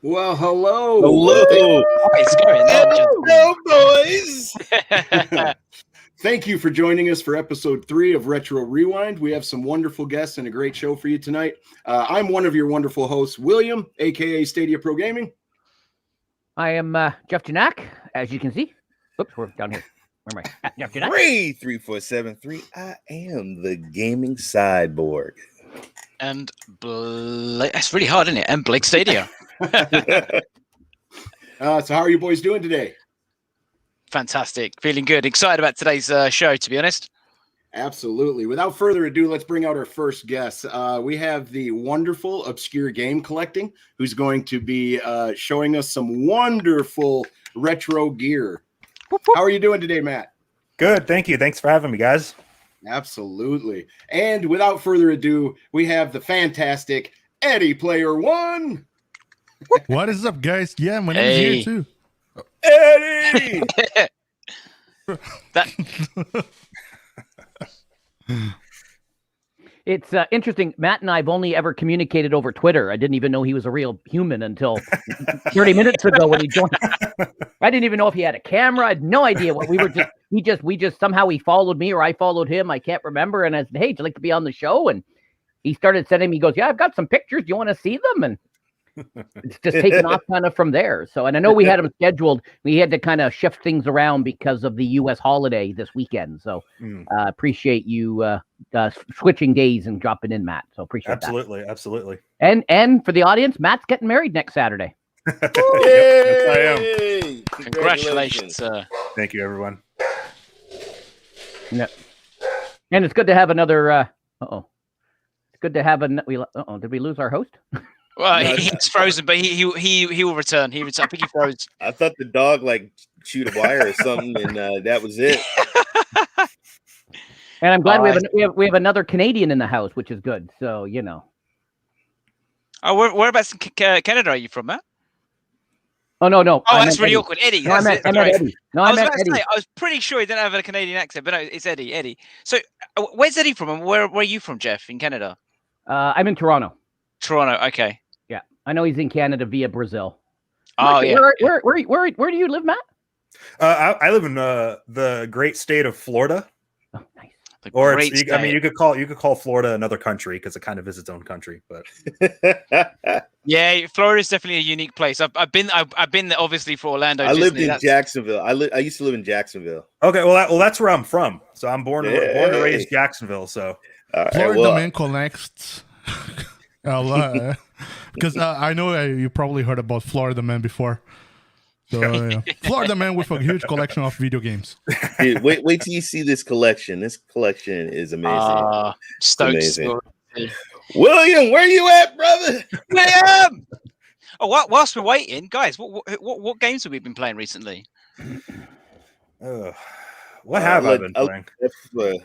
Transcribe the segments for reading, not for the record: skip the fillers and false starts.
Well, hello. Hello. It's going on, Hello, boys. Thank you for joining us for episode 3 of Retro Rewind. We have some wonderful guests and a great show for you tonight. I'm one of your wonderful hosts, William, aka Stadia Pro Gaming. I am Jeff Janak, as you can see. Oops, we're down here. Where am I? Jeff Janak. 3473. I am the gaming cyborg. And Blake, that's really hard, isn't it? And Blake Stadia. So how are you boys doing today? Fantastic. Feeling good. Excited about today's show, to be honest. Absolutely. Without further ado, let's bring out our first guest. We have the wonderful Obscure Game Collecting, who's going to be showing us some wonderful retro gear. How are you doing today, Matt? Good, thank you. Thanks for having me, guys. Absolutely. And without further ado, we have the fantastic Eddie Player One. What is up, guys? Yeah, my name is here too. Eddie! It's interesting. Matt and I have only ever communicated over Twitter. I didn't even know he was a real human until 30 minutes ago when he joined. I didn't even know if he had a camera. I had no idea what we were just. We just somehow he followed me or I followed him. I can't remember. And I said, "Hey, do you like to be on the show?" And he started sending me. He goes, "Yeah, I've got some pictures. Do you want to see them?" And it's just taken off kind of from there. So, and I know we had him scheduled. We had to kind of shift things around because of the U.S. holiday this weekend. So, appreciate you switching days and dropping in, Matt. So appreciate that. Absolutely. And for the audience, Matt's getting married next Saturday. Yep, yes, I am. Congratulations. Thank you, everyone. Yeah. And it's good to have another. It's good to have did we lose our host? Well, he's frozen, but he will return. I think he froze. I thought the dog like chewed a wire or something, and that was it. And I'm glad we have another Canadian in the house, which is good. So you know. Oh, whereabouts in Canada are you from, Matt? Oh no. Oh, that's really awkward, Eddie. No, I meant Eddie. No, I meant Eddie. I was pretty sure he didn't have a Canadian accent, but no, it's Eddie. Eddie. So, where's Eddie from? And where are you from, Jeff? In Canada? I'm in Toronto. Toronto. Okay. Yeah, I know he's in Canada via Brazil. Oh, yeah. Where do you live, Matt? I live in the great state of Florida. Oh, nice. Or you could call Florida another country because it kind of is its own country. But yeah, Florida is definitely a unique place. I've been there obviously for Orlando. I lived in Jacksonville. I used to live in Jacksonville. Okay, well that's where I'm from. So I'm born and raised Jacksonville. So Florida man connects. Because I know you probably heard about Florida Man before. So Florida Man with a huge collection of video games. Dude, wait till you see this collection. This collection is amazing. Amazing. William, where you at, brother? William! Oh, whilst we're waiting, guys, what games have we been playing recently? What have I been playing?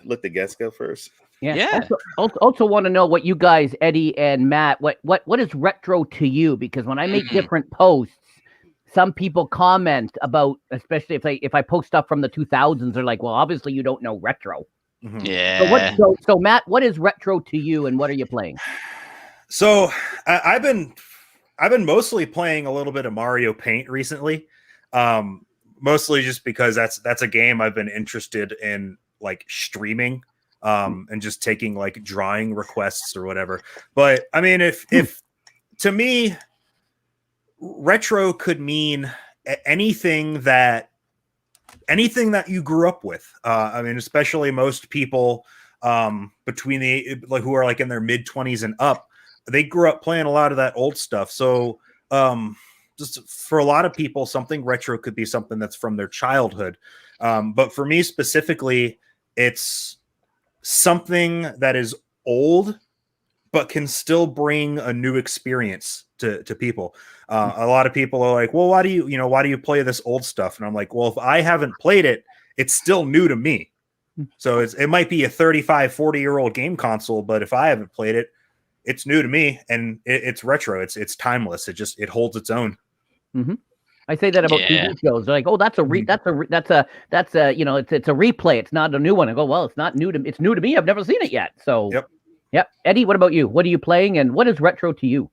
Let the guests go first. Yeah. Also want to know what you guys, Eddie and Matt, what is retro to you? Because when I make different posts, some people comment about, especially if I post stuff from the 2000s, they're like, "Well, obviously you don't know retro." Mm-hmm. Yeah. So Matt, what is retro to you, and what are you playing? So I've been mostly playing a little bit of Mario Paint recently, mostly just because that's a game I've been interested in, like streaming. And just taking like drawing requests or whatever. But I mean, if to me, retro could mean anything that you grew up with. I mean, especially most people between who are like in their mid 20s and up, they grew up playing a lot of that old stuff. So just for a lot of people, something retro could be something that's from their childhood. But for me specifically, it's something that is old but can still bring a new experience to people. A lot of people are like, "Well, why do you play this old stuff?" And I'm like, "Well, if I haven't played it, it's still new to me." So it might be a 35, 40-year-old game console, but if I haven't played it, it's new to me, and it's retro. It's timeless. It holds its own. Mm-hmm. I say that about TV shows. They're like, "Oh, that's a replay. It's not a new one." I go, "Well, it's not new to. It's new to me. I've never seen it yet." So, yep. Eddie, what about you? What are you playing, and what is retro to you?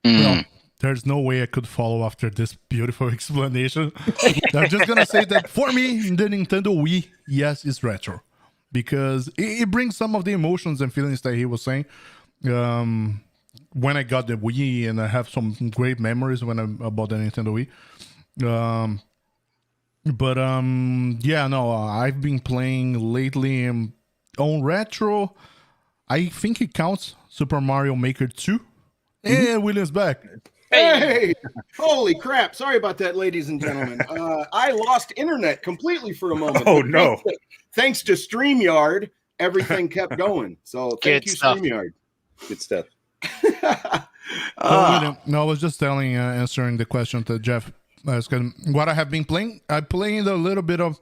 Well, there's no way I could follow after this beautiful explanation. I'm just gonna say that for me, the Nintendo Wii, yes, is retro because it brings some of the emotions and feelings that he was saying. When I got the Wii, and I have some great memories when I bought the Nintendo Wii. Yeah, no, I've been playing lately on retro. I think it counts Super Mario Maker 2. And William's back. Hey, holy crap. Sorry about that, ladies and gentlemen. I lost internet completely for a moment. Oh, But no. Thanks to StreamYard, everything kept going. So thank Good you, stuff. StreamYard. Good stuff. William, no, I was just answering the question to Jeff. What I have been playing, I played a little bit of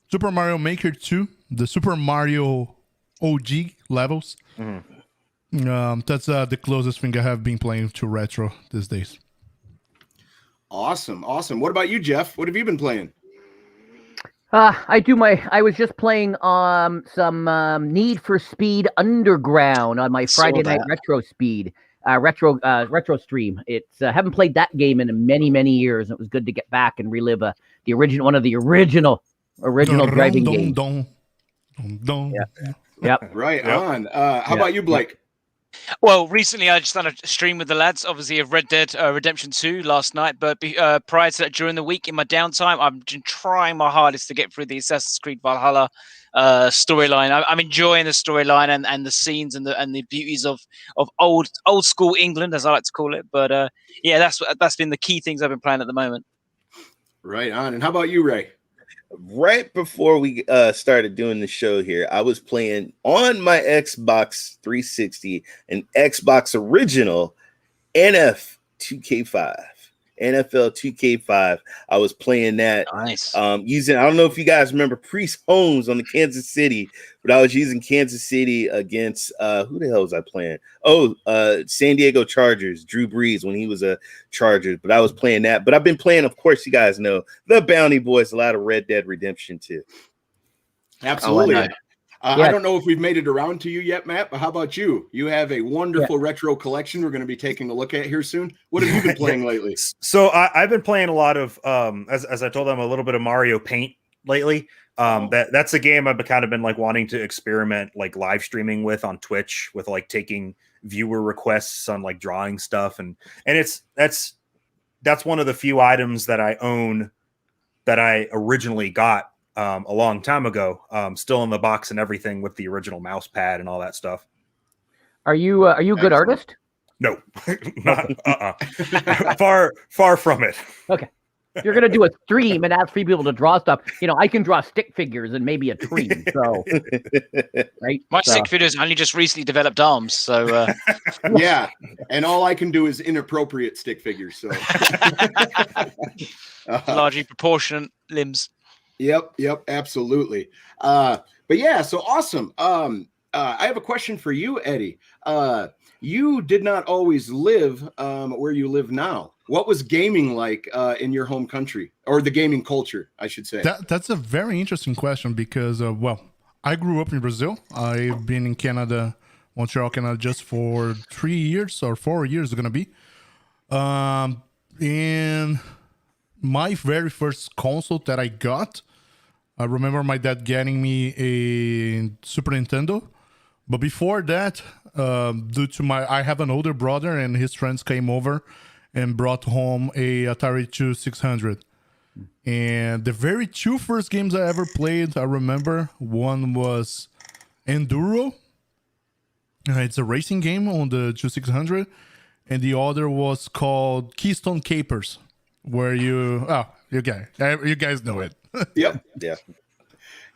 Super Mario Maker 2, the Super Mario OG levels. That's the closest thing I have been playing to retro these days. Awesome. What about you, Jeff? What have you been playing? I was just playing some Need for Speed Underground on my Friday night retro stream. It's haven't played that game in many years. It was good to get back and relive one of the original driving games. Yep. Right on. How about you, Blake? Well, recently I just done a stream with the lads, obviously, of Red Dead Redemption 2 last night. But prior to that, during the week in my downtime, I'm trying my hardest to get through the Assassin's Creed Valhalla storyline. I'm enjoying the storyline and the scenes and the beauties of old school England, as I like to call it. But yeah, that's been the key things I've been playing at the moment. Right on. And how about you, Ray? Right before we started doing the show here, I was playing on my Xbox 360 an Xbox original NFL 2K5. I was playing that. Nice. Using, I don't know if you guys remember Priest Holmes on the Kansas City, but I was using Kansas City against who the hell was I playing? San Diego Chargers, Drew Brees when he was a Charger. But I was playing that. But I've been playing, of course, you guys know the Bounty Boys, a lot of Red Dead Redemption too. Absolutely. Oh, I don't know if we've made it around to you yet, Matt, but how about you? You have a wonderful retro collection we're going to be taking a look at here soon. What have you been playing lately? So I've been playing a lot of, as I told them, a little bit of Mario Paint lately. That's a game I've kind of been like wanting to experiment, like live streaming with on Twitch, with like taking viewer requests on like drawing stuff, and that's one of the few items that I own that I originally got a long time ago, still in the box and everything with the original mouse pad and all that stuff. Are you a good artist? No, not, far from it. Okay. If you're gonna do a stream and ask people to draw stuff, I can draw stick figures and maybe a tree. So, right? My stick figures only just recently developed arms, so yeah, and all I can do is inappropriate stick figures. So, largely proportionate limbs. Yep, absolutely. But yeah, so awesome. I have a question for you, Eddie. You did not always live where you live now. What was gaming like in your home country, or the gaming culture, I should say? That's a very interesting question because, I grew up in Brazil. I've been in Canada, Montreal, Canada, just for 3 years or 4 years, it's going to be. And my very first console that I got, I remember my dad getting me a Super Nintendo. But before that, due to I have an older brother and his friends came over and brought home a Atari 2600. And the very two first games I ever played, I remember one was Enduro. It's a racing game on the 2600. And the other was called Keystone Capers, where you guys know it. Yep. Yeah.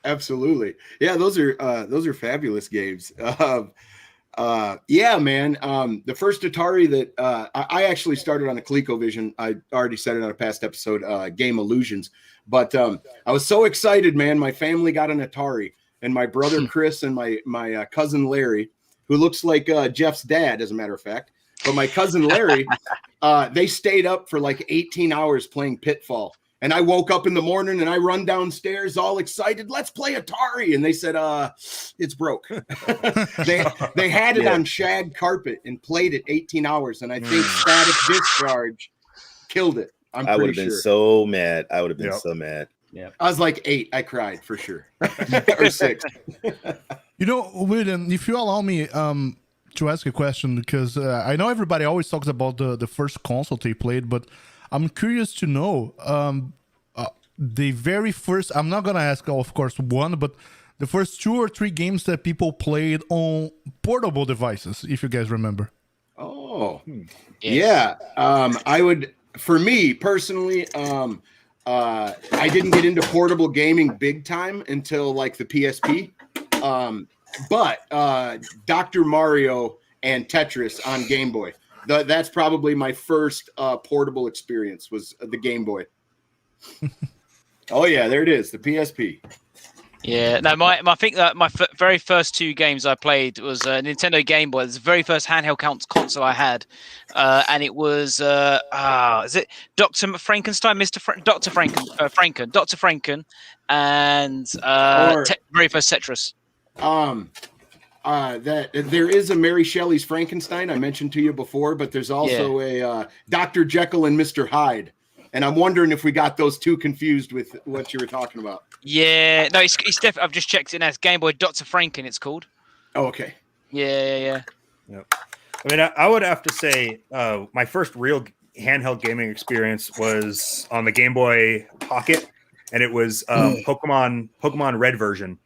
Absolutely. Yeah, those are fabulous games. Yeah, man. The first Atari that I actually started on a ColecoVision. I already said it on a past episode, Game Illusions. But I was so excited, man. My family got an Atari, and my brother Chris and my cousin Larry, who looks like Jeff's dad, as a matter of fact. But my cousin Larry, they stayed up for like 18 hours playing Pitfall. And I woke up in the morning and I run downstairs all excited. Let's play Atari. And they said, it's broke. they had it on shag carpet and played it 18 hours. And I think static discharge killed it. I would have been so mad. I would have been so mad. Yeah. I was like 8. I cried for sure. Or 6. You know, William, if you allow me to ask a question, because I know everybody always talks about the first console they played, but I'm curious to know the very first, I'm not going to ask, of course, one, but the first 2 or 3 games that people played on portable devices, if you guys remember. Oh, Yes. yeah. I would, for me personally, I didn't get into portable gaming big time until like the PSP. But Dr. Mario and Tetris on Game Boy. That's probably my first portable experience was the Game Boy. Oh yeah, there it is, the PSP. Yeah, no, I think that my very first 2 games I played was Nintendo Game Boy. It's the very first handheld console I had, and it was is it Dr. Frankenstein, Dr. Franken, and very first Tetris. That there is a Mary Shelley's Frankenstein I mentioned to you before, but there's also a Dr. Jekyll and Mr. Hyde, and I'm wondering if we got those 2 confused with what you were talking about. Yeah, no, it's definitely. I've just checked it now. It's Game Boy Dr. Franken. It's called. Oh, okay. Yeah. Yep. I mean, I would have to say my first real handheld gaming experience was on the Game Boy Pocket, and it was Pokemon Red version.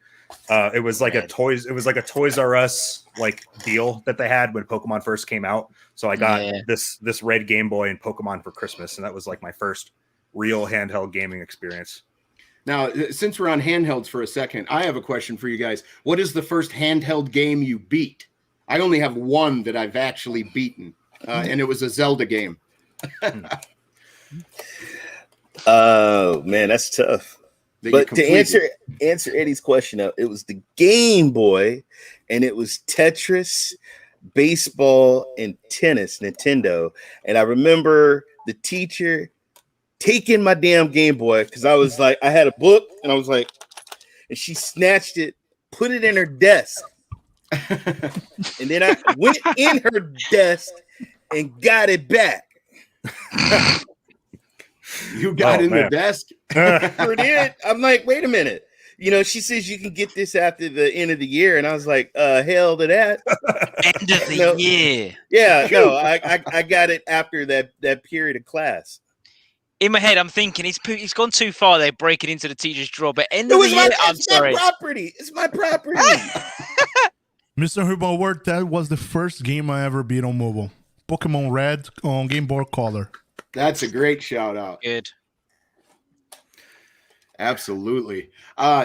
It was like a Toys R Us like deal that they had when Pokemon first came out. So I got this red Game Boy and Pokemon for Christmas, and that was like my first real handheld gaming experience. Now, since we're on handhelds for a second, I have a question for you guys. What is the first handheld game you beat? I only have one that I've actually beaten, and it was a Zelda game. Oh man, that's tough. But to answer Eddie's question, it was the Game Boy, and it was Tetris, baseball, and tennis, Nintendo. And I remember the teacher taking my damn Game Boy because I was like, I had a book, and I was like, and she snatched it, put it in her desk, and then I went in her desk and got it back. You got in the desk? Sure did. I'm like, wait a minute. You know, she says you can get this after the end of the year, and I was like, hell to that. End of the year. Yeah, no, I got it after that period of class. In my head, I'm thinking he's gone too far. They break it into the teacher's drawer, but end of the year, I'm sorry. It's my property. Mr. Hubert Word, that was the first game I ever beat on mobile. Pokemon Red on Game Boy Color. That's a great shout out. Good. Absolutely.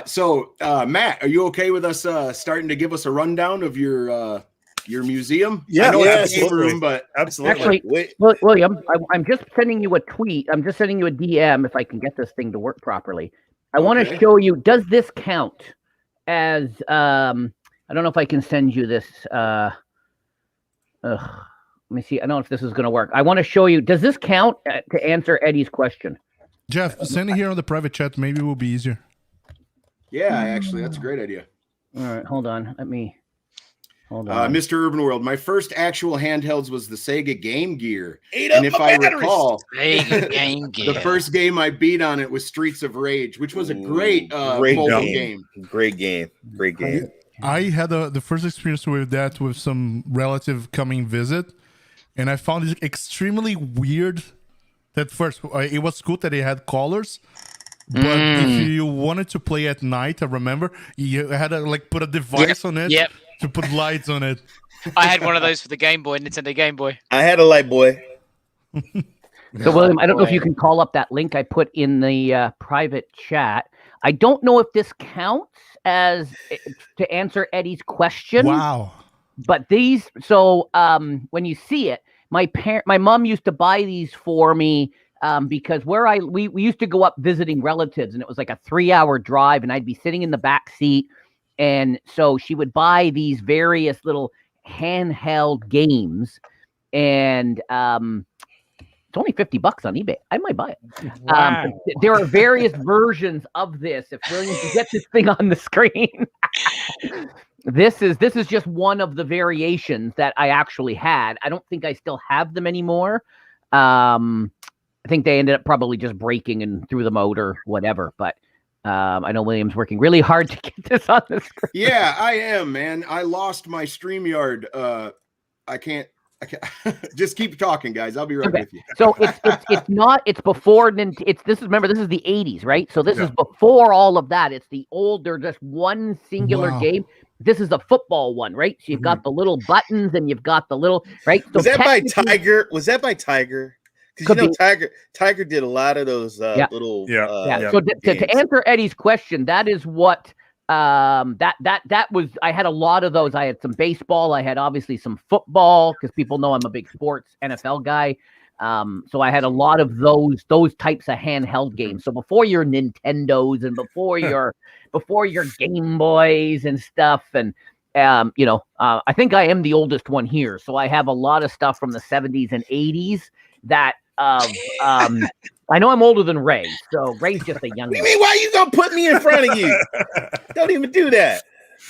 So Matt, are you okay with us starting to give us a rundown of your museum? Yeah, I know yeah, it's a game room, but absolutely. Actually, William, I'm just sending you a tweet. I'm just sending you a DM if I can get this thing to work properly. I want to show you. Does this count as? I don't know if I can send you this. Let me see. I don't know if this is going to work. I want to show you. Does this count to answer Eddie's question? Jeff, send it here on the private chat. Maybe it will be easier. yeah, actually, that's a great idea. All right, hold on. Hold on. Mr. Urban World, my first actual handhelds was the Sega Game Gear. And if I recall, Sega Game Gear. the first game I beat on it was Streets of Rage, which was a great mobile game. Great game. I had the first experience with that with some relative coming visit, and I found it extremely weird. That first, it was cool that it had colors, but if you wanted to play at night, I remember you had to like put a device on it to put lights on it. I had one of those for the Game Boy, Nintendo Game Boy. I had a light boy. So William, I don't know if you can call up that link I put in the private chat. I don't know if this counts as to answer Eddie's question. Wow. But these, so when you see it, my mom used to buy these for me because we used to go up visiting relatives, and it was like a 3-hour drive, and I'd be sitting in the back seat, and so she would buy these various little handheld games, and It's only $50 on eBay. I might buy it. Wow. There are various versions of this. If William can get this thing on the screen, this is just one of the variations that I actually had. I don't think I still have them anymore. I think they ended up probably just breaking and threw them out or whatever. But I know William's working really hard to get this on the screen. Yeah, I am, man. I lost my StreamYard. I can't. Just keep talking, guys. I'll be right with you. So it's before Nintendo. This is the 80s, right? So this is before all of that. It's the older, just one singular game. This is the football one, right? So you've got the little buttons and you've got the little right. So was that by Tiger? Was that by Tiger? Because Tiger did a lot of those little So to answer Eddie's question, that is what that was. I had a lot of those. I had some baseball. I had obviously some football because people know I'm a big sports NFL guy. So I had a lot of those types of handheld games. So before your Nintendos and before your Game Boys and stuff, and I think I am the oldest one here. So I have a lot of stuff from the 70s and 80s that I know I'm older than Ray, so Ray's just a young. What do you mean? Why you gonna put me in front of you? Don't even do that,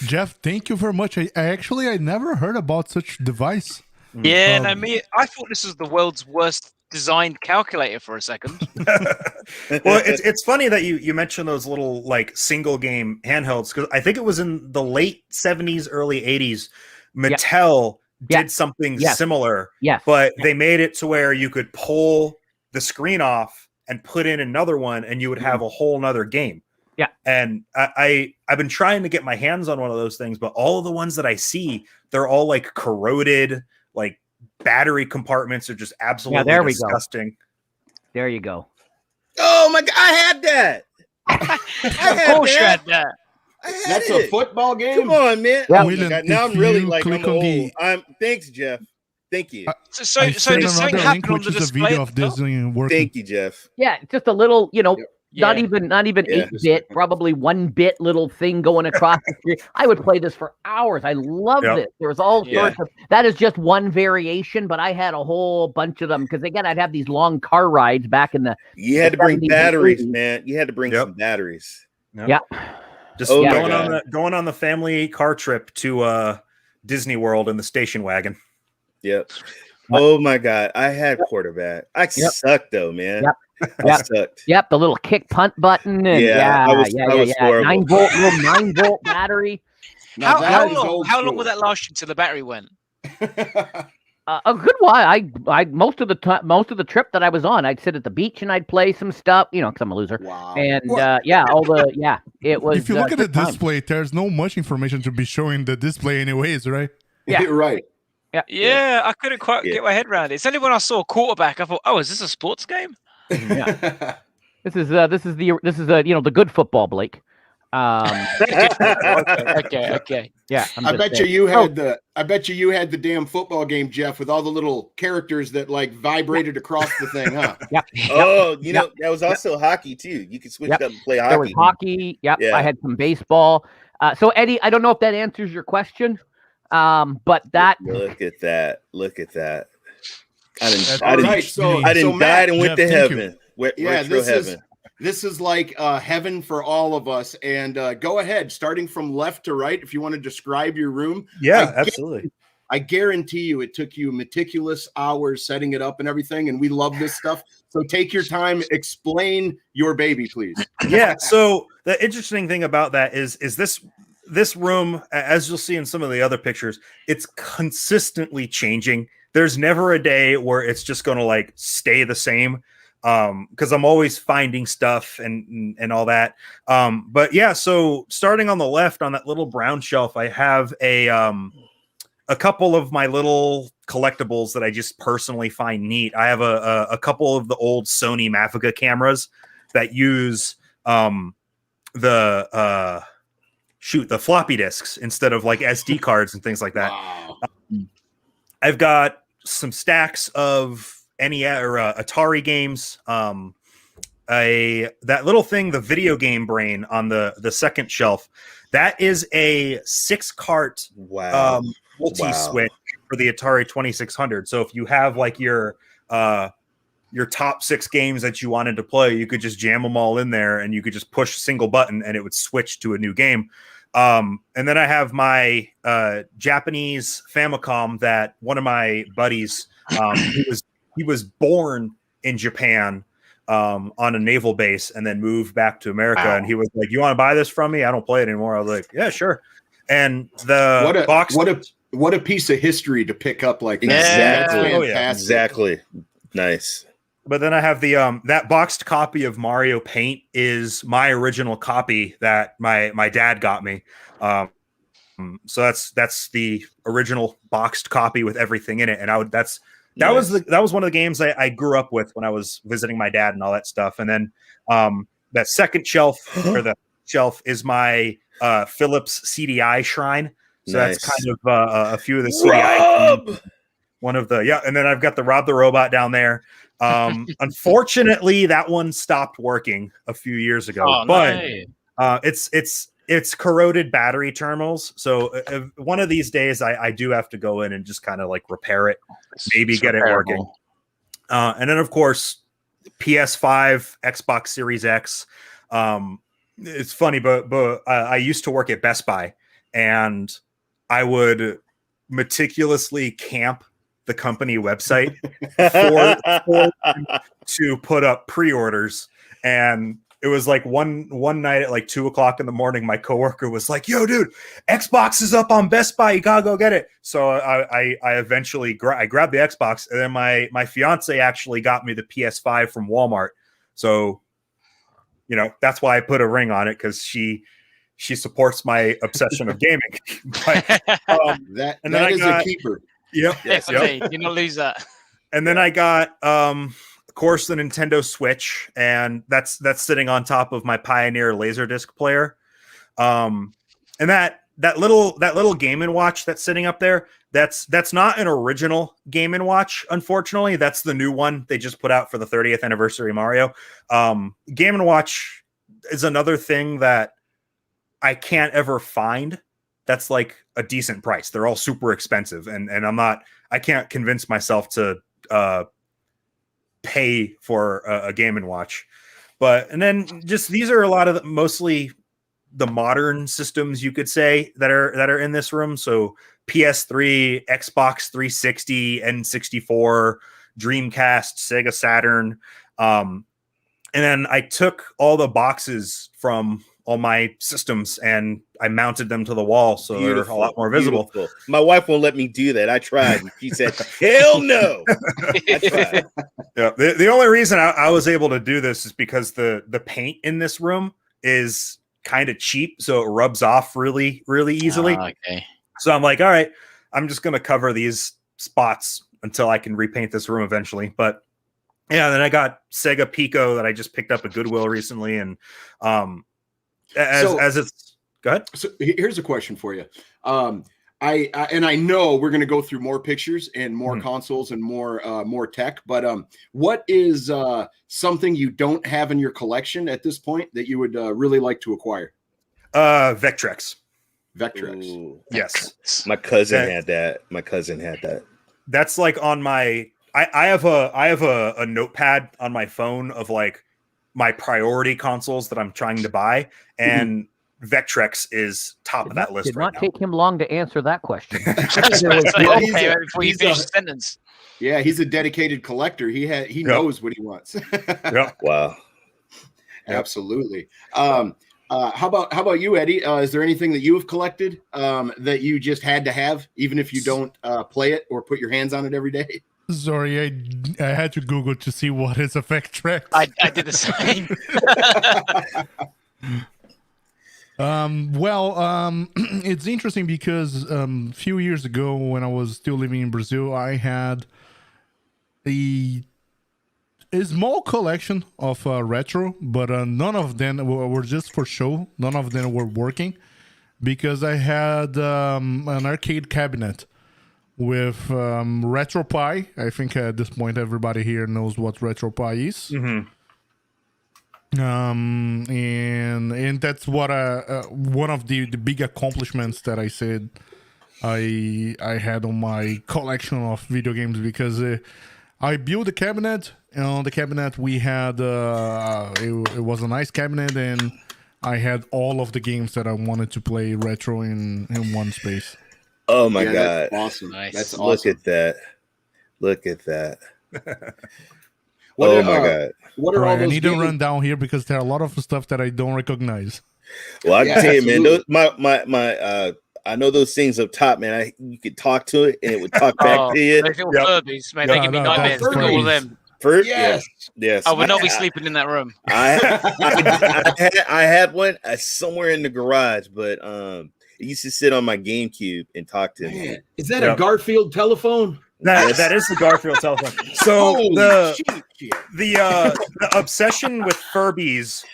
Jeff. Thank you very much. I never heard about such device. Yeah, I thought this was the world's worst designed calculator for a second. Well, it's funny that you mentioned those little like single game handhelds because I think it was in the late 70s, early 80s. Mattel did something similar, but they made it to where you could pull the screen off and put in another one, and you would have a whole nother game. Yeah, and I've been trying to get my hands on one of those things, but all of the ones that I see, they're all like corroded, like battery compartments are just absolutely disgusting. There you go. Oh my god, I had that. Of course you had that. That's a football game. Come on, man. Yeah. Now I'm really like I'm old. Thanks, Jeff. Thank you. So does something happen on the display? Video of this working. Thank you, Jeff. Yeah, just a little, not even 8-bit, probably 1-bit little thing going across the screen. I would play this for hours. I love this. There was all sorts of. That is just one variation, but I had a whole bunch of them because again, I'd have these long car rides back in the. You had to bring batteries, man. You had to bring some batteries. Yeah. Just going on the family car trip to Disney World in the station wagon. Yep. Oh my god, I had quarterback. I sucked though, man. I sucked. Yep, the little kick punt button. And I was horrible. 9-volt battery. How long will that last you till the battery went? A good while. I most of the trip that I was on, I'd sit at the beach and I'd play some stuff, because I'm a loser. Wow. And it was. If you look at the display, there's no much information to be showing the display, anyways, right? Yeah, you're right. Yeah, I couldn't quite get my head around it. It's only when I saw quarterback, I thought, "Oh, is this a sports game?" Yeah. This is the good football, Blake. Okay. Yeah. I bet you had the damn football game, Jeff, with all the little characters that like vibrated across the thing, huh? Yep. Oh, that was also hockey too. You could switch up and play hockey. There was hockey. Yep. Yeah. I had some baseball. So Eddie, I don't know if that answers your question. But that look at that. I Matt, died and went to heaven. This is like heaven for all of us. And go ahead, starting from left to right, if you want to describe your room. Yeah, absolutely. I guarantee you it took you meticulous hours setting it up and everything. And we love this stuff. So take your time, explain your baby, please. Yeah. So the interesting thing about that is this room, as you'll see in some of the other pictures, it's consistently changing. There's never a day where it's just going to like stay the same. Because I'm always finding stuff and all that. But yeah, so starting on the left on that little brown shelf, I have a couple of my little collectibles that I just personally find neat. I have a couple of the old Sony Mavica cameras that use the floppy disks instead of like SD cards and things like that. Wow. I've got some stacks of Atari games. That little thing, the video game brain on the second shelf, that is a 6-cart multi-switch for the Atari 2600. So if you have like your your top 6 games that you wanted to play, you could just jam them all in there, and you could just push a single button, and it would switch to a new game. And then I have my Japanese Famicom that one of my buddies, he was born in Japan on a naval base and then moved back to America. Wow. And he was like, "You want to buy this from me? I don't play it anymore." I was like, "Yeah, sure." And the box, what a piece of history to pick up like that. Exactly. That's Oh, yeah. fantastic. Exactly. Nice. But then I have the that boxed copy of Mario Paint is my original copy that my dad got me. So that's the original boxed copy with everything in it, and that was one of the games I grew up with when I was visiting my dad and all that stuff. And then that second shelf or the shelf is my Philips CDI shrine. So Nice. that's kind of a few of the CDI. One of the and then I've got the Rob the Robot down there. Unfortunately, that one stopped working a few years ago, but it's corroded battery terminals. So one of these days, I do have to go in and just kind of like repair it, maybe get it working. And then of course, PS5, Xbox Series X. It's funny, but I used to work at Best Buy, and I would meticulously camp the company website for to put up pre-orders. And it was like one night at like 2:00 in the morning, my coworker was like, "Yo, dude, Xbox is up on Best Buy. You gotta go get it." So I eventually I grabbed the Xbox, and then my fiance actually got me the PS5 from Walmart. So, that's why I put a ring on it, because she supports my obsession of gaming. But, that is a keeper. Yep. Definitely. You not lose that. And then I got, of course, the Nintendo Switch, and that's sitting on top of my Pioneer Laserdisc player. And that little Game & Watch that's sitting up there, that's not an original Game & Watch, unfortunately. That's the new one they just put out for the 30th anniversary Mario. Game & Watch is another thing that I can't ever find that's like a decent price. They're all super expensive, and I can't convince myself to pay for a Game & Watch. And then just these are a lot of mostly the modern systems, you could say, that are in this room. So PS3, Xbox 360, N64, Dreamcast, Sega Saturn. And then I took all the boxes from all my systems and I mounted them to the wall, so they're a lot more visible. Beautiful. My wife won't let me do that. I tried. She said, "Hell no." I tried. Yeah, the only reason I was able to do this is because the paint in this room is kind of cheap, so it rubs off really, really easily. Okay. So I'm like, all right, I'm just gonna cover these spots until I can repaint this room eventually. But yeah, then I got Sega Pico that I just picked up at Goodwill recently, and as it's go ahead. So here's a question for you. I know we're going to go through more pictures and more consoles and more tech, but what is something you don't have in your collection at this point that you would really like to acquire? Vectrex. Vectrex. Ooh. Yes. My cousin had that. That's like on my I have a notepad on my phone of like my priority consoles that I'm trying to buy, and Vectrex is top of that list. Did right not take him long to answer that question. Before you finish the sentence. Yeah, he's a dedicated collector. He knows what he wants. Yep. Wow. Absolutely. How about you, Eddie? Is there anything that you have collected that you just had to have, even if you don't play it or put your hands on it every day? Sorry, I had to Google to see what is a Vectrex. I did the same. It's interesting because a few years ago, when I was still living in Brazil, I had a small collection of retro, but none of them were just for show. None of them were working because I had an arcade cabinet with RetroPie. I think at this point everybody here knows what RetroPie is. Mm-hmm. And that's what one of the big accomplishments that I said I had on my collection of video games, because I built a cabinet, and on the cabinet we had it was a nice cabinet, and I had all of the games that I wanted to play retro in one space. Oh my god! That's awesome. Nice. That's Look awesome. at that! Look at that! What Oh are, my god! What are All all right, I those need games? to run down here because there are a lot of stuff that I don't recognize. Well, I Yeah, can tell you, man. absolutely. Those, I know those things up top, man. You could talk to it, and it would talk back Oh, to you. those little Yep. Furbies, mate. Yeah, They give me no, nightmares. that's Look at all Furbies. them. First, Yes. yes. I would not be sleeping in that room. I had one somewhere in the garage, but it used to sit on my GameCube and talk to me. Man, is that Yep. a Garfield telephone? That is the Garfield telephone. So Holy shit. the obsession with Furbies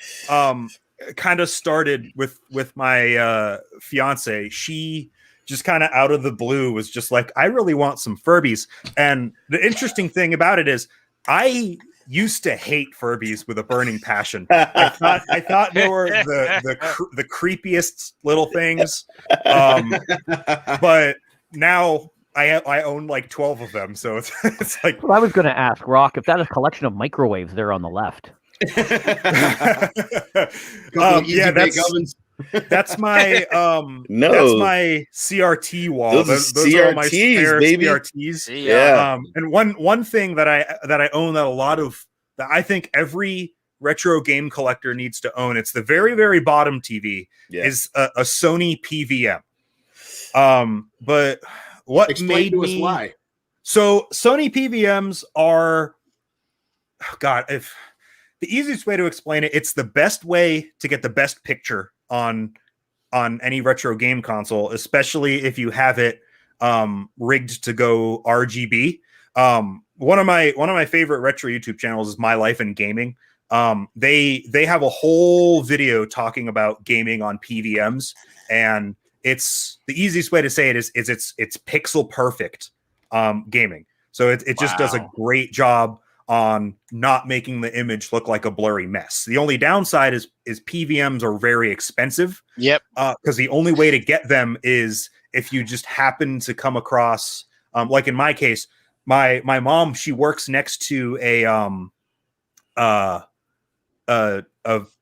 kind of started with my fiance. She just kind of out of the blue was just like, I really want some Furbies. And the interesting thing about it is I used to hate Furbies with a burning passion. I thought they were the creepiest little things. But now I own like 12 of them, so it's like Well, I was going to ask Rock if that is a collection of microwaves there on the left. yeah, that's my No. that's my CRT wall. Those are Those are all my CRTs, spare baby. CRTs. Yeah. And one thing that I own that I think every retro game collector needs to own, it's the very, very bottom TV, is a Sony PVM. But what Explain made to us me why. So Sony PVMs are, if the easiest way to explain it, it's the best way to get the best picture on any retro game console, especially if you have it rigged to go RGB. One of my favorite retro YouTube channels is My Life in Gaming. They have a whole video talking about gaming on PVMs, and it's the easiest way to say it is it's pixel perfect gaming. So it just does a great job on not making the image look like a blurry mess. The only downside is PVMs are very expensive. Yep. Because the only way to get them is if you just happen to come across, like in my case, my mom, she works next to a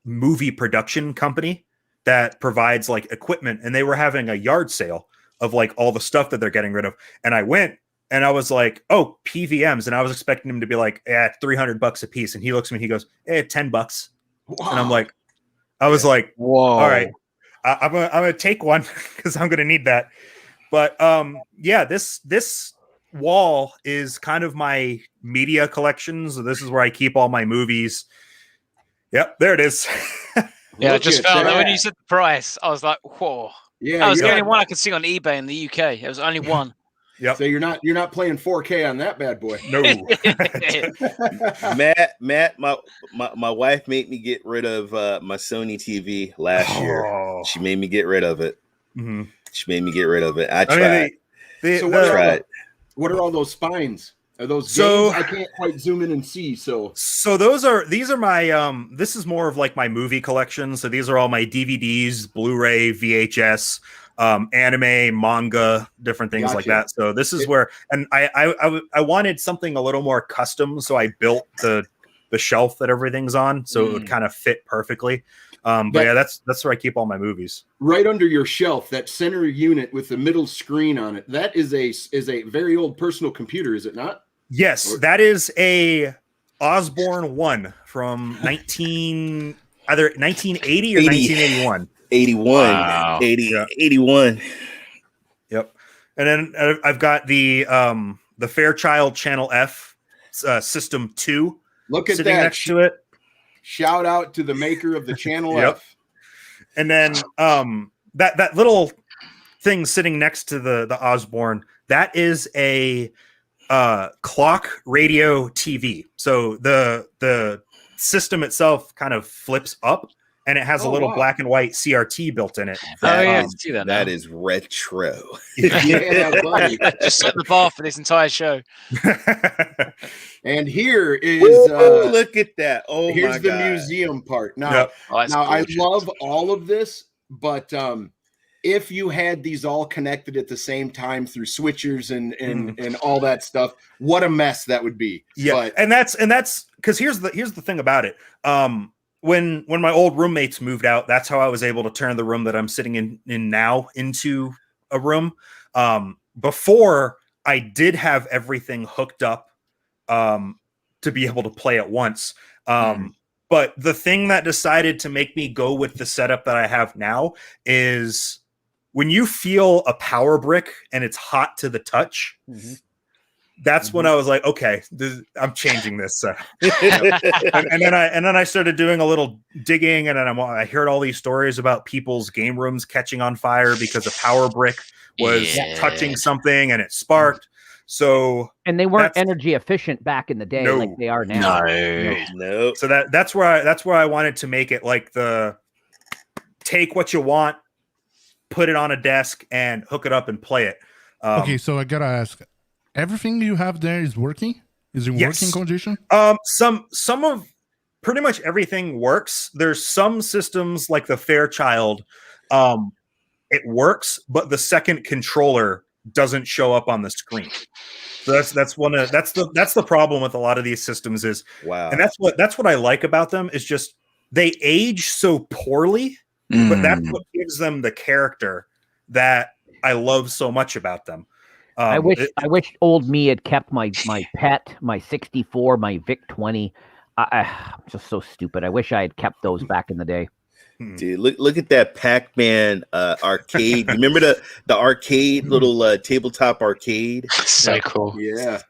movie production company that provides like equipment, and they were having a yard sale of like all the stuff that they're getting rid of. And I went and I was like, oh, PVMs. And I was expecting him to be like, $300 a piece. And he looks at me, he goes, $10. Wow. And I'm like, I was like, Whoa. all right, I'm gonna take one because I'm gonna need that. But yeah, this wall is kind of my media collection. So this is where I keep all my movies. Yep, there it is. Yeah, I Look just at found that when that. you said the price, I was like, whoa. Yeah, That was the you're only not- one I could see on eBay in the UK. It was only one. Yep. So you're not playing 4K on that bad boy. No. Matt, my wife made me get rid of my Sony TV last year. Oh. She made me get rid of it. Mhm. She made me get rid of it. I I tried. mean, So what are all those spines? Are those So- games? I can't quite zoom in and see. So these are my this is more of like my movie collection. So these are all my DVDs, Blu-ray, VHS, anime, manga, different things like Gotcha. that. So this is where, and I wanted something a little more custom, so I built the shelf that everything's on, so it would kind of fit perfectly. But yeah, that's where I keep all my movies. right under your shelf, that center unit with the middle screen on it, that is a very old personal computer, is it not? Yes, that is a Osborne 1 from either 1980 or 1981. 81. Wow. 81. Yep. And then I've got the Fairchild Channel F System 2 Look at sitting that. next to it. Shout out to the maker of the Channel Yep. F. And then that little thing sitting next to the Osborne, that is a clock radio TV. So the system itself kind of flips up, and it has a little black and white CRT built in it. Oh, yeah, I see that now. That is retro. Yeah, buddy. Just set the bar for this entire show. And here is Woo, look at that. Oh here's my the God. museum part. Now, Yep. Oh, that's now I gorgeous. love all of this, but if you had these all connected at the same time through switchers and all that stuff, what a mess that would be. Yeah, but and that's because here's the thing about it. When my old roommates moved out, that's how I was able to turn the room that I'm sitting in now into a room. Before, I did have everything hooked up to be able to play at once. But the thing that decided to make me go with the setup that I have now is when you feel a power brick and it's hot to the touch, that's when I was like, okay, I'm changing this. and then I started doing a little digging, and then I heard all these stories about people's game rooms catching on fire because a power brick was touching something and it sparked. So and they weren't energy efficient back in the day like they are now. No. So that's where I wanted to make it like take what you want, put it on a desk, and hook it up and play it. Okay, so I gotta ask, everything you have there is working? Is in working condition? Some of pretty much everything works. There's some systems like the Fairchild, it works, but the second controller doesn't show up on the screen. So that's the problem with a lot of these systems is and that's what I like about them is just they age so poorly, but that's what gives them the character that I love so much about them. I wish old me had kept my pet, my 64, my VIC 20. I'm just so stupid. I wish I had kept those back in the day. Dude, look at that Pac-Man arcade. You remember the arcade little tabletop arcade? So cool. Yeah,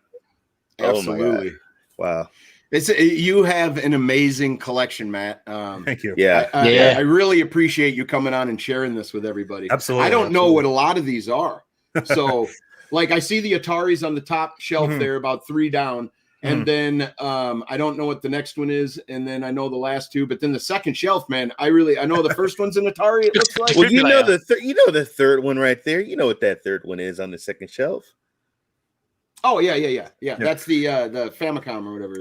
absolutely. Wow. You have an amazing collection, Matt. Thank you. I really appreciate you coming on and sharing this with everybody. Absolutely. I don't know what a lot of these are. So like I see the Ataris on the top shelf there, about 3 down. And then I don't know what the next one is, and then I know the last 2, but then the second shelf, man, I know the first one's an Atari. It looks like. Well, you know the third one right there. You know what that third one is on the second shelf. Oh yeah. That's the Famicom or whatever.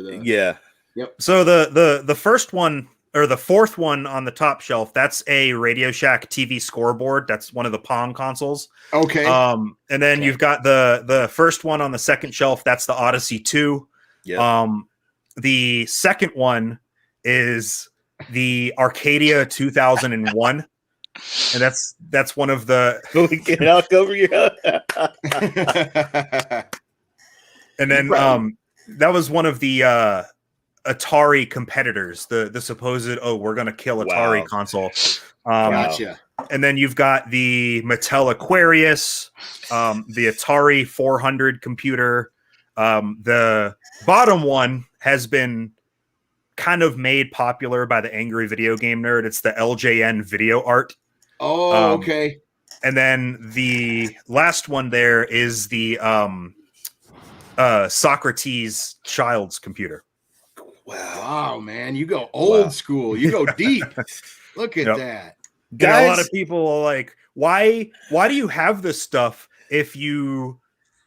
Yep. So the first one or the fourth one on the top shelf, that's a Radio Shack TV scoreboard. That's one of the Pong consoles. Okay. And then you've got the first one on the second shelf. That's the Odyssey 2. Yeah. The second one is the Arcadia 2001, and that's one of the. Get out over your. And then that was one of the Atari competitors. The supposed we're gonna kill Atari console. Gotcha. And then you've got the Mattel Aquarius, the Atari 400 computer. The bottom one has been kind of made popular by the angry video game nerd. It's the LJN video art. Oh, okay. And then the last one there is the Socrates child's computer. Wow, man. You go old school. You go deep. Look at that. Guys, a lot of people are like, why do you have this stuff if you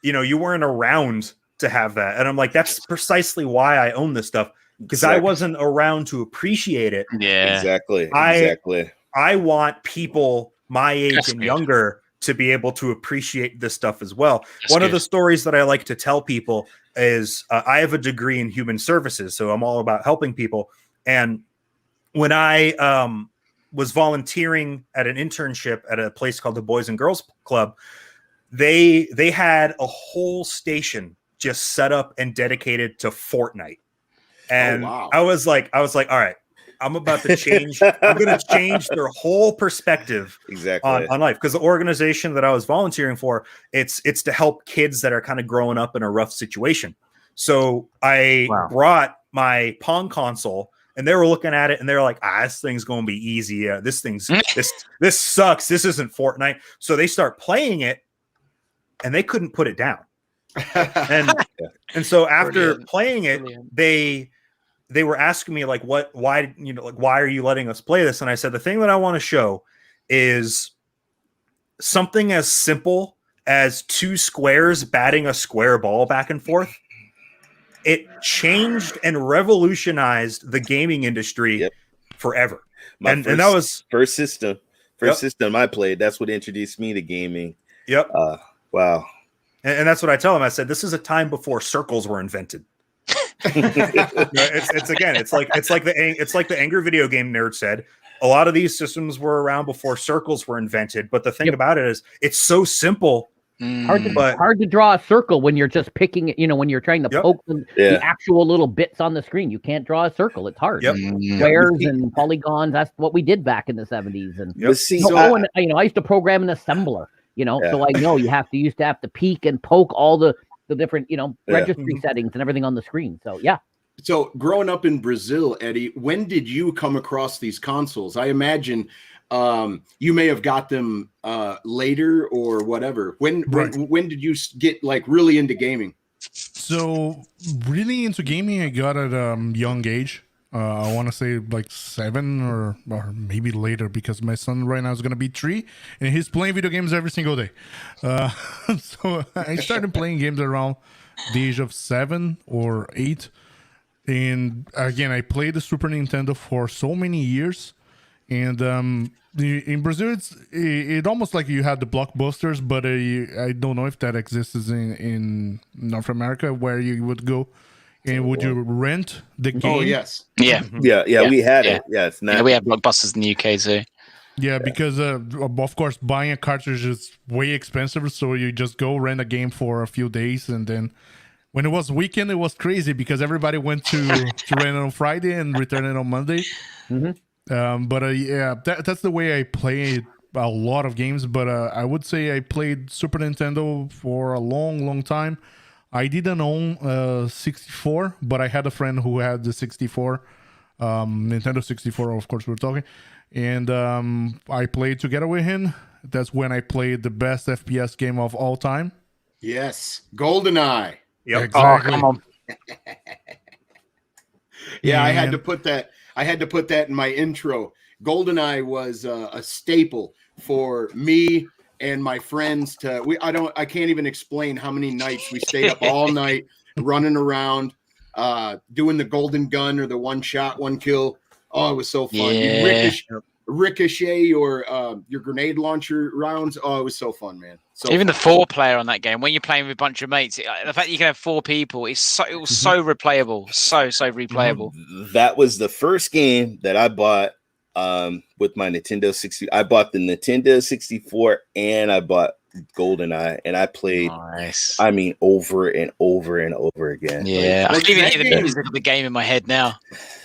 weren't around to have that? And I'm like, that's precisely why I own this stuff, because I wasn't around to appreciate it. Yeah, exactly. I want people my age and younger to be able to appreciate this stuff as well. One of the stories that I like to tell people is I have a degree in human services, so I'm all about helping people. And when I was volunteering at an internship at a place called the Boys and Girls Club, they had a whole station just set up and dedicated to Fortnite. And I was like, all right, I'm about to change. I'm going to change their whole perspective on life. Because the organization that I was volunteering for, it's to help kids that are kind of growing up in a rough situation. So I brought my Pong console, and they were looking at it, and they were like, this thing's going to be easy. This sucks. This isn't Fortnite. So they start playing it, and they couldn't put it down. And so after playing it, they were asking me like, why are you letting us play this? And I said, the thing that I want to show is something as simple as 2 squares batting a square ball back and forth. It changed and revolutionized the gaming industry forever. And that was first system First system I played. That's what introduced me to gaming. Yep. Wow. And that's what I tell them. I said, this is a time before circles were invented. It's like the angry video game nerd said. A lot of these systems were around before circles were invented. But the thing about it is, it's so simple. Hard to draw a circle when you're just picking it. When you're trying to poke the actual little bits on the screen. You can't draw a circle. It's hard. Squares and polygons. That's what we did back in the 70s. And I used to program an assembler. So I know you used to have to peek and poke all the different registry settings and everything on the screen. So yeah. So growing up in Brazil, Eddie, when did you come across these consoles? I imagine you may have got them later or whatever. When did you get like really into gaming? So really into gaming, I got at a young age. I want to say like 7 or maybe later, because my son right now is going to be 3 and he's playing video games every single day. So I started playing games around the age of 7 or 8. And again, I played the Super Nintendo for so many years. And in Brazil, it almost like you had the blockbusters, but I don't know if that exists in North America, where you would go and would you rent the game? Oh, yes. Yeah. We had it. Yeah, it's not. We have blockbusters in the UK too. Yeah, because of course, buying a cartridge is way expensive. So you just go rent a game for a few days. And then when it was weekend, it was crazy because everybody went to rent it on Friday and return it on Monday. That's the way I played a lot of games. But I would say I played Super Nintendo for a long, long time. I didn't own 64, but I had a friend who had the 64, Nintendo 64, of course we're talking. And I played together with him. That's when I played the best FPS game of all time. Yes, GoldenEye. Yep. Exactly. Oh, come on. Yeah, I had to put that in my intro. GoldenEye was a staple for me and my friends. I can't even explain how many nights we stayed up all night running around, doing the golden gun or the one shot, one kill. Oh, it was so fun. Yeah. Ricochet your grenade launcher rounds. Oh, it was so fun, man. So even the 4-player on that game, when you're playing with a bunch of mates, the fact that you can have 4 people it was so replayable, so replayable. That was the first game that I bought with my Nintendo 60. I bought the Nintendo 64 and I bought GoldenEye, and I played. Nice. I mean, over and over and over again. Yeah, I can even hear the music of the game in my head now.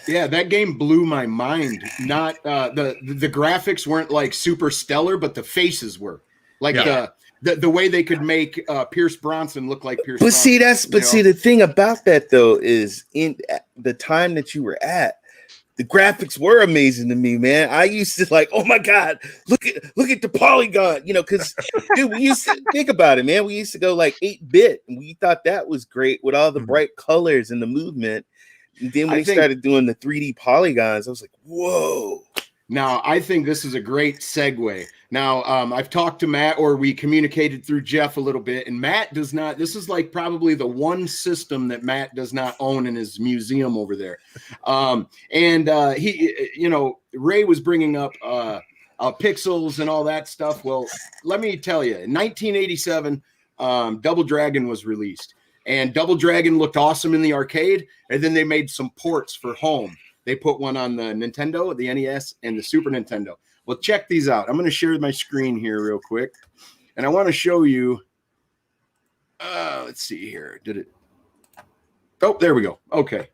Yeah, that game blew my mind. Not the graphics weren't like super stellar, but the faces were like the way they could make Pierce Bronson look like Pierce. See, the thing about that though is in the time that you were at, the graphics were amazing to me, man. I used to like, oh my god, look at the polygon, because dude, we used to think about it, man. We used to go like 8-bit, and we thought that was great with all the bright colors and the movement. And then when we started doing the 3D polygons, I was like, whoa. Now, I think this is a great segue. Now, I've talked to Matt, or we communicated through Jeff a little bit, and Matt does not. This is like probably the one system that Matt does not own in his museum over there. He, Ray was bringing up pixels and all that stuff. Well, let me tell you, in 1987, Double Dragon was released, and Double Dragon looked awesome in the arcade, and then they made some ports for home. They put one on the Nintendo, the NES, and the Super Nintendo. Well, check these out. I'm going to share my screen here real quick. And I want to show you. Let's see here. Did it? Oh, there we go. Okay.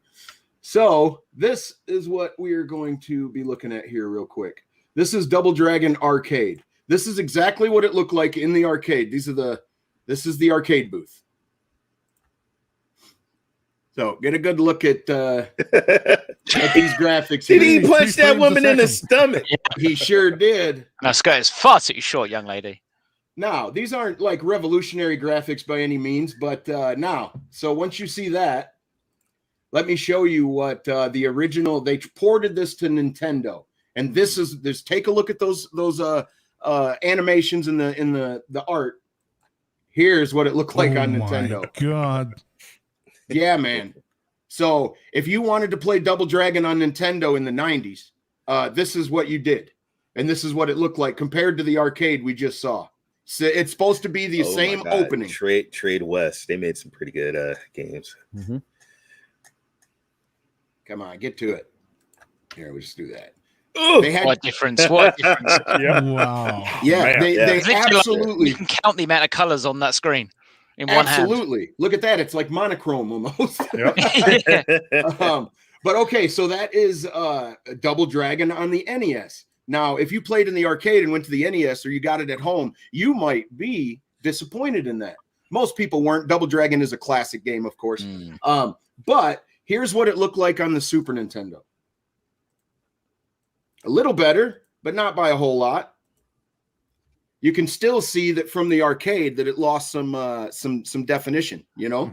So this is what we are going to be looking at here real quick. This is Double Dragon Arcade. This is exactly what it looked like in the arcade. This is the arcade booth. So get a good look at these graphics. Did he punch that woman in the stomach? He sure did. Now, Scott is far too short, young lady. Now, these aren't like revolutionary graphics by any means, but so once you see that, let me show you what the original. They ported this to Nintendo, and this take a look at those animations in the art. Here's what it looked like on Nintendo. My God. Yeah, man. So if you wanted to play Double Dragon on Nintendo in the 90s, this is what you did. And this is what it looked like compared to the arcade we just saw. So it's supposed to be the same opening. Trade West. They made some pretty good games. Mm-hmm. Come on, get to it. Here, we'll just do that. Ooh, They had, What a difference? What a difference? Yep. Wow. yeah, Man. they It's literally like absolutely, you can count the amount of colors on that screen in one hand. absolutely. Look at that. It's like monochrome almost. Yep. Yeah. But okay, so that is Double Dragon on the NES. Now, if you played in the arcade and went to the NES or you got it at home, you might be disappointed in that. Most people weren't. Double Dragon is a classic game, of course. But here's what it looked like on the Super Nintendo. A little better, but not by a whole lot. You can still see that from the arcade that it lost some definition, you know,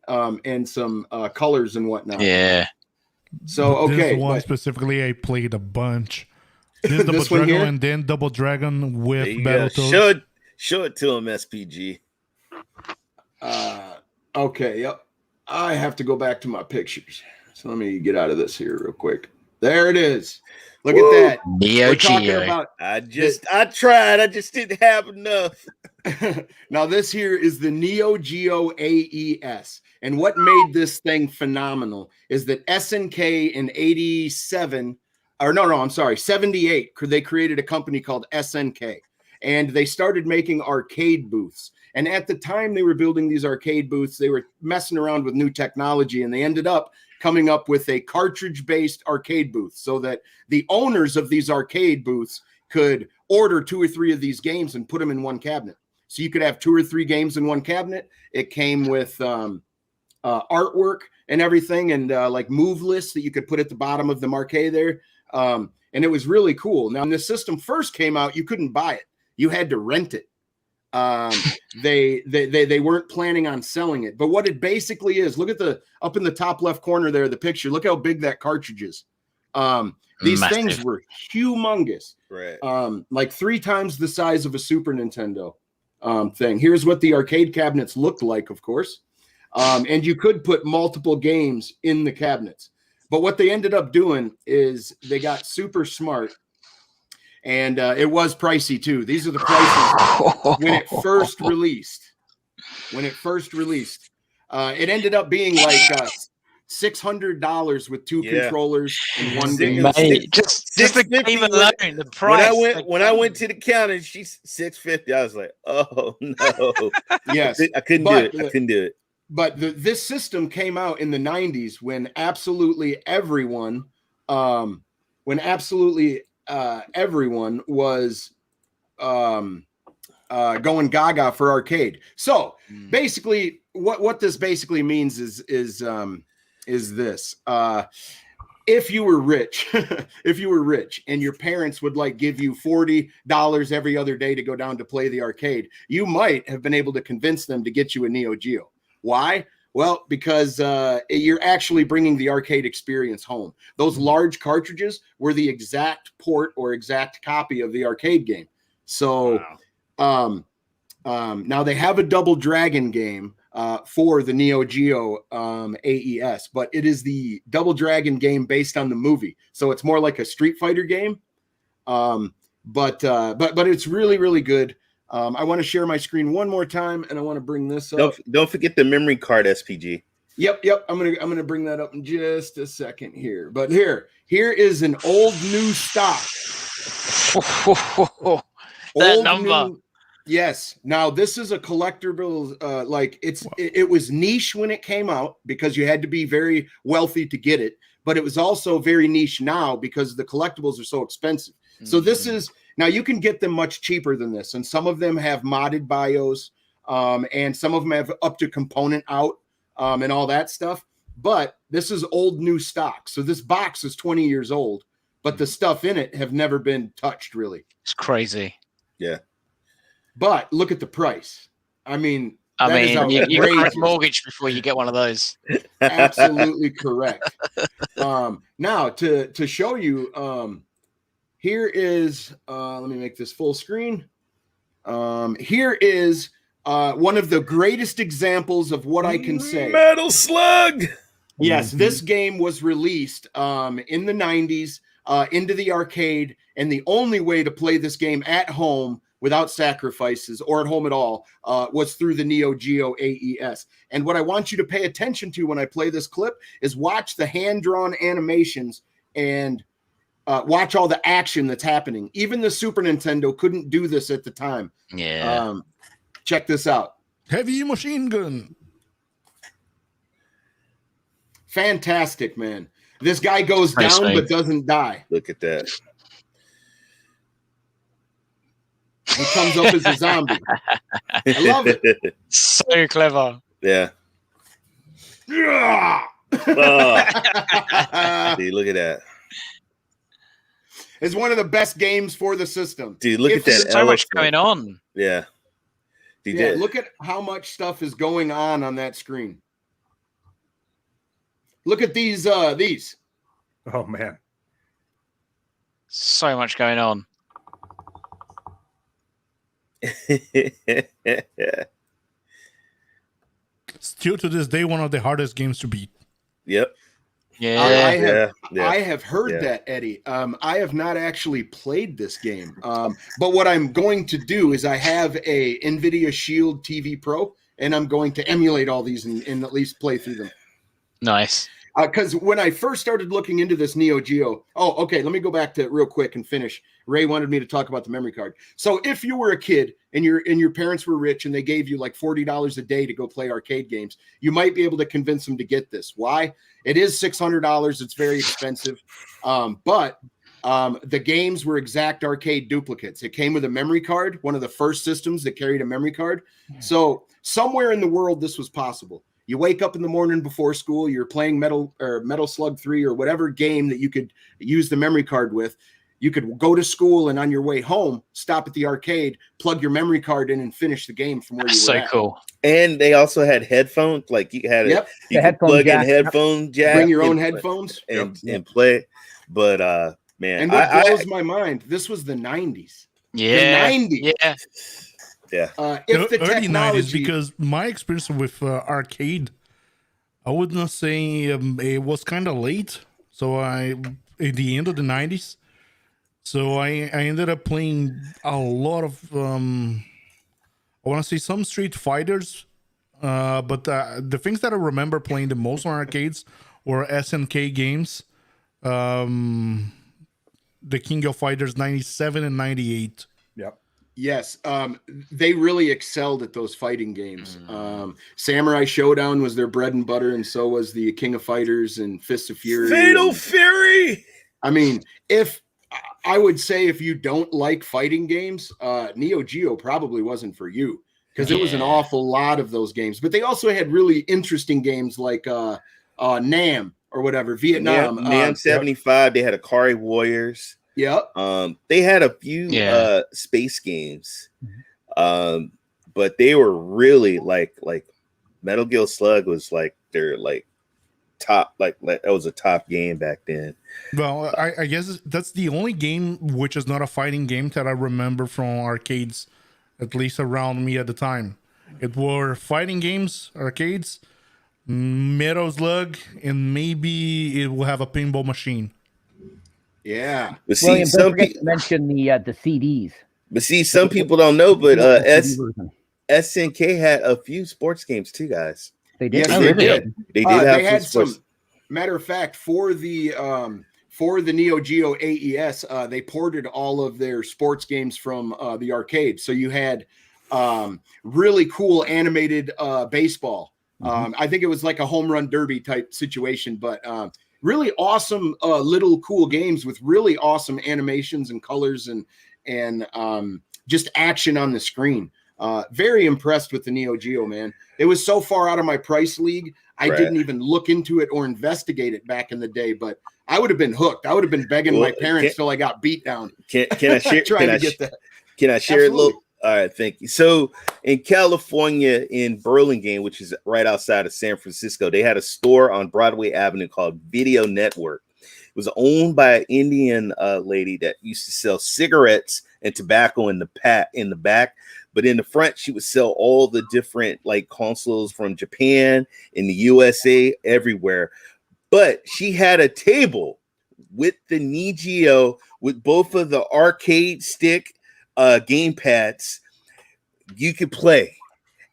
and some colors and whatnot. Yeah. So But okay, this one but- specifically, I played a bunch. This Double This one Dragon here? and then Double Dragon There with you go. Battletoads. Show it to him, SPG. okay, yep. I have to go back to my pictures. So let me get out of this here real quick. There it is. Look Woo! at that. Neo We're talking Geo. about I tried. I just didn't have enough. now this here is the Neo Geo AES. And what made this thing phenomenal is that SNK in 87, or no, I'm sorry, 78, they created a company called SNK. And they started making arcade booths. And at the time they were building these arcade booths, they were messing around with new technology, and they ended up coming up with a cartridge-based arcade booth so that the owners of these arcade booths could order 2 or 3 of these games and put them in one cabinet. So you could have 2 or 3 games in one cabinet. It came with artwork and everything, and like move lists that you could put at the bottom of the marquee there. And it was really cool. Now, when the system first came out, you couldn't buy it. You had to rent it. They weren't planning on selling it. But what it basically is, look at the up in the top left corner there, the picture. Look how big that cartridge is. These Massive. things were humongous. Right. Like 3 times the size of a Super Nintendo thing. Here's what the arcade cabinets looked like, of course. And you could put multiple games in the cabinets. But what they ended up doing is they got super smart. And it was pricey too. These are the prices when it first released. It ended up being like $600 with 2 controllers and 1 game. Mate, just the game alone, the price. When I went to the counter, she's $650. I was like, oh no. Yes, I couldn't do it. But this system came out in the 90s when absolutely everyone everyone was going gaga for arcade. So basically, what this basically means is this: if you were rich, and your parents would like give you $40 every other day to go down to play the arcade, you might have been able to convince them to get you a Neo Geo. Why? Well, because you're actually bringing the arcade experience home. Those large cartridges were the exact port or exact copy of the arcade game. So now they have a Double Dragon game for the Neo Geo AES, but it is the Double Dragon game based on the movie. So it's more like a Street Fighter game. But it's really, really good. I want to share my screen one more time, and I want to bring this up. Don't forget the memory card, SPG. Yep. I'm gonna bring that up in just a second here. But here is an old new stock. That number. Yes. Now this is a collectible. It was niche when it came out because you had to be very wealthy to get it, but it was also very niche now because the collectibles are so expensive. So this is. Now, you can get them much cheaper than this, and some of them have modded BIOS, and some of them have up to component out and all that stuff. But this is old new stock. So this box is 20 years old, but the stuff in it have never been touched, really. It's crazy. Yeah. But look at the price. I mean, you got a mortgage before you get one of those. Absolutely correct. Now, to show you... here is, let me make this full screen. Here is one of the greatest examples of what I can say. Metal Slug! Yes, this game was released in the 90s into the arcade, and the only way to play this game at home without sacrifices or at home at all was through the Neo Geo AES. And what I want you to pay attention to when I play this clip is watch the hand-drawn animations and watch all the action that's happening. Even the Super Nintendo couldn't do this at the time. Yeah. Check this out. Heavy machine gun. Fantastic, man. This guy goes Nice, down mate. but doesn't die. Look at that. He comes up as a zombie. I love it. So clever. Yeah. Yeah. Dude, look at that. It's one of the best games for the system. Dude, look If at that. There's so much elephant. going on. Yeah. Dude, Yeah, that- look at how much stuff is going on that screen. Look at these. Oh man. So much going on. Still to this day, one of the hardest games to beat. Yep. Yeah. I have heard Yeah. that, Eddie. I have not actually played this game. But what I'm going to do is I have a NVIDIA Shield TV Pro, and I'm going to emulate all these and at least play through them. Nice. Because when I first started looking into this Neo Geo, okay, let me go back to it real quick and finish. Ray wanted me to talk about the memory card. So if you were a kid and your parents were rich and they gave you like $40 a day to go play arcade games, you might be able to convince them to get this. Why? It is $600. It's very expensive. But the games were exact arcade duplicates. It came with a memory card, one of the first systems that carried a memory card. So somewhere in the world, this was possible. You wake up in the morning before school, you're playing Metal Slug 3 or whatever game that you could use the memory card with. You could go to school and on your way home, stop at the arcade, plug your memory card in and finish the game from where you were So at. cool. And they also had headphones. Like you had Yep. you The could headphone plug jack. in headphone jack. Bring your own and- headphones. and play. But man, And what blows my mind, this was the 90s. Yeah. 90s. Yeah. If the Early 90s, technology... because my experience with arcade, I would not say it was kind of late. So at the end of the 90s, so I ended up playing a lot of I want to say some Street Fighters, but the things that I remember playing the most on arcades were SNK games, the King of Fighters 97 and 98. Yep. Yes, they really excelled at those fighting games. Samurai Showdown was their bread and butter, and so was the King of Fighters and Fists of Fury. Fatal and, Fury. I mean, if I would say if you don't like fighting games, Neo Geo probably wasn't for you because it was an awful lot of those games. But they also had really interesting games like Nam or whatever, Vietnam. Nam 75. They had Akari Warriors. Yep. They had a few space games, but they were really like Metal Gear Slug was like their like top like that was a top game back then. Well, I guess that's the only game which is not a fighting game that I remember from arcades, at least around me at the time. It were fighting games, arcades, Metal Slug, and maybe it will have a pinball machine. Yeah. But see, William, don't some forget people, to mention the CDs. but see, some people don't know, but CD version. SNK had a few sports games too, guys. They did. Yes, Oh, they really? did. They did have They had sports. some. Matter of fact, for the Neo Geo AES, they ported all of their sports games from the arcade. So you had really cool animated baseball. I think it was like a home run derby type situation, but really awesome little cool games with really awesome animations and colors and just action on the screen. Very impressed with the Neo Geo, man. It was so far out of my price league. I Right. didn't even look into it or investigate it back in the day, but I would have been hooked. I would have been begging my parents till I got beat down. Can I share? Trying to get that. Can I share a Absolutely. little? All right, thank you. So in California, in Burlingame, which is right outside of San Francisco, they had a store on Broadway Avenue called Video Network. It was owned by an Indian lady that used to sell cigarettes and tobacco in the back, but in the front, she would sell all the different like consoles from Japan, in the USA, everywhere. But she had a table with the Neo Geo, with both of the arcade stick game pads, you could play.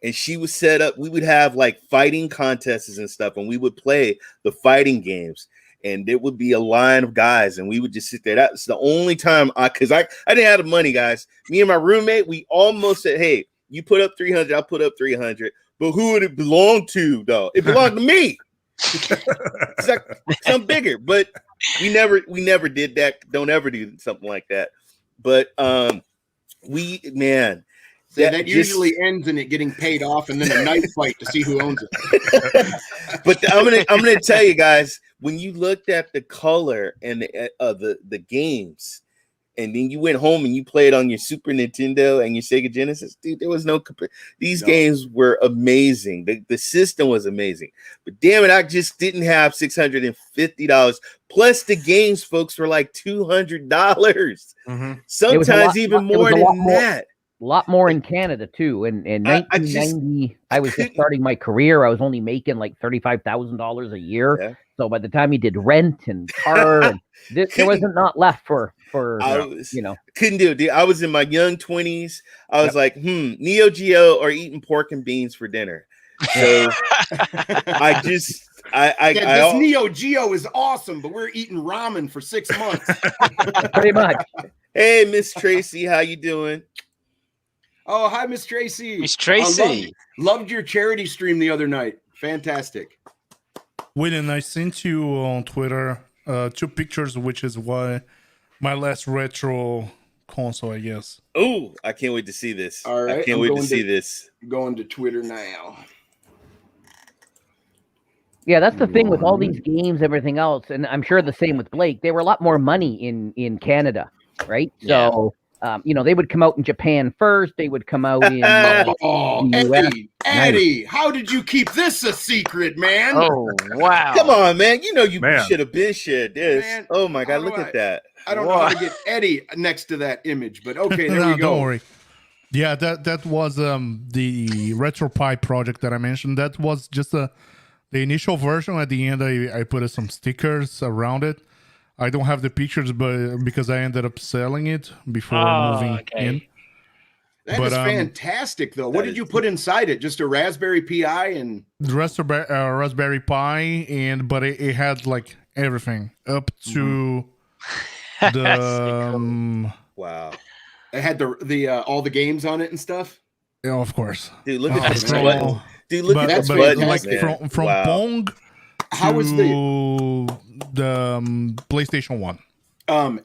And she would set up, we would have like fighting contests and stuff, and we would play the fighting games. And there would be a line of guys, and we would just sit there. That's the only time I didn't have the money, guys. Me and my roommate, we almost said, hey, you put up 300, I'll put up 300. But who would it belong to, though? It belonged to me. It's like something bigger, but we never did that. Don't ever do something like that. But that usually ends in it getting paid off and then a knife fight to see who owns it. But I'm gonna tell you guys, when you looked at the color and the games, and then you went home and you played on your Super Nintendo and your Sega Genesis, dude, there was no these games were amazing. The system was amazing. But damn it, I just didn't have $650. Plus the games, folks, were like $200. Mm-hmm. Sometimes even more than that. A lot more in Canada too. In 1990, I was just starting my career. I was only making like $35,000 a year. Yeah. So by the time you did rent and car, and there wasn't not left for couldn't do it. Dude. I was in my young 20s. I was like, Neo Geo or eating pork and beans for dinner. So this Neo Geo is awesome, but we're eating ramen for 6 months. Pretty much. Hey, Miss Tracy, how you doing? Oh, hi, Miss Tracy. Miss Tracy. Loved your charity stream the other night. Fantastic. William, I sent you on Twitter 2 pictures, which is why my last retro console, I guess. Oh, I can't wait to see this. All right. I can't wait to see this. Going to Twitter now. Yeah, that's the thing with all these games, everything else, and I'm sure the same with Blake. They were a lot more money in Canada, right? Yeah. So, they would come out in Japan first. They would come out in the US. Eddie, how did you keep this a secret, man? Oh, wow. Come on, man. You know you should have been shared this. Man, oh my God, look at that. I don't know how to get Eddie next to that image, but okay, there we go. Don't worry. Yeah, that was the RetroPie project that I mentioned. That was just the initial version. At the end, I put some stickers around it. I don't have the pictures, but because I ended up selling it before moving in. That is fantastic, though. What did you put inside it? Just a Raspberry Pi and Raspberry Pi, but it had like everything up to the wow. It had the all the games on it and stuff. Yeah, of course. Dude, look at this man. button. Dude, look at that's that button. Like Man. from Pong How was to the PlayStation 1.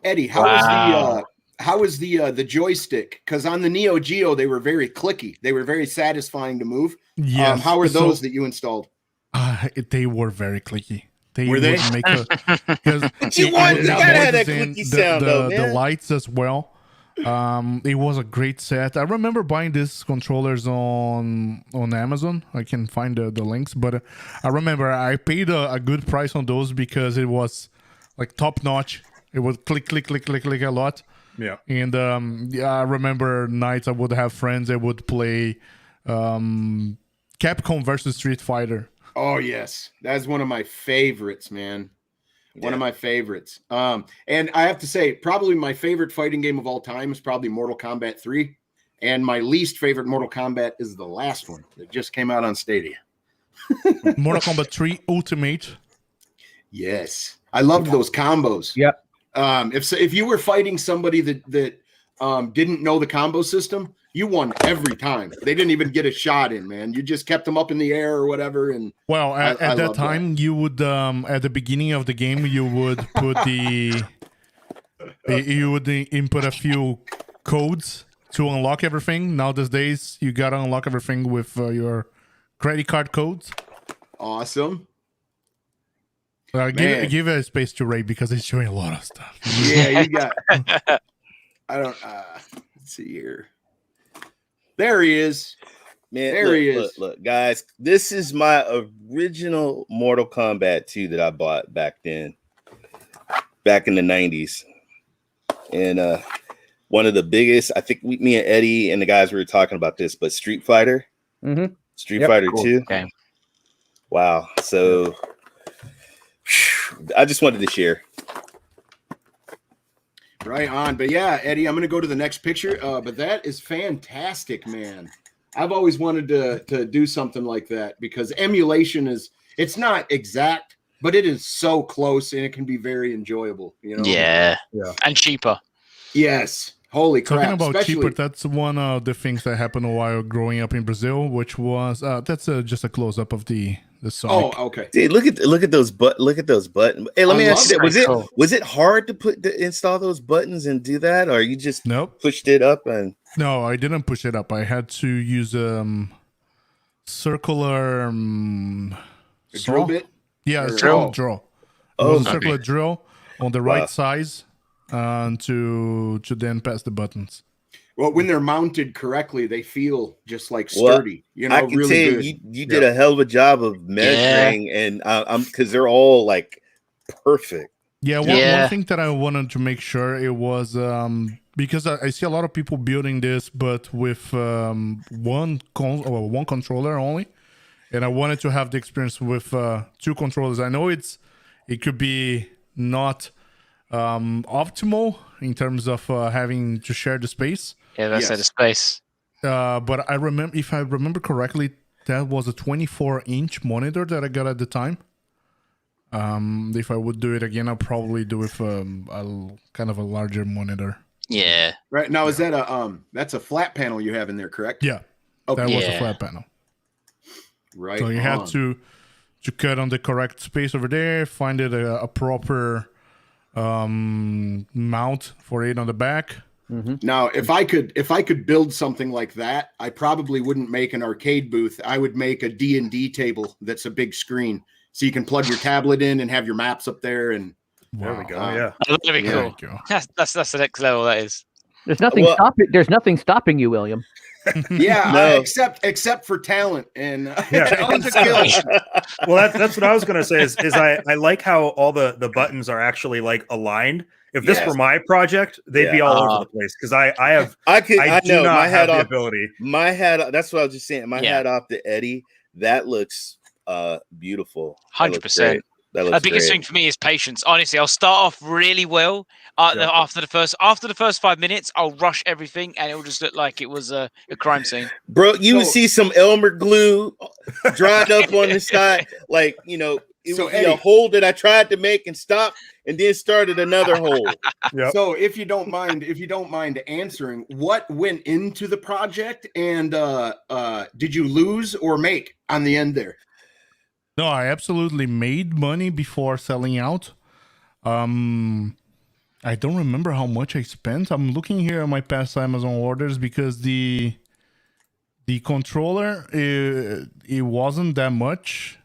Eddie, how is the joystick? Because on the Neo Geo they were very clicky. They were very satisfying to move. Yes. How are those that you installed? They were very clicky. They were they? would make because You gotta have that clicky sound, though, man. The lights as well. It was a great set. I remember buying these controllers on Amazon. I can find the links, but I remember I paid a good price on those because it was like top notch. It would click a lot. Yeah. And I remember nights I would have friends that would play Capcom versus Street Fighter. Oh yes, that's one of my favorites, man. One of my favorites. And I have to say, probably my favorite fighting game of all time is probably Mortal Kombat 3. And my least favorite Mortal Kombat is the last one that just came out on Stadia. Mortal Kombat 3 Ultimate. Yes. I loved those combos. Yep. If you were fighting somebody that didn't know the combo system, you won every time. They didn't even get a shot in, man. You just kept them up in the air or whatever. And well, at that time, you would at the beginning of the game, you would put you would input a few codes to unlock everything. Now these days, you gotta unlock everything with your credit card codes. Awesome. Give it a space to Ray because he's showing a lot of stuff. Yeah, you got. I don't. Let's see here. There he is. Man, there he is. Look, guys. This is my original Mortal Kombat 2 that I bought back then, back in the 90s. And one of the biggest, I think me and Eddie and the guys were talking about this, but Street Fighter. Mm-hmm. Street Fighter 2. Okay. Wow. So I just wanted to share. Right on. But yeah, Eddie, I'm going to go to the next picture. But that is fantastic, man. I've always wanted to do something like that because emulation it's not exact, but it is so close and it can be very enjoyable, you know? Yeah. Yeah. And cheaper. Yes. Holy crap. Talking about Especially, cheaper, that's one of the things that happened while growing up in Brazil, which was that's just a close up of the Sonic. Oh, okay. Dude, look at those buttons. Hey, let me I ask you love that. Cool. Was it hard to install those buttons and do that, or you just Nope. pushed it up and No, I didn't push it up. I had to use circular A saw. drill bit? Yeah, Or- circular drill. It Oh, was a circular drill on the right Wow. size to then pass the buttons. Well, when they're mounted correctly, they feel just like Well, sturdy, you know, I can really tell good. you did a hell of a job of measuring, and I'm because they're all like perfect. Yeah, one Yeah. thing that I wanted to make sure it was because I see a lot of people building this, but with one controller only, and I wanted to have the experience with two controllers. I know it could be not optimal in terms of having to share the space, Yeah, that's Yes. out of space. but I remember, if I remember correctly, that was a 24-inch monitor that I got at the time. If I would do it again, I'll probably do it with a kind of a larger monitor. Yeah. Right now, is that that's a flat panel you have in there, correct? Yeah, Okay. that was a Yeah. flat panel. Right. So you have to cut on the correct space over there, find it a proper mount for it on the back. Now, if I could build something like that, I probably wouldn't make an arcade booth. I would make a D&D table that's a big screen, so you can plug your tablet in and have your maps up there. And There we go. Wow. Yeah. That'd be Yeah. cool. Thank you. That's the next level. That is. There's nothing Well- stopping. There's nothing stopping you, William. yeah, No. except for talent and, Yeah. and skills. Well, that's what I was gonna say. Is I like how all the buttons are actually like aligned. If this Yes. were my project, they'd be Yeah. all over the place because I I do do my not hat have the off. ability. My hat. That's what I was just saying. My Yeah. hat off to Eddie. That looks beautiful. 100%. That The looks biggest great. thing for me is patience. Honestly, I'll start off really well. Yeah. After the first 5 minutes, I'll rush everything, and it'll just look like it was a crime scene. Bro, you would So- see some Elmer glue dried up on the side, like it So, would be Eddie- a hole that I tried to make and stop, and then started another hole. Yep. So if you don't mind answering, what went into the project, and did you lose or make on the end there? No, I absolutely made money before selling out. I don't remember how much I spent. I'm looking here at my past Amazon orders because the controller it wasn't that much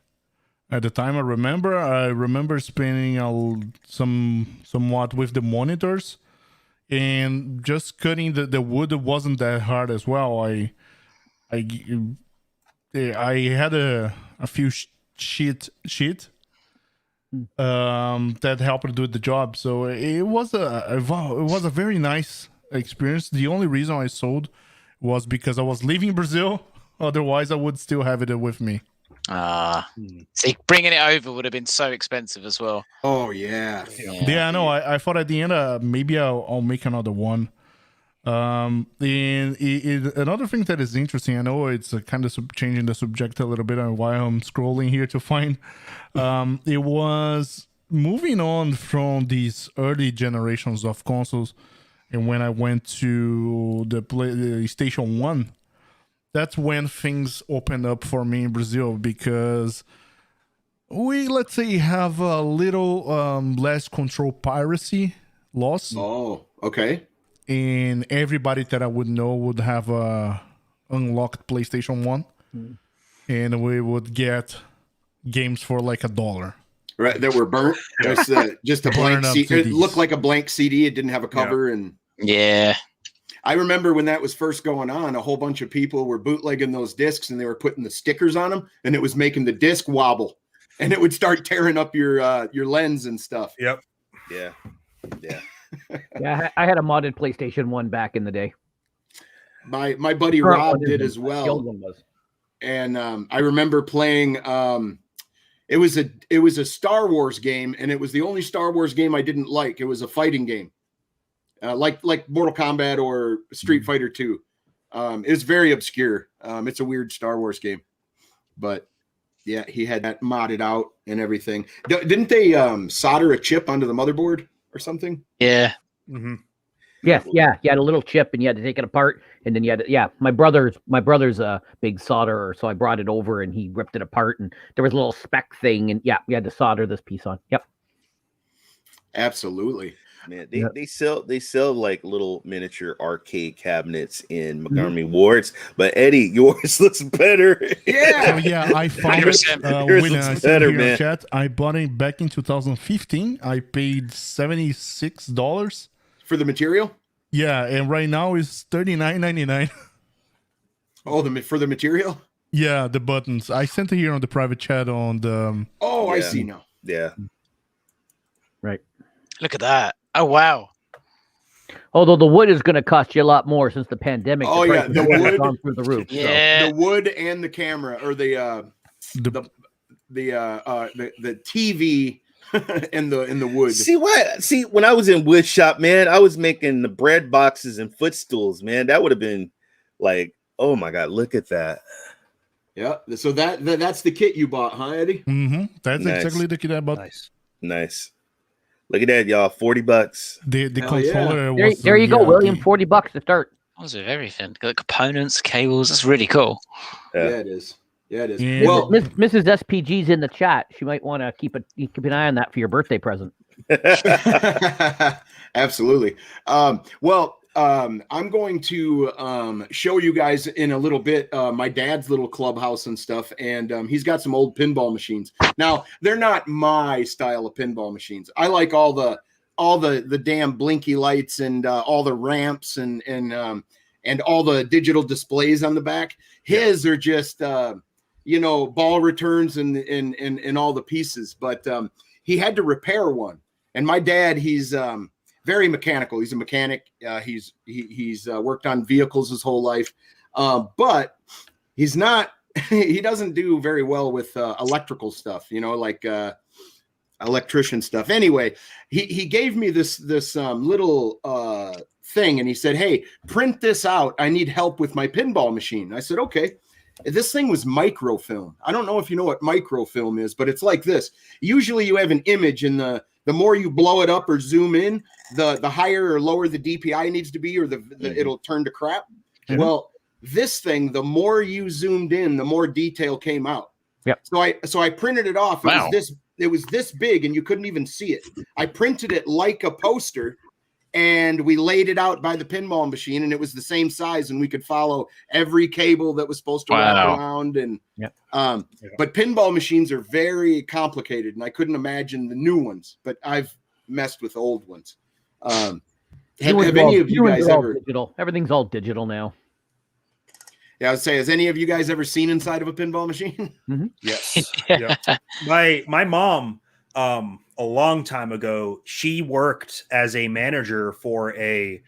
at the time. I remember spending somewhat with the monitors, and just cutting the wood wasn't that hard as well. I had a few sheet that helped do the job, so it was a very nice experience. The only reason I sold was because I was leaving Brazil. Otherwise I would still have it with me. See, bringing it over would have been so expensive as well. Oh yeah. Yeah, I know. I thought at the end maybe I'll make another one. And another thing that is interesting, I know it's kind of changing the subject a little bit on why I'm scrolling here to find. It was moving on from these early generations of consoles, and when I went to the PlayStation 1, that's when things opened up for me in Brazil, because we, let's say, have a little less control piracy loss. Oh, okay. And everybody that I would know would have a unlocked PlayStation 1, and we would get games for like $1. Right, that were burnt. Just a blank Burn up CD. It CDs. looked like a blank CD. It didn't have a cover, and Yeah. I remember when that was first going on, a whole bunch of people were bootlegging those discs, and they were putting the stickers on them, and it was making the disc wobble, and it would start tearing up your lens and stuff. Yep. Yeah. Yeah, I had a modded PlayStation 1 back in the day. My buddy Current Rob one did isn't. as The well. old one was. And I remember playing. It was a Star Wars game, and it was the only Star Wars game I didn't like. It was a fighting game, like Mortal Kombat or Street Fighter 2. It's very obscure. It's a weird Star Wars game, but yeah, he had that modded out and everything. Didn't they solder a chip onto the motherboard or something? Yeah. Mm-hmm. Yes, yeah, you had a little chip and you had to take it apart, and then you had to, yeah. My brother's a big solderer, so I brought it over and he ripped it apart, and there was a little spec thing, and yeah, we had to solder this piece on. Yep, Absolutely. Man, they sell like little miniature arcade cabinets in Montgomery Wards, but Eddie, yours looks better. Yeah. Oh yeah, I found it. 100%. When looks I said better, here in man. chat, I bought it back in 2015. I paid $76. For the material? Yeah, and right now it's $39.99. Oh, for the material? Yeah, the buttons. I sent it here on the private chat on the. Oh, I Yeah. see now. Yeah. right. Look at that. Oh wow. Although the wood is going to cost you a lot more since the pandemic. Oh, yeah, the wood has wood. gone through the roof. so. Yeah. The wood and the camera, or the TV and the wood. See, when I was in wood shop, man, I was making the bread boxes and footstools, man. That would have been like, oh my God, look at that. Yeah. So that's the kit you bought, huh, Eddie? Mm-hmm. That's Nice. exactly the kit I bought. Nice. Look at that, y'all. $40. The Hell yeah. controller There, was. there you go, yeah, William. the- $40 to start. Comes with everything. Got components, cables. That's really cool. Yeah. Yeah, it is. Yeah, it is. Yeah. Well, Mrs. SPG's in the chat. She might want to keep an eye on that for your birthday present. absolutely. I'm going to show you guys in a little bit my dad's little clubhouse and stuff, and he's got some old pinball machines. Now, they're not my style of pinball machines. I like all the damn blinky lights and all the ramps and all the digital displays on the back. His are just ball returns and all the pieces. But he had to repair one, and my dad, he's very mechanical. He's a mechanic. He's worked on vehicles his whole life, but he's not. He doesn't do very well with electrical stuff. Like electrician stuff. Anyway, he gave me this little thing, and he said, "Hey, print this out. I need help with my pinball machine." I said, "Okay." This thing was microfilm. I don't know if you know what microfilm is, but it's like this. Usually, you have an image, and the more you blow it up or zoom in, the higher or lower the DPI needs to be, or it'll turn to crap. Mhm. Well, this thing, the more you zoomed in, the more detail came out. Yep. So I printed it off. Wow. It was this big, and you couldn't even see it. I printed it like a poster, and we laid it out by the pinball machine, and it was the same size, and we could follow every cable that was supposed to wrap Wow. around. And Yep. but pinball machines are very complicated, and I couldn't imagine the new ones. But I've messed with old ones. Have any of you guys ever? Digital. Everything's all digital now. Yeah, I would say, has any of you guys ever seen inside of a pinball machine? Yes. Yeah. My mom, a long time ago, she worked as a manager for a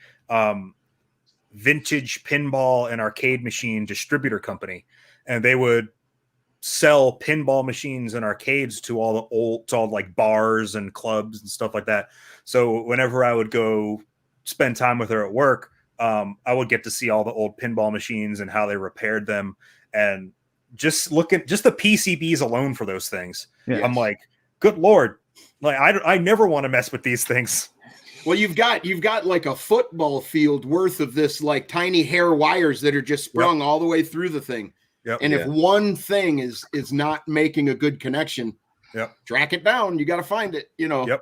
vintage pinball and arcade machine distributor company, and they would sell pinball machines and arcades to all like bars and clubs and stuff like that. So whenever I would go spend time with her at work, I would get to see all the old pinball machines and how they repaired them, and just look at just the PCBs alone for those things. Yeah. I'm like, good Lord. Like I never want to mess with these things. Well, you've got like a football field worth of this like tiny hair wires that are just sprung all the way through the thing. Yep. And if one thing is not making a good connection, track it down. You got to find it. Yep.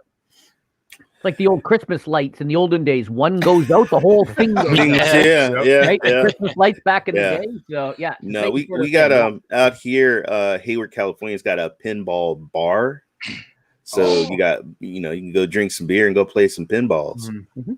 Like the old Christmas lights in the olden days. One goes out, the whole thing goes out. Right? The Christmas lights back in the day. So yeah. No, we got out here, Hayward, California's got a pinball bar. So you got, you can go drink some beer and go play some pinballs. Mm-hmm.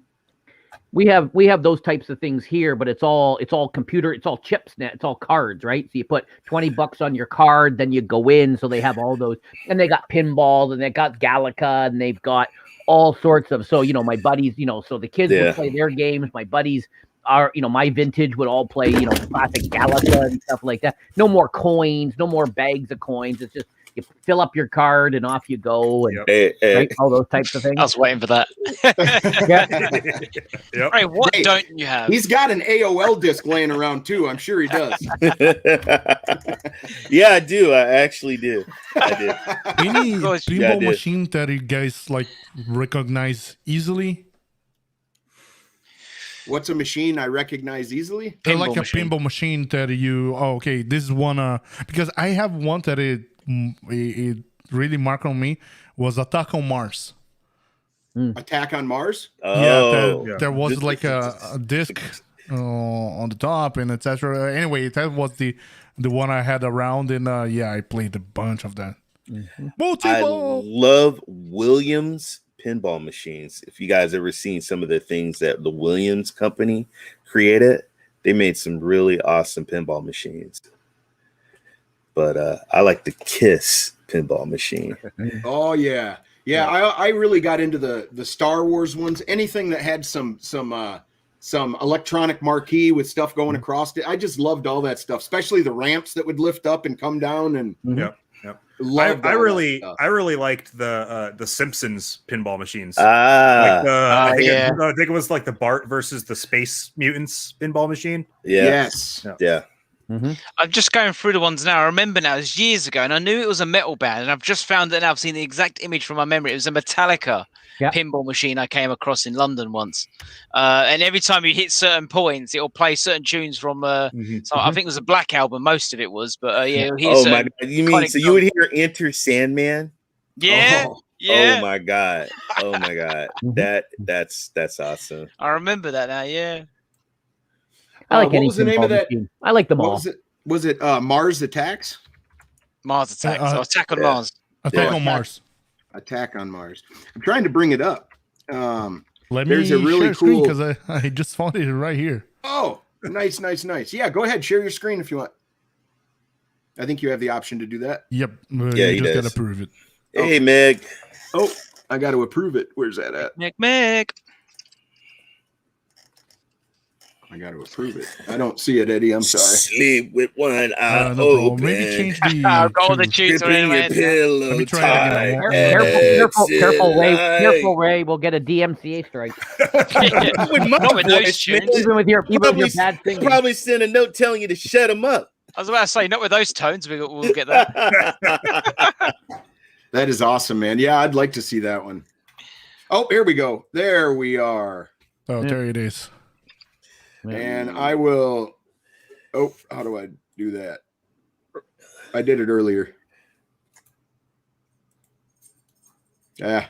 We have those types of things here, but it's all computer, it's all chips now, it's all cards, right? So you put $20 on your card, then you go in. So they have all those, and they got pinball, and they got Galaga, and they've got all sorts of. So my buddies, so the kids would play their games. My buddies are, my vintage would all play, classic Galaga and stuff like that. No more coins, no more bags of coins. It's just you fill up your card and off you go, and right, all those types of things. I was waiting for that. Yep. Right, what Hey, don't you have? He's got an AOL disc laying around too. I'm sure he does. Yeah, I do. I actually do. I do. Any Of course you pinball did. machine that you guys like recognize easily? What's a machine I recognize easily? They're like Pinball a machine. pinball machine that you. Oh, okay, this is one. Because I have one that it really marked on me was Attack on Mars. Attack on Mars? Oh, There was like a disc on the top and etc. Anyway, that was the one I had around, and I played a bunch of that. I Multi-ball. love Williams pinball machines. If you guys ever seen some of the things that the Williams company created, they made some really awesome pinball machines. But I like the Kiss pinball machine. Oh yeah. Yeah, I really got into the Star Wars ones. Anything that had some electronic marquee with stuff going across it. I just loved all that stuff, especially the ramps that would lift up and come down. And Yep. loved I all really that stuff. I really liked the Simpsons pinball machines. Ah, I think yeah. I think it was like the Bart versus the Space Mutants pinball machine. yeah, Yes. yeah. I'm just going through the ones now. I remember now, it was years ago, and I knew it was a metal band, and I've just found it now. I've seen the exact image from my memory. It was a Metallica pinball machine I came across in London once. And every time you hit certain points, it'll play certain tunes from, so I think it was a Black Album, most of it was, but yeah. Oh my God! You mean so you would hear Enter Sandman? Yeah. Oh. Yeah. Oh my God! Oh my God! That's awesome. I remember that now, yeah. I like what any was the name pinball of that? machine. I like them What all. was it? Was it Mars Attacks? Mars Attacks. Attack on yeah. Mars. Attack on Mars. Attack on Mars. I'm trying to bring it up. Let There's me a really share screen cool- because I just found it right here. Oh, nice. Yeah, go ahead. Share your screen if you want. I think you have the option to do that. Yep. Yeah, you he just does. gotta prove it. Hey, Meg. Oh, I got to approve it. Where's that at? Mick. I got to approve it. I don't see it, Eddie. I'm sorry. Sleep with one eye No open. problem. Maybe change the. I'll go with the to- tunes. Gripping your pillow Let me try it again. tight. Careful, Ray. Exit Careful, Ray. We'll get a DMCA strike. With my Not with those voice, man. tunes. Even with your Probably, bad singing. probably send a note telling you to shut him up. I was about to say, not with those tones. We'll get that. That is awesome, man. Yeah, I'd like to see that one. Oh, here we go. There we are. Oh, there it is. And I will. Oh, how do I do that? I did it earlier. Yeah,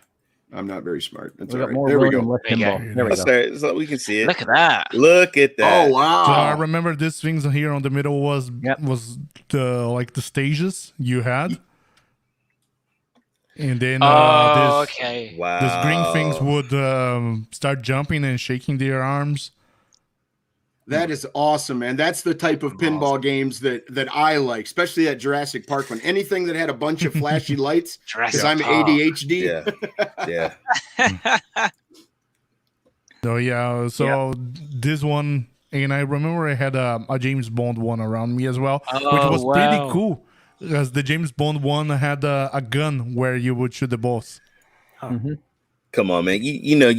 I'm not very smart. That's We all got right. more There we William go. Lift pinball. There we That's go. all right. So we can see it. Look at that. Look at that. Oh So I wow! remember these things here on the middle was the the stages you had, and then Oh, this okay. Wow. these green things would start jumping and shaking their arms. That is awesome, man. That's the type of pinball games that I like, especially at Jurassic Park one. Anything that had a bunch of flashy lights, because Jurassic I'm Park. ADHD. Yeah. Yeah. So yeah, so this one, and I remember I had a James Bond one around me as well, which was pretty wow. cool. Because the James Bond one had a gun where you would shoot the balls. Come on, man. You know,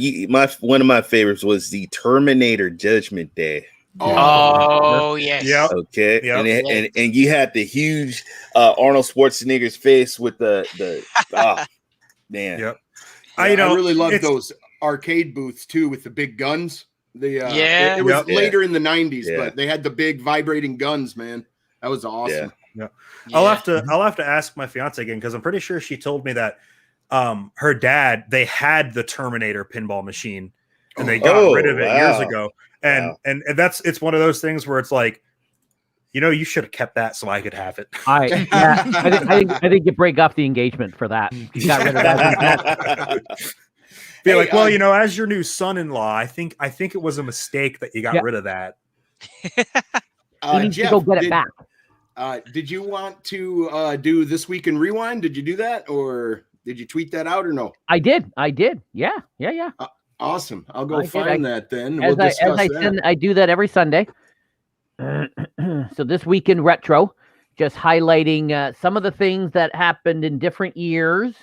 one of my favorites was the Terminator Judgment Day. Oh, yes. Yep. Okay. Yep. And you had the huge Arnold Schwarzenegger's face with the man. Yep. Yeah, I really loved it's- those arcade booths too with the big guns. Yeah. it was Yep. later in the 90s, Yeah. but they had the big vibrating guns, man. That was awesome. I'll have to ask my fiance again because I'm pretty sure she told me that her dad, they had the Terminator pinball machine and they got rid of it years ago. And it's one of those things where it's like, you should have kept that so I could have it. I think you break off the engagement for that. You got rid of that. Be Hey, like, well, as your new son-in-law, I think it was a mistake that you got rid of that. You need Jeff, to go get it back. Did you want to do This Week in Rewind? Did you do that, or did you tweet that out, or no? I did. Yeah. Awesome. I'll go I did. find that then. As We'll discuss I that. send, I do that every Sunday. So this week in retro, just highlighting some of the things that happened in different years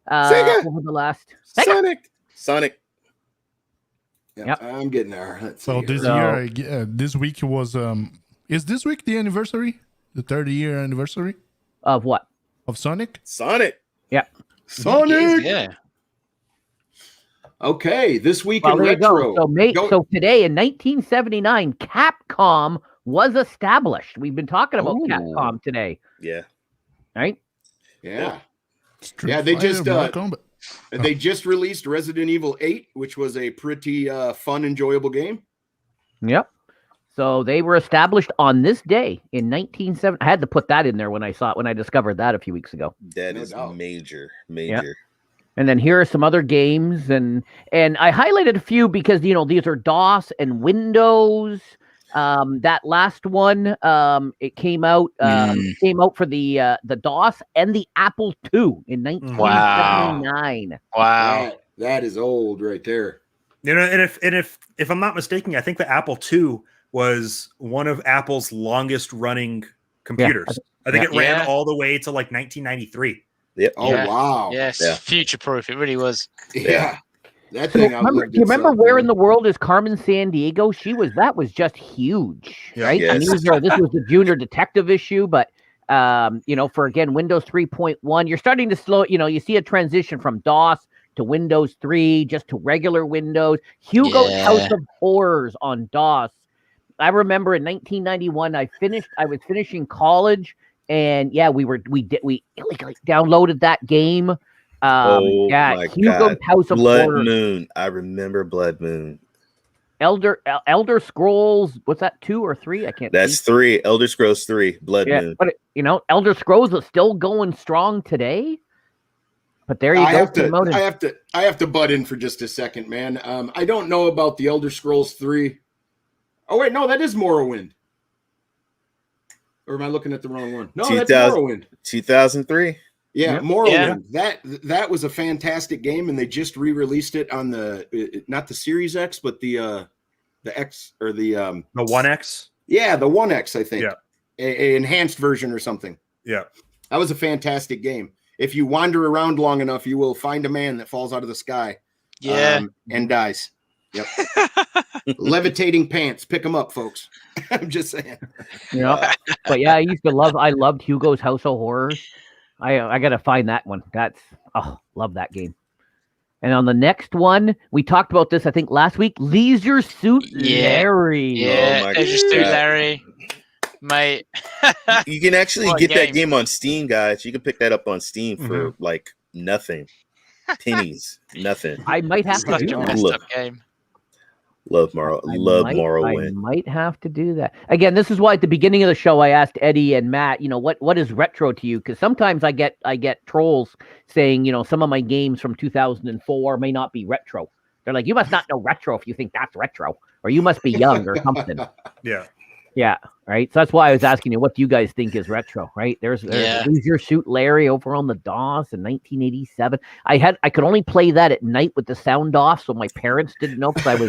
Sega! over the last. Sonic. Yeah, Yep. I'm getting there. Let's So see this here. year, this week was is this week the anniversary, the 30-year anniversary Of what? of Sonic? Yeah. Sonic. Yeah. Okay, this week Well, in there retro. you go. So today in 1979, Capcom was established. We've been talking about Ooh. Capcom today, Yeah. right? Yeah. Street Yeah, they Fighter, just, Mortal Kombat. They just released Resident Evil 8, which was a pretty fun, enjoyable game. Yep. So they were established on this day in 1970. I had to put that in there when I discovered that a few weeks ago. That No is doubt. major. And then here are some other games, and I highlighted a few because these are DOS and Windows. That last one, it came out for the DOS and the Apple II in 1979. Wow. That is old right there. And if I'm not mistaken, I think the Apple II was one of Apple's longest running computers. I think it ran all the way to like 1993. Yep. Oh, wow. Yes, Yeah. future proof. It really was. Yeah. That So thing do you remember where in the world is Carmen Sandiego? That was just huge, Yeah. right? Yes. I mean, this was the junior detective issue, but for again Windows 3.1, you're starting to slow. You see a transition from DOS to Windows 3, just to regular Windows. Hugo's House of Horrors on DOS. I remember in 1991, I was finishing college, and yeah, we downloaded that game. My Hugo's God. House of Blood Horrors. Moon. I remember Blood Moon. Elder Scrolls, what's that, 2 or 3? I can't That's see. 3. Elder Scrolls 3. Blood Moon. But Elder Scrolls is still going strong today. But there you go. I have to butt in for just a second, man. I don't know about the Elder Scrolls 3. Oh wait, no, that is Morrowind. Or am I looking at the wrong one? No, that's Morrowind. 2003. Yeah, Morrowind. Yeah. That was a fantastic game, and they just re-released it on not the Series X, but the X or the One X. Yeah, the One X, I think. Yeah, a enhanced version or something. Yeah, that was a fantastic game. If you wander around long enough, you will find a man that falls out of the sky. And dies. Yep. Levitating pants. Pick them up, folks. I'm just saying. Yeah. But yeah, I loved Hugo's House of Horrors. I gotta find that one. Love that game. And on the next one, we talked about this, I think, last week. Leisure Suit Larry. Yeah, Leisure Suit Larry. Mate. You can actually get that game on Steam, guys. You can pick that up on Steam for like nothing. Pennies. Nothing. I might have to do that. Game. Love Morrowind. I might have to do that. Again, this is why at the beginning of the show I asked Eddie and Matt, what is retro to you? Because sometimes I get trolls saying, some of my games from 2004 may not be retro. They're like, you must not know retro if you think that's retro, or you must be young or something. Yeah, right. So that's why I was asking you, what do you guys think is retro? Right? There's Leisure Suit Larry over on the DOS in 1987. I could only play that at night with the sound off, so my parents didn't know because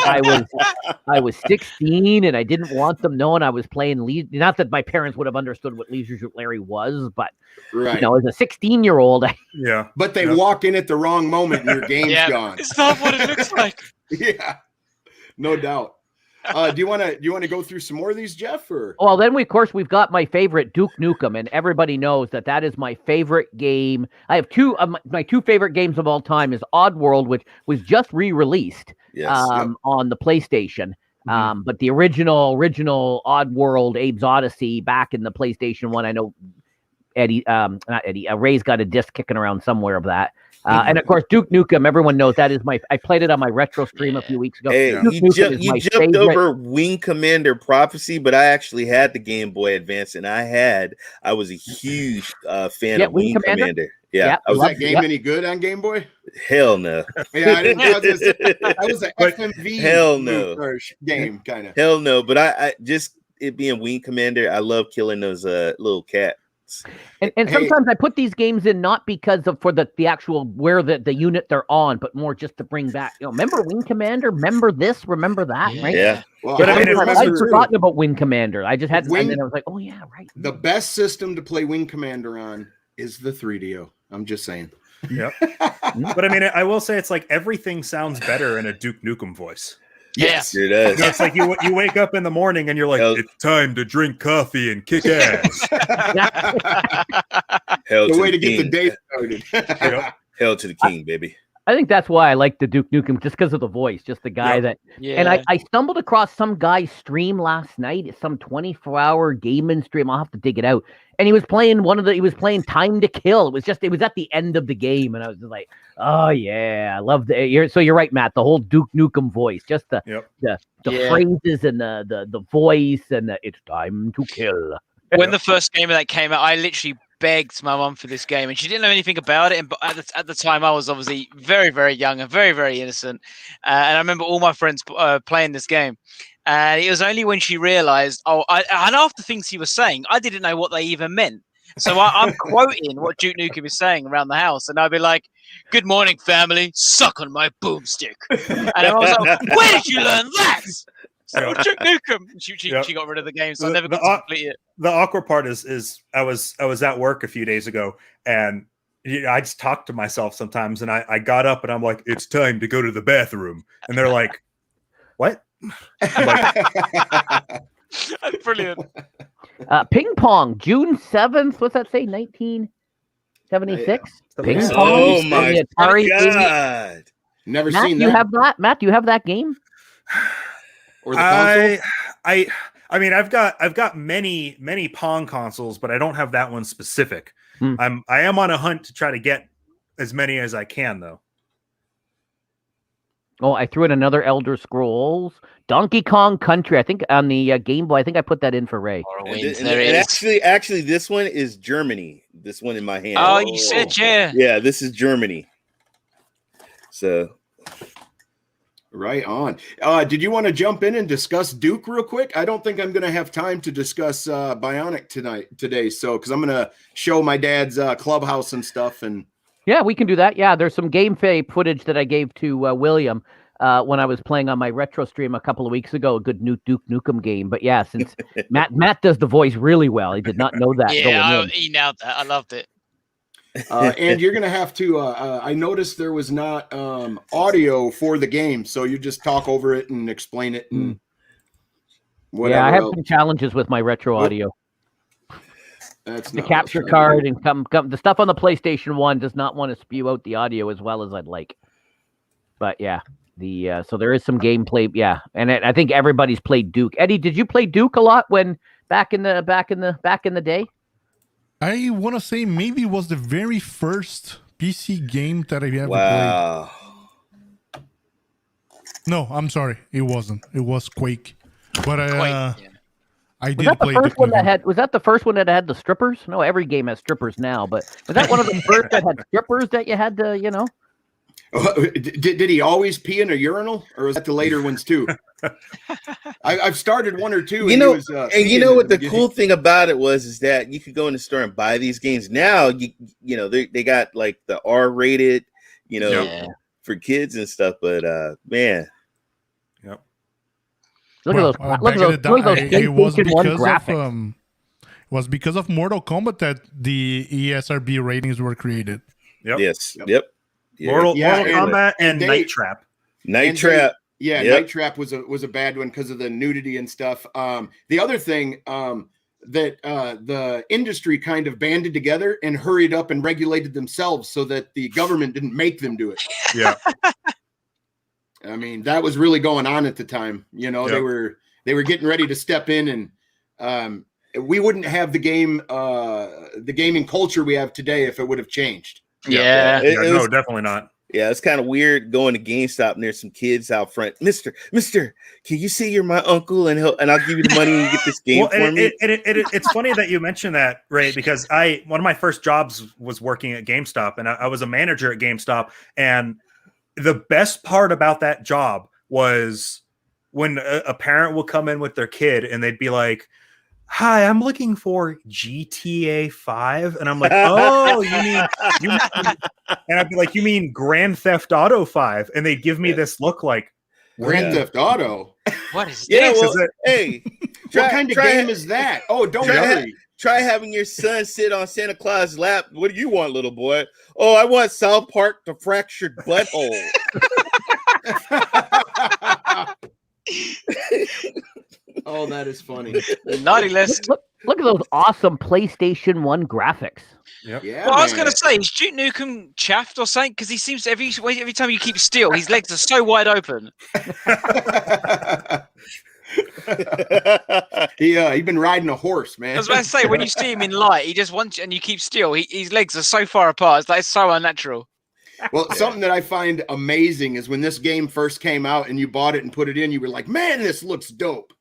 I was 16 and I didn't want them knowing I was playing Not that my parents would have understood what Leisure Suit Larry was, but as a 16-year-old, But they walk in at the wrong moment and your game's gone. It's not what it looks like. Yeah, no doubt. Do you want to go through some more of these, Jeff? Or well, then we've got my favorite Duke Nukem, and everybody knows that is my favorite game. I have two of my two favorite games of all time is Oddworld, which was just re-released on the PlayStation. But the original Oddworld, Abe's Odyssey, back in the PlayStation 1. I know Ray's got a disc kicking around somewhere of that. And of course, Duke Nukem, everyone knows that is I played it on my retro stream a few weeks ago. Hey, you jumped over Wing Commander Prophecy, but I actually had the Game Boy Advance, and I was a huge fan of Wing Commander. Yeah. Was that game any good on Game Boy? Hell no. Yeah, I didn't know this. That was an FMV hell no game, kind of. Hell no, but I just it being Wing Commander, I love killing those little cat And Hey. sometimes I put these games in not because of for the actual where the unit they're on, but more just to bring back. Remember Wing Commander? Remember this? Remember that? Right? Yeah. Well, But I mean, I'd forgotten about Wing Commander. I just had, Wing- and then I was like, oh yeah, right. the best system to play Wing Commander on is the 3DO. I'm just saying. Yep. But I mean, I will say it's like everything sounds better in a Duke Nukem voice. Yes. Sure does. It's like you wake up in the morning and you're like, it's time to drink coffee and kick ass. Hell The to way to the get the king. day started. Hell to the king, baby. I think that's why I like the Duke Nukem, just because of the voice, just the guy that. Yeah. And I stumbled across some guy's stream last night, some 24-hour gaming stream. I'll have to dig it out. And he was playing he was playing Time to Kill. It was at the end of the game, and I was just like, oh yeah, I love the. So you're right, Matt. The whole Duke Nukem voice, just the phrases and the voice and it's time to kill. When the first game of that came out, I literally begged my mum for this game, and she didn't know anything about it. And at the time, I was obviously very, very young and very, very innocent. And I remember all my friends playing this game. And it was only when she realized, and after things he was saying, I didn't know what they even meant. So I'm quoting what Duke Nukem is saying around the house, and I'd be like, "Good morning, family. Suck on my boomstick." And I was like, "Where did you learn that?" So Duke Nukem. She got rid of the game, so I never got to complete it. The awkward part is I was at work a few days ago, and I just talk to myself sometimes, and I got up and I'm like, it's time to go to the bathroom, and they're like, what? That's brilliant. Ping pong, June 7th. What's that say? 1976. Ping pong. Oh my Atari God! Never Matt, seen you that. have that? Matt, do you have that game? Or the console? I mean, I've got many Pong consoles, but I don't have that one specific. I am on a hunt to try to get as many as I can, though. Oh, I threw in another Elder Scrolls, Donkey Kong Country. I think on the Game Boy. I think I put that in for Ray. Actually, this one is Germany. This one in my hand. Oh, you said yeah. Yeah, this is Germany. So. Right on. Did you want to jump in and discuss Duke real quick? I don't think I'm going to have time to discuss Bionic today. So, because I'm going to show my dad's clubhouse and stuff. And yeah, we can do that. Yeah, there's some gameplay footage that I gave to William when I was playing on my retro stream a couple of weeks ago. A good Duke Nukem game. But yeah, since Matt does the voice really well, he did not know that. Yeah, he nailed that. I loved it. And you're going to have to, I noticed there was not audio for the game. So you just talk over it and explain it. And whatever. Yeah, I have some challenges with my retro audio. That's the capture card and come the stuff on the PlayStation 1 does not want to spew out the audio as well as I'd like. But yeah, so there is some gameplay. Yeah. And I think everybody's played Duke. Eddie, did you play Duke a lot when back in the day? I want to say maybe it was the very first PC game that I ever played. No, I'm sorry. It wasn't. It was Quake. But I did play Was that the first one that had the strippers? No, every game has strippers now, but was that one of the first that had strippers that you had to, Did he always pee in a urinal, or was that the later ones too? I've started one or two. You know what the cool thing about it is that you could go in the store and buy these games. Now they got like the R-rated, for kids and stuff. But man, yep. Look at those. It was because of Mortal Kombat that the ESRB ratings were created. Yep. Yes. Yep. Mortal Kombat and Night Trap. Night Trap. Yeah, yep. Night Trap was a bad one because of the nudity and stuff. The other thing that the industry kind of banded together and hurried up and regulated themselves so that the government didn't make them do it. Yeah. I mean, that was really going on at the time. Yep. They were getting ready to step in, and we wouldn't have the gaming culture we have today if it would have changed. Yeah. No, definitely not. Yeah, it's kind of weird going to GameStop and there's some kids out front. Mister, can you say you're my uncle and I'll give you the money and you get this game for me? It's funny that you mentioned that, Ray, because one of my first jobs was working at GameStop, and I was a manager at GameStop. And the best part about that job was when a parent would come in with their kid and they'd be like, hi, I'm looking for GTA 5. And I'm like, oh, you mean, and I'd be like, you mean Grand Theft Auto 5? And they'd give me this look like, Grand Theft Auto. What is Yeah, this? well, hey, What kind of game is that? Oh, don't worry. Try having your son sit on Santa Claus' lap. What do you want, little boy? Oh, I want South Park: The Fractured Butthole. Oh, that is funny. The naughty list. Look at those awesome PlayStation 1 graphics. Yep. Yeah. Well, I was man. going to say, is Duke Nukem chaffed or something? Because he seems to every time you keep still, his legs are so wide open. He been riding a horse, I man. was about to say, when you see him in light, he just wants, and you keep still, his legs are so far apart. It's like so unnatural. Well, something that I find amazing is when this game first came out and you bought it and put it in, you were like, man, this looks dope.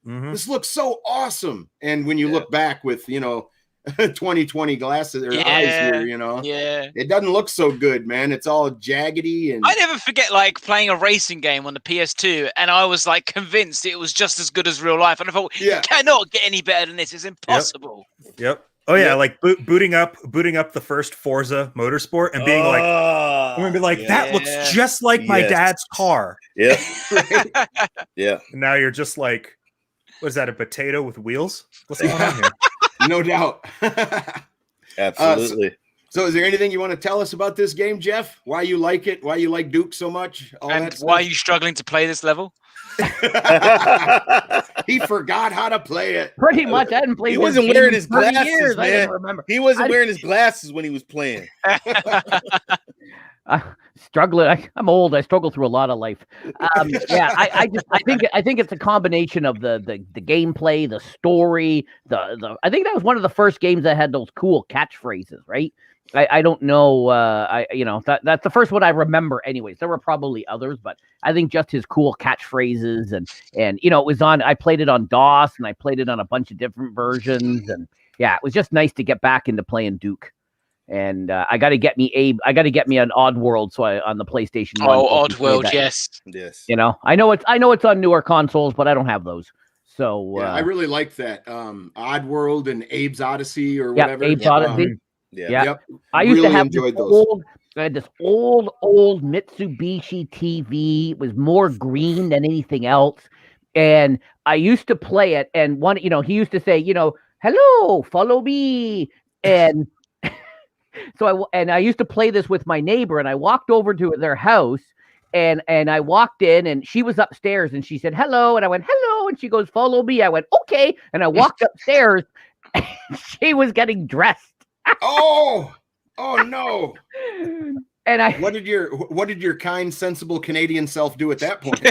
Mhm. This looks so awesome. And when you look back with, 2020 glasses or eyes here, Yeah. it doesn't look so good, man. It's all jaggedy and I never forget like playing a racing game on the PS2, and I was like convinced it was just as good as real life. And I thought, you cannot get any better than this. It's impossible. Yep. Oh yeah, Yep. like booting up the first Forza Motorsport and being like, I'm gonna be like, that looks just like my dad's car. Yeah. Yeah. And now you're just like, what is that? A potato with wheels? What's going on here? no doubt. Absolutely. So is there anything you want to tell us about this game, Jeff? Why you like it? Why you like Duke so much? All And that why are stuff? you struggling to play this level? He forgot how to play it. Pretty much, I hadn't played. He this wasn't game wearing in his 30 glasses, years. I man. didn't remember. He wasn't wearing his glasses when he was playing. Struggling. I'm old. I struggle through a lot of life. I think it's a combination of the gameplay, the story, the. I think that was one of the first games that had those cool catchphrases, right? I don't know. That's the first one I remember. Anyways, there were probably others, but I think just his cool catchphrases and it was on. I played it on DOS and I played it on a bunch of different versions, and yeah, it was just nice to get back into playing Duke. And I got to get me an Oddworld on the PlayStation 1. Oh, Oddworld, yes. Yes. I know it's on newer consoles, but I don't have those. So I really like that. Oddworld and Abe's Odyssey or yeah, whatever. Abe's Odyssey. Yeah. Yep. I used Really to have enjoyed this those. I had this old Mitsubishi TV. It was more green than anything else. And I used to play it. And he used to say, hello, follow me. And so I used to play this with my neighbor, and I walked over to their house and I walked in and she was upstairs and she said, hello. And I went, hello. And she goes, follow me. I went, okay. And I walked upstairs and she was getting dressed. Oh no. And What did your kind, sensible Canadian self do at that point?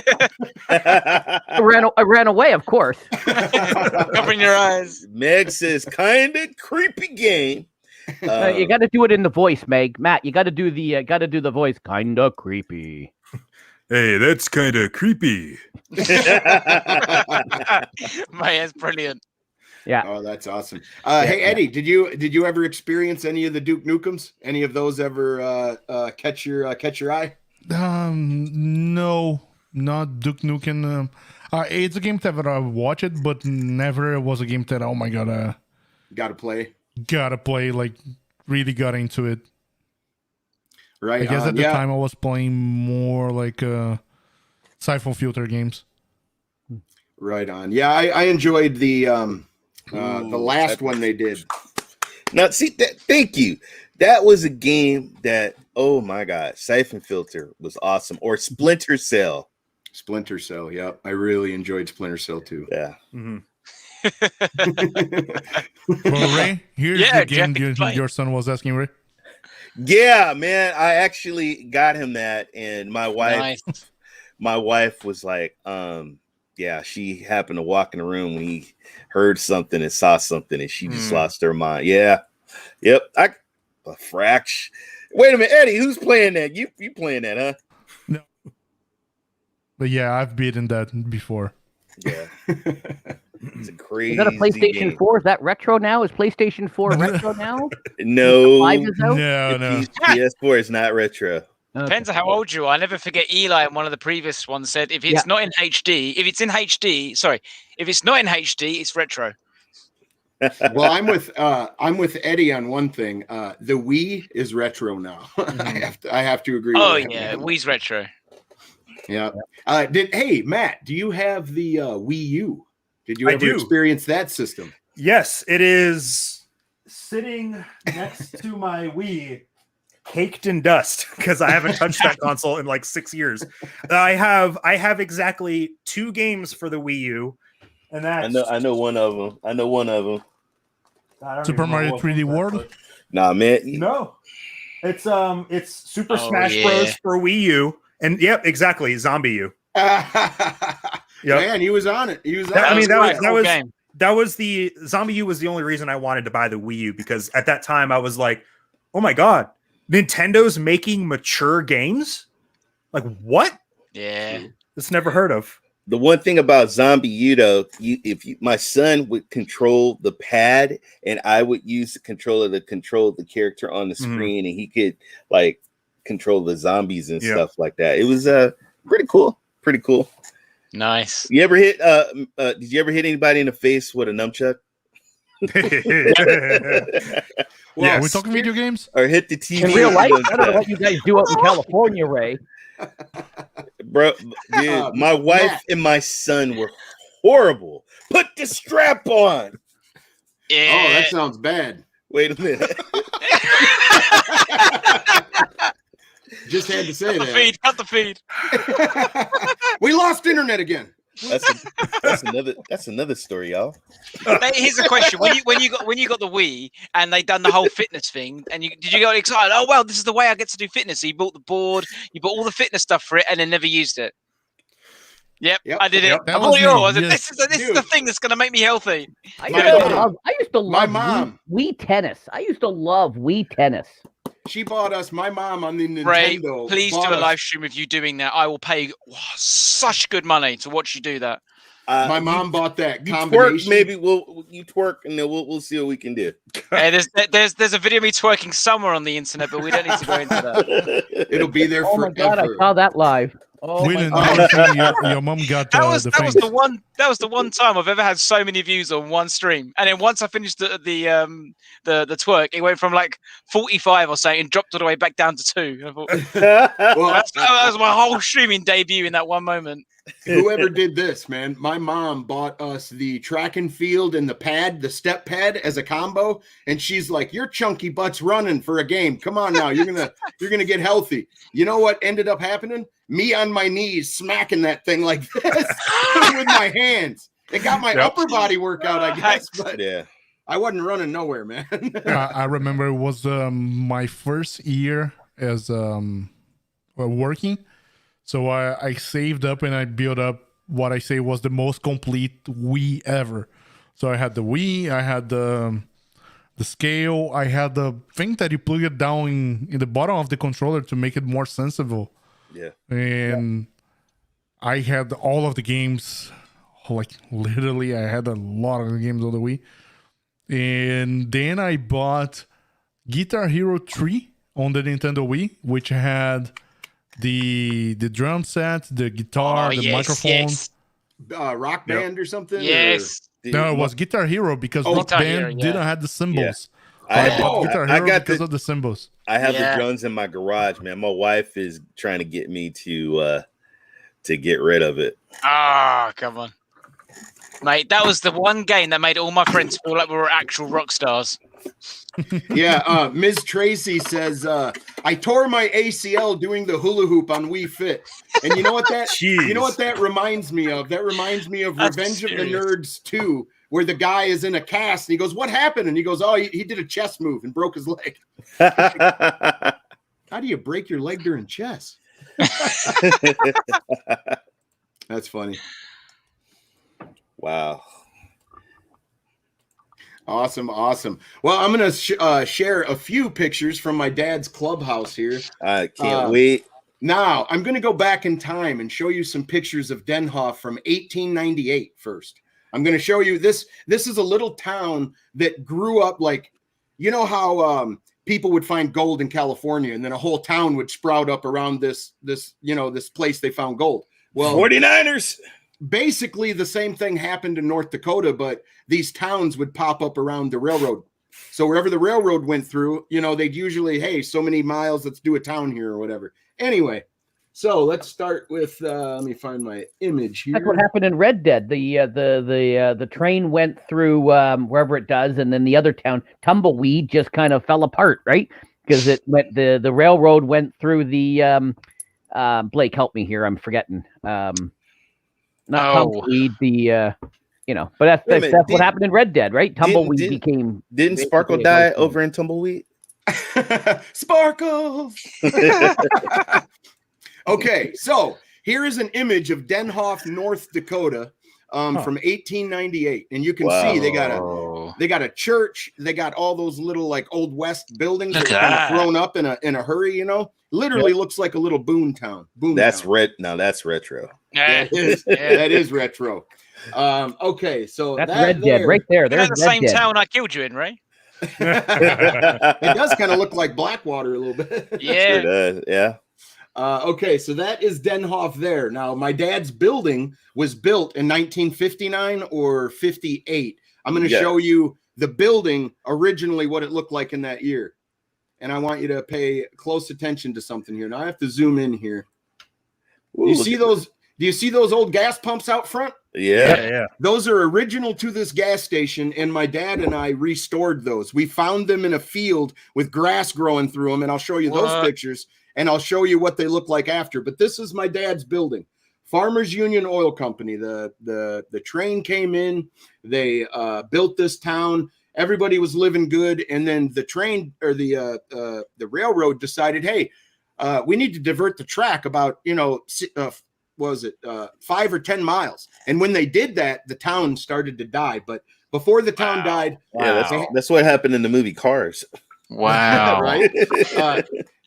I ran away, of course. Covering your eyes. Meg says, kind of creepy game. You got to do it in the voice, Meg. Matt, you got to do the voice. Kinda creepy. Hey, that's kind of creepy. Man, it's brilliant. Yeah. Oh, that's awesome. Hey, Eddie, did you ever experience any of the Duke Nukems? Any of those ever catch your eye? No, not Duke Nukem. It's a game that I watch it, but never was a game that, oh my god, Gotta play. Like really got into it. Right. I guess at the time I was playing more like Siphon Filter games. Right on. Yeah, I enjoyed the last one they did. Now, see that. Thank you. That was a game that, oh my god, Siphon Filter was awesome. Or Splinter Cell. Splinter Cell. Yeah, I really enjoyed Splinter Cell too. Yeah. Mm-hmm. Well, Ray, here's the game Jeff, your son was asking, Ray. Yeah, man. I actually got him that, and my wife was like, yeah, she happened to walk in the room when he heard something and saw something, and she just lost her mind. Yeah. Yep. A fraction. Wait a minute, Eddie, who's playing that? You playing that, huh? No. But yeah, I've beaten that before. Yeah. It's a crazy Is that a PlayStation game. 4? Is that retro now? Is PlayStation 4 retro now? No. 5 is out? No. PS4 is not retro. Depends on how old you are. I never forget Eli in one of the previous ones said if it's not in HD, if it's not in HD, it's retro. Well, I'm with Eddie on one thing. The Wii is retro now. I have to agree. Oh with that, yeah, man. Wii's retro. Yeah. Hey Matt, do you have the Wii U? Did you I ever do. experience that system? Yes, it is sitting next to my Wii, caked in dust because I haven't touched that console in like 6 years. I have exactly 2 games for the Wii U, and that's I know one of them. I know one of them. I don't Super even know Mario what 3D one's World? actually. Nah, man. No, it's Super Oh, Smash yeah. Bros for Wii U, and yep, exactly, Zombie U. Man, he was on it. He was. That- on I mean, it. that was- quite a cool game. That was the Zombie U was the only reason I wanted to buy the Wii U, because at that time I was like, oh my god, Nintendo's making mature games? Like what? Yeah. It's never heard of. The one thing about Zombie U, though, my son would control the pad, and I would use the controller to control the character on the screen, and he could like control the zombies and stuff like that. It was pretty cool. Pretty cool. Nice. You ever hit? Did you ever hit anybody in the face with a numchuck? Well, Are we talking video games? Or hit the TV? In real with a life, I don't know nunchuck? what you guys do out in California, Ray. Bro, dude, my wife Matt. and my son were horrible. Put the strap on. Yeah. Oh, that sounds bad. Wait a minute. Just had to say Cut the that. feed. Cut the feed. We lost internet again. That's another story, y'all. Mate, here's a question: when you got the Wii and they did the whole fitness thing, and did you get excited? Oh well, this is the way I get to do fitness. So you bought the board, you bought all the fitness stuff for it, and then never used it. Yep, I did it. Yep. I That bought was it all. me, I said, yes. this is the thing that's going to make me healthy. I My used to mom. love, I used to My love mom. Wii tennis. I used to love Wii tennis. She bought us. My mom on the Nintendo. Ray, please do bought a us- live stream of you doing that. I will pay such good money to watch you do that. My mom bought that You twerk, combination. maybe you twerk, and then we'll see what we can do. Hey, there's a video of me twerking somewhere on the internet, but we don't need to go into that. It'll be there Oh my god, I forever. saw that live. Oh we my didn't god. never think your mom got That was the the thing. one time I've ever had so many views on one stream. And then once I finished the twerk, it went from like 45 or so and dropped all the way back down to 2. I thought, Well, that was my whole streaming debut in that one moment. whoever did this, man, my mom bought us the track and field and the pad, the step pad as a combo, and she's like, "Your chunky butt's running for a game. Come on now, you're gonna get healthy." You know what ended up happening? Me on my knees smacking that thing like this with my hands. It got my upper body workout, I guess, but Yeah. I wasn't running nowhere, man. I remember it was my first year as working. So I saved up and I built up what I say was the most complete Wii ever. So I had the Wii, I had the scale, I had the thing that you plug it down in the bottom of the controller to make it more sensible. Yeah. And I had all of the games, like literally I had a lot of the games on the Wii. And then I bought Guitar Hero 3 on the Nintendo Wii, which had the drum set, the guitar, the microphone. Yes. Rock band or something? Yes. No, it was Guitar Hero because Oh, Rock Guitar Band Hero, yeah. didn't have the symbols. I, I bought Guitar Hero got because of the symbols. I have Yeah. the drums in my garage, man. My wife is trying to get me to get rid of it. Ah, come on. Mate, that was the one game that made all my friends feel like we were actual rock stars. Yeah, Ms. Tracy says, I tore my ACL doing the hula hoop on Wii Fit. And you know what that reminds me of? That reminds me of That's Revenge of the serious. Nerds 2, where the guy is in a cast and he goes, "What happened?" And he goes, "Oh, he did a chess move and broke his leg." How do you break your leg during chess? That's funny. Wow. Awesome. Well, I'm going to share a few pictures from my dad's clubhouse here. I can't wait. Now, I'm going to go back in time and show you some pictures of Denhoff from 1898 first. I'm going to show you this. This is a little town that grew up like, you know how people would find gold in California and then a whole town would sprout up around this place they found gold. Well, 49ers. basically the same thing happened in North Dakota, but these towns would pop up around the railroad. So wherever the railroad went through, they'd usually, hey, so many miles, let's do a town here or whatever. Anyway, so let's start with let me find my image here. That's what happened in Red Dead. The train went through wherever it does, and then the other town, Tumbleweed, just kind of fell apart, right? Because the railroad went through the Blake, help me here, I'm forgetting. Not Tumbleweed, but that's what happened in Red Dead, right? Tumbleweed became. Didn't Sparkle die over in Tumbleweed? Sparkles. Okay, so here is an image of Denhoff, North Dakota, from 1898, and you can see they got a church. They got all those little like Old West buildings that were kind of thrown up in a hurry. Literally looks like a little boom town. That's now that's retro. Yeah, that is retro. Okay, so that's Red Dead right there. There's the same town I killed you in, right? It does kind of look like Blackwater a little bit. Yeah, sure does. Yeah. Okay, so that is Denhoff there. Now, my dad's building was built in 1959 or 58. I'm going to show you the building originally, what it looked like in that year. And I want you to pay close attention to something here. Now, I have to zoom in here. Do you see those old gas pumps out front? Yeah. Those are original to this gas station, and my dad and I restored those. We found them in a field with grass growing through them, and I'll show you those pictures. And I'll show you what they look like after. But this is my dad's building. Farmers Union Oil Company. The train came in. They built this town. Everybody was living good. And then the train or the railroad decided, hey, we need to divert the track about, 5 or 10 miles. And when they did that, the town started to die. But before the town died. That's what happened in the movie Cars. Wow. Right?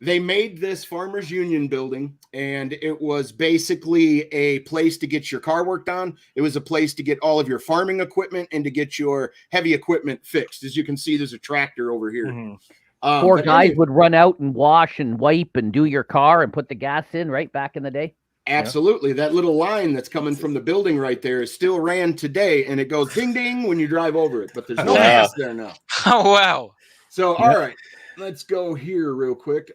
They made this Farmers Union building, and it was basically a place to get your car worked on. It was a place to get all of your farming equipment and to get your heavy equipment fixed. As you can see, there's a tractor over here. Mm-hmm. 4 guys would run out and wash and wipe and do your car and put the gas in, right, back in the day? Absolutely. Yeah. That little line that's coming from the building right there is still ran today, and it goes ding, ding when you drive over it. But there's no gas there now. Oh, wow. So, all right. Let's go here real quick.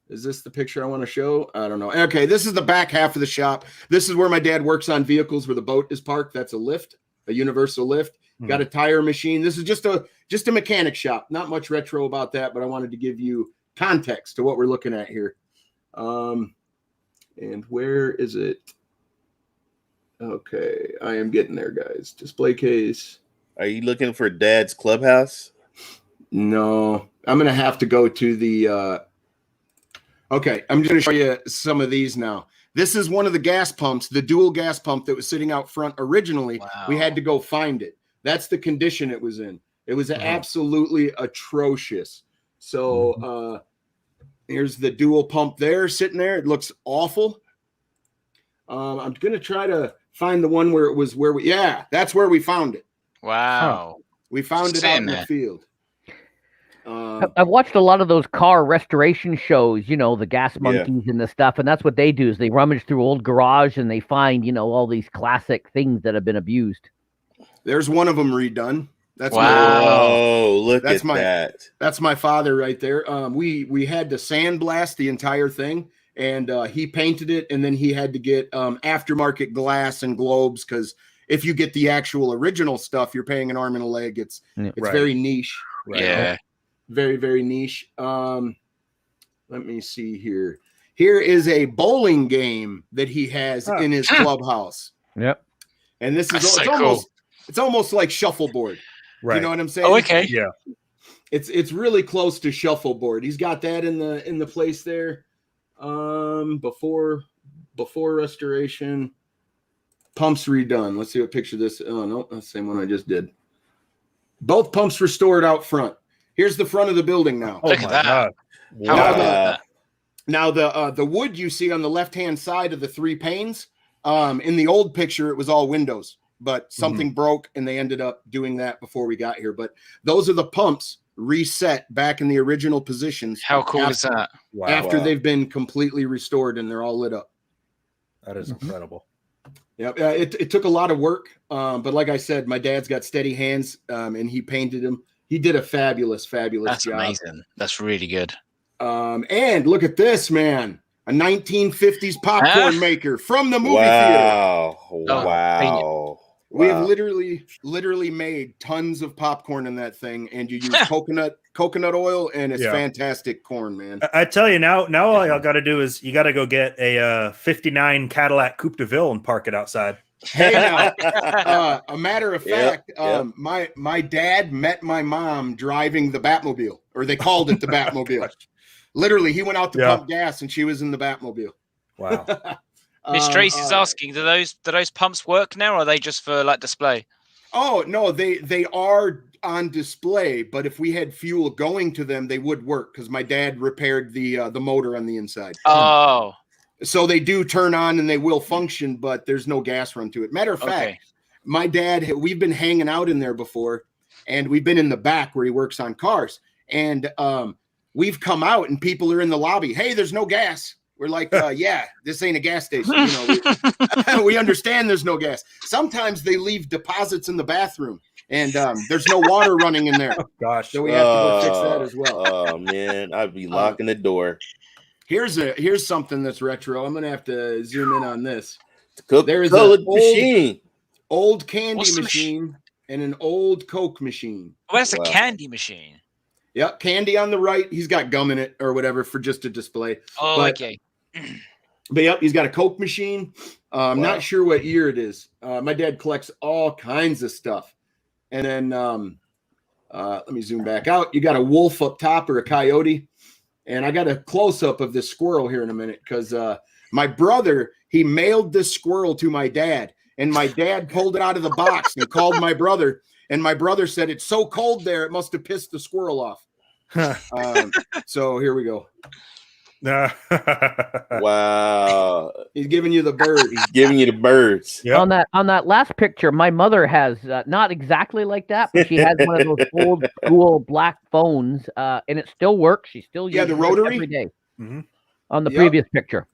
Is this the picture I want to show? I don't know. Okay, this is the back half of the shop. This is where my dad works on vehicles where the boat is parked. That's a lift, a universal lift. Got a tire machine. This is just a mechanic shop. Not much retro about that, but I wanted to give you context to what we're looking at here. And where is it? Okay, I am getting there, guys. Display case. Are you looking for Dad's clubhouse? No, I'm going to have to go to the, okay, I'm going to show you some of these now. This is one of the gas pumps, the dual gas pump that was sitting out front originally. Wow. We had to go find it. That's the condition it was in. It was absolutely atrocious. So here's the dual pump there sitting there. It looks awful. I'm going to try to find the one where it was that's where we found it. Wow. We found it out in the field. I've watched a lot of those car restoration shows, the gas monkeys and the stuff, and that's what they do is they rummage through old garage and they find, all these classic things that have been abused. There's one of them redone. That's that. That's my father right there. We had to sandblast the entire thing, and he painted it, and then he had to get aftermarket glass and globes because if you get the actual original stuff, you're paying an arm and a leg. It's very niche. Right? Yeah. Very, very niche. Let me see here. Here is a bowling game that he has in his clubhouse. Yep. And this is it's almost like shuffleboard. Right. You know what I'm saying? Oh, okay. Yeah. It's really close to shuffleboard. He's got that in the place there. Before restoration. Pumps redone. Let's see what picture this. Oh no, that's the same one I just did. Both pumps restored out front. Here's the front of the building now. Look at that. God. Wow. Now the wood you see on the left-hand side of the 3 panes, in the old picture, it was all windows, but something broke and they ended up doing that before we got here. But those are the pumps reset back in the original positions. How cool is that? After they've been completely restored and they're all lit up. That is incredible. Yeah, it took a lot of work, but like I said, my dad's got steady hands, and he painted them. He did a fabulous That's job. amazing. That's really good. And look at this, man. A 1950s popcorn maker from the movie theater. Wow. We have literally made tons of popcorn in that thing, and you use coconut oil, and it's fantastic corn, man. I tell you now all y'all got to do is you got to go get a 59 Cadillac Coupe de Ville and park it outside. Hey, now, a matter of fact, my dad met my mom driving the Batmobile, or they called it the Batmobile. Literally, he went out to pump gas, and she was in the Batmobile. Wow. Miss Tracy's asking, do those pumps work now, or are they just for like display? Oh no, they are on display, but if we had fuel going to them, they would work because my dad repaired the motor on the inside. Oh, so they do turn on and they will function, but there's no gas run to it. Matter of fact, my dad, we've been hanging out in there before, and we've been in the back where he works on cars, and we've come out and people are in the lobby. Hey, there's no gas. We're like, yeah, this ain't a gas station. You know, we understand there's no gas. Sometimes they leave deposits in the bathroom, and there's no water running in there. Oh, gosh. So we have to go fix that as well. Oh man, I'd be locking the door. Here's something that's retro. I'm gonna have to zoom in on this. There is an old candy machine and an old Coke machine. Oh, that's a candy machine. Yep, candy on the right. He's got gum in it or whatever for just a display. Oh, okay. But yep, he's got a Coke machine. I'm not sure what year it is. My dad collects all kinds of stuff. And then let me zoom back out. You got a wolf up top or a coyote. And I got a close-up of this squirrel here in a minute because my brother, he mailed this squirrel to my dad. And my dad pulled it out of the box and called my brother. And my brother said, it's so cold there, it must have pissed the squirrel off. So here we go. Wow. He's giving you the bird. He's giving you the birds. Yep. On that last picture, my mother has not exactly like that, but she has one of those old school black phones, and it still works. She still uses the rotary it every day. Mm-hmm. On the previous picture.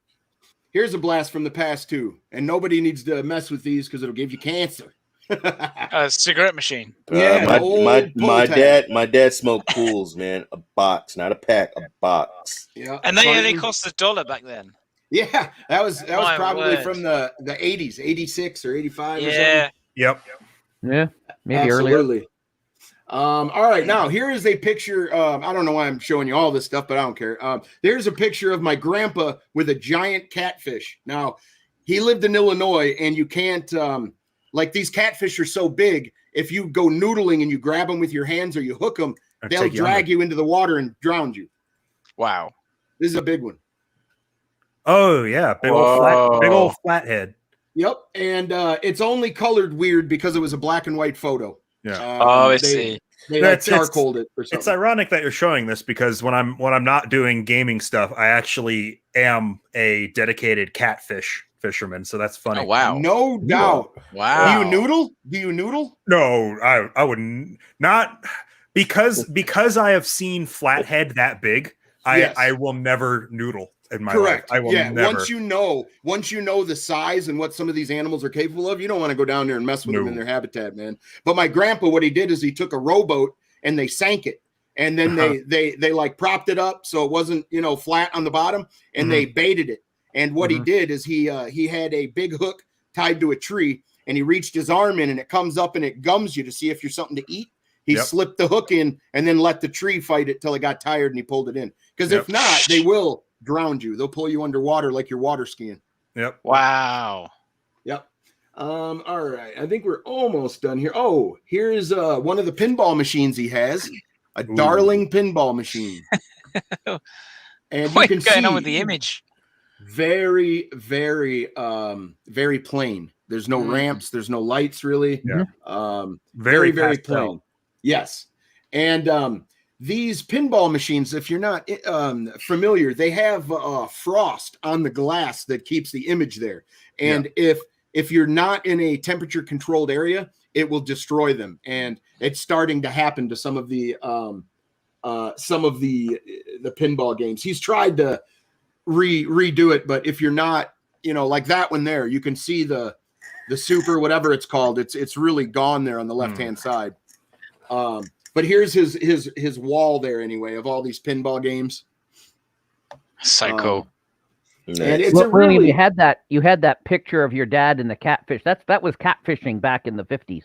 Here's a blast from the past too, and nobody needs to mess with these because it'll give you cancer. A cigarette machine. My dad smoked pools, man. A box, not a pack, a box. Yeah, and they only cost $1 back then. Yeah, that was probably word. from the 80s, 86 or 85. Yeah. Or something. Yep. Yeah, maybe Absolutely. earlier. All right, now here is a picture. I don't know why I'm showing you all this stuff, but I don't care. There's a picture of my grandpa with a giant catfish. Now, he lived in Illinois, and you can't like these catfish are so big. If you go noodling and you grab them with your hands or you hook them, they'll drag you into the water and drown you. Wow, this is a big one. Oh yeah, big old flathead. Yep, and it's only colored weird because it was a black and white photo. Yeah. I see. They like charcoaled it or something. It's ironic that you're showing this because when I'm not doing gaming stuff, I actually am a dedicated catfish fisherman. So that's funny. Oh wow, no doubt. Wow. Do you noodle? No, I wouldn't. Not because I have seen flathead that big. I will never noodle in my life. I will never. Once you know the size and what some of these animals are capable of, you don't want to go down there and mess with them in their habitat, man. But my grandpa, what he did is he took a rowboat and they sank it, and then they like propped it up so it wasn't flat on the bottom, and they baited it. And what he did is he had a big hook tied to a tree, and he reached his arm in, and it comes up and it gums you to see if you're something to eat. He slipped the hook in and then let the tree fight it till it got tired and he pulled it in. Because if not, they will drown you. They'll pull you underwater like you're water skiing. Yep. Wow. Yep. All right. I think we're almost done here. Oh, here's one of the pinball machines he has. A darling pinball machine. And you can see on with the image. Very, very, very plain. There's no ramps. There's no lights really. Yeah. Very, very plain. Yes. And these pinball machines, if you're not familiar, they have frost on the glass that keeps the image there. And if you're not in a temperature controlled area, it will destroy them. And it's starting to happen to some of the pinball games. He's tried to redo it, but if you're not, like that one there, you can see the the Super, whatever it's called. It's really gone there on the left-hand side. But here's his wall there anyway of all these pinball games. So cool. And it's Well, a William, really you had that picture of your dad and the catfish. That was catfishing back in the 50s.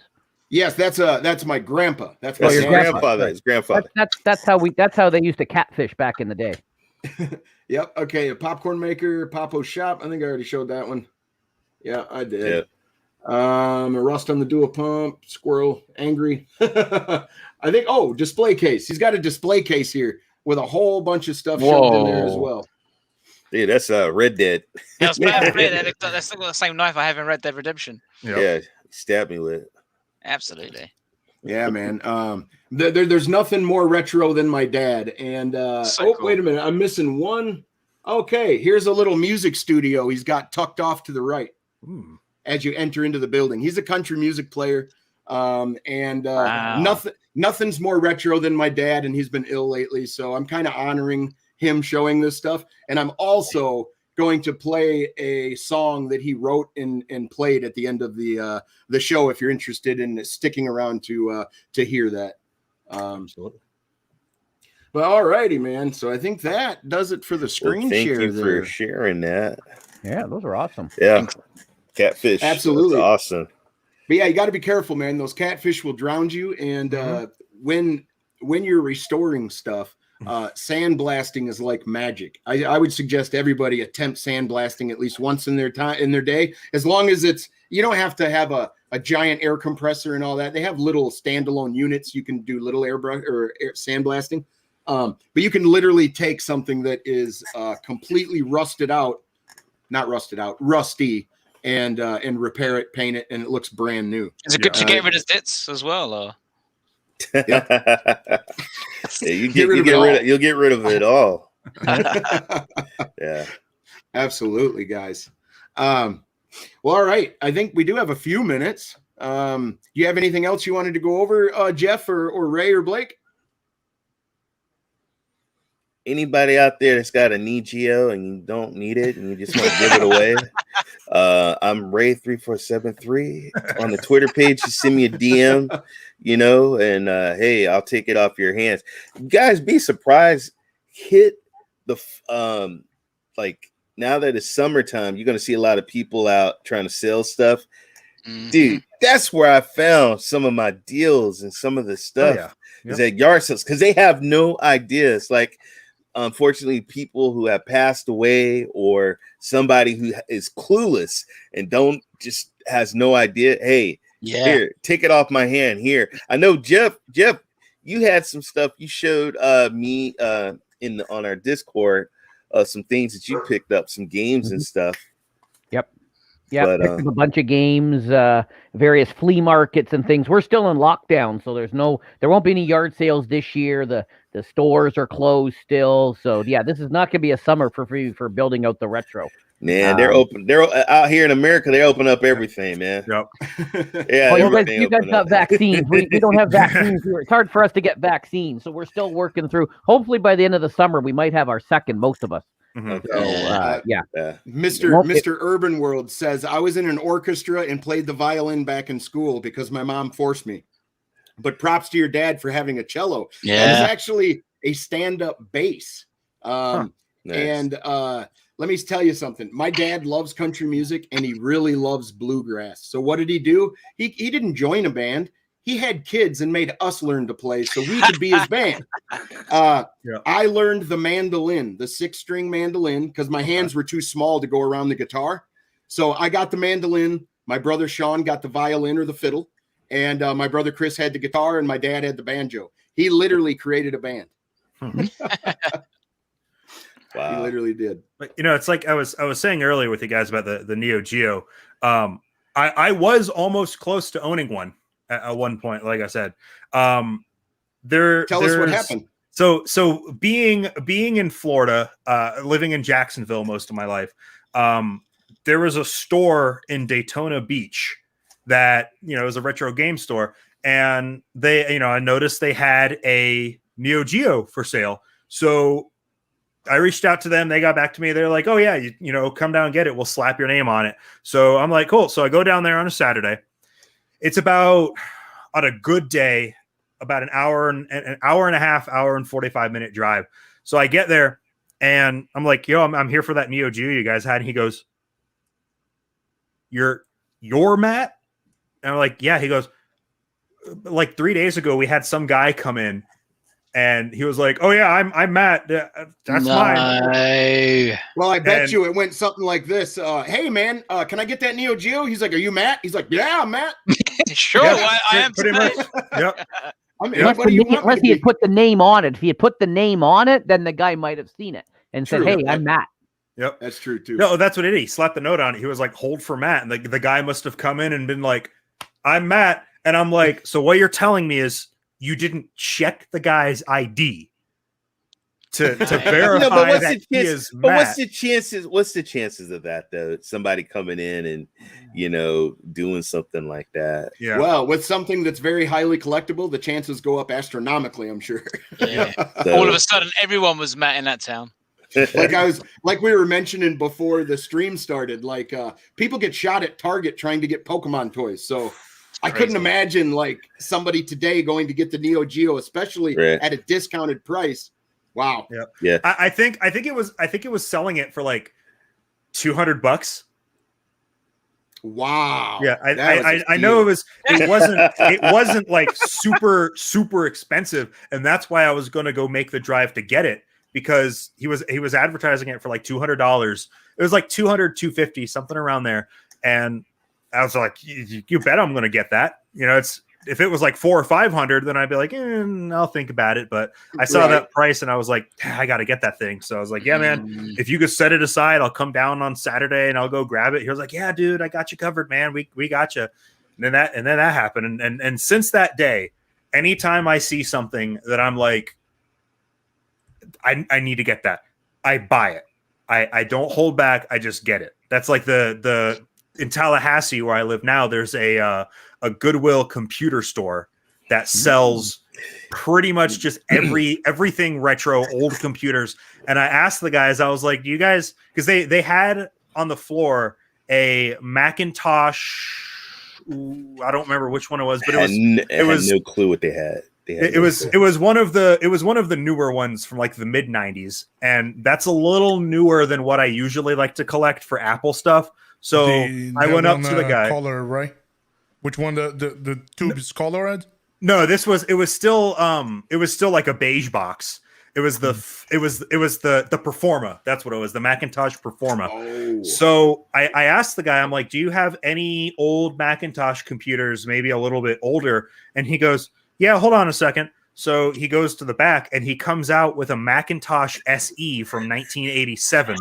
yes, that's my grandpa. That's my That's his dad's grandfather. His grandfather. That's how they used to catfish back in the day. Yep. Okay. A popcorn maker, Papo's shop. I think I already showed that one. Yeah, I did. A rust on the dual pump, squirrel, angry. I think. Oh, display case. He's got a display case here with a whole bunch of stuff shoved in there as well. Yeah, that's Red Dead. Yeah, I was about to play that. That's still got the same knife I have in Red Dead Redemption. Yeah, stabbed me with it. Absolutely. Yeah, man. There's nothing more retro than my dad. And So cool. wait a minute, I'm missing one. Okay, here's a little music studio he's got tucked off to the right as you enter into the building. He's a country music player. Wow. Nothing's more retro than my dad, and he's been ill lately. So I'm kind of honoring him showing this stuff. And I'm also going to play a song that he wrote and played at the end of the show. If you're interested in sticking around to hear that. Absolutely. But all righty, man. So I think that does it for the screen share. Thank you there. for sharing that. Yeah, those are awesome. Yeah, catfish. Absolutely. That's awesome. But yeah, you got to be careful, man. Those catfish will drown you. And when you're restoring stuff, sandblasting is like magic. I would suggest everybody attempt sandblasting at least once in their day, as long as you don't have to have a giant air compressor and all that. They have little standalone units. You can do little airbrush or sandblasting. But you can literally take something that is completely rusty, and repair it, paint it, and it looks brand new. Is it good to get rid of dits as well? Or? Yeah, you'll get rid of it all. Yeah, absolutely, guys. Well, all right. I think we do have a few minutes. Do you have anything else you wanted to go over, Jeff or Ray or Blake? Anybody out there that's got a Neo Geo and you don't need it and you just want to give it away, I'm Ray3473 on the Twitter page. Just send me a DM, and hey, I'll take it off your hands. You guys, be surprised. Hit the like now that it's summertime, you're gonna see a lot of people out trying to sell stuff. Dude, that's where I found some of my deals and some of the stuff is at yard sales because they have no idea. It's like, unfortunately, people who have passed away or somebody who is clueless and has no idea. Hey, here, take it off my hand. Here, I know Jeff, you had some stuff you showed me on our Discord, some things that you picked up, some games and stuff. Yeah, picked up a bunch of games, various flea markets and things. We're still in lockdown, so there won't be any yard sales this year. The stores are closed still, so yeah, this is not going to be a summer for building out the retro. Man, they're open. They're out here in America. They open up everything, man. Yep. Yeah, you guys got vaccines. We don't have vaccines here. It's hard for us to get vaccines, so we're still working through. Hopefully, by the end of the summer, we might have our second. Most of us. Okay. So, Mr. Urban World says, I was in an orchestra and played the violin back in school because my mom forced me. But props to your dad for having a cello. Yeah. That is actually a stand-up bass. Nice. And let me tell you something. My dad loves country music and he really loves bluegrass. So what did he do? He didn't join a band. He had kids and made us learn to play so we could be his band. I learned the mandolin, the 6-string mandolin, because my hands were too small to go around the guitar. So I got the mandolin. My brother Sean got the violin or the fiddle. And my brother Chris had the guitar and my dad had the banjo. He literally created a band. Wow. He literally did. But it's like I was saying earlier with you guys about the Neo Geo. I was almost close to owning one at one point. Like I said, tell us what happened. So being in Florida, living in Jacksonville most of my life, there was a store in Daytona Beach that was a retro game store, and they I noticed they had a Neo Geo for sale. So I reached out to them. They got back to me. They're like, oh yeah, you know, come down and get it. We'll slap your name on it. So I'm like, cool. So I go down there on a Saturday. It's about, on a good day, about an hour and a half, hour and 45-minute drive. So I get there and I'm like, yo, I'm here for that Neo Geo you guys had. And he goes, you're Matt? And I'm like, yeah. He goes, like 3 days ago, we had some guy come in and he was like, oh yeah, I'm Matt. That's mine. Well, I bet you it went something like this. Hey man, can I get that Neo Geo? He's like, are you Matt? He's like, yeah, I'm Matt. Sure, Yeah, I am pretty today. much. Yep. I'm Yeah. Unless he had put the name on it. If he had put the name on it, then the guy might have seen it and said, True. hey, I'm Matt. Yep. That's true too. No, that's what it is. He slapped the note on it. He was like, hold for Matt. And the guy must have come in and been like, I'm Matt. And I'm like, so what you're telling me is you didn't check the guy's ID to verify that he is Matt. But what's the chances of that though? Somebody coming in and, you know, doing something like that. Yeah. Well, with something that's very highly collectible, the chances go up astronomically, I'm sure. Yeah. So, All of a sudden, everyone was Matt in that town. like we were mentioning before the stream started, like people get shot at Target trying to get Pokemon toys. So I couldn't imagine like somebody today going to get the Neo Geo, especially at a discounted price. Wow. Yeah. I think it was selling it for like $200. Wow. Yeah, I know it wasn't like super expensive, and that's why I was gonna go make the drive to get it, because he was advertising it for like $200. It was like 200, 250, something around there, and I was like, you bet I'm gonna get that. You know, if it was like 400 or 500, then I'd be like, I'll think about it. But I saw that price and I was like, I got to get that thing. So I was like, yeah, man, if you could set it aside, I'll come down on Saturday and I'll go grab it. He was like, yeah, dude, I got you covered, man. We got you. And then that happened. And since that day, anytime I see something that I'm like, I need to get that, I buy it. I don't hold back. I just get it. That's like the in Tallahassee where I live now, there's a Goodwill computer store that sells pretty much just everything retro, old computers. And I asked the guys, I was like, do you guys, because they had on the floor a Macintosh. I don't remember which one it was, but it was no clue what they had. It was one of the newer ones from like the mid 90s, and that's a little newer than what I usually like to collect for Apple stuff. So I went up to the guy. Color, right? Which one? The tube is colored? No, it was still like a beige box. It was the Performa. That's what it was. The Macintosh Performa. Oh. So I asked the guy, I'm like, do you have any old Macintosh computers, maybe a little bit older? And he goes, yeah, hold on a second. So he goes to the back and he comes out with a Macintosh SE from 1987.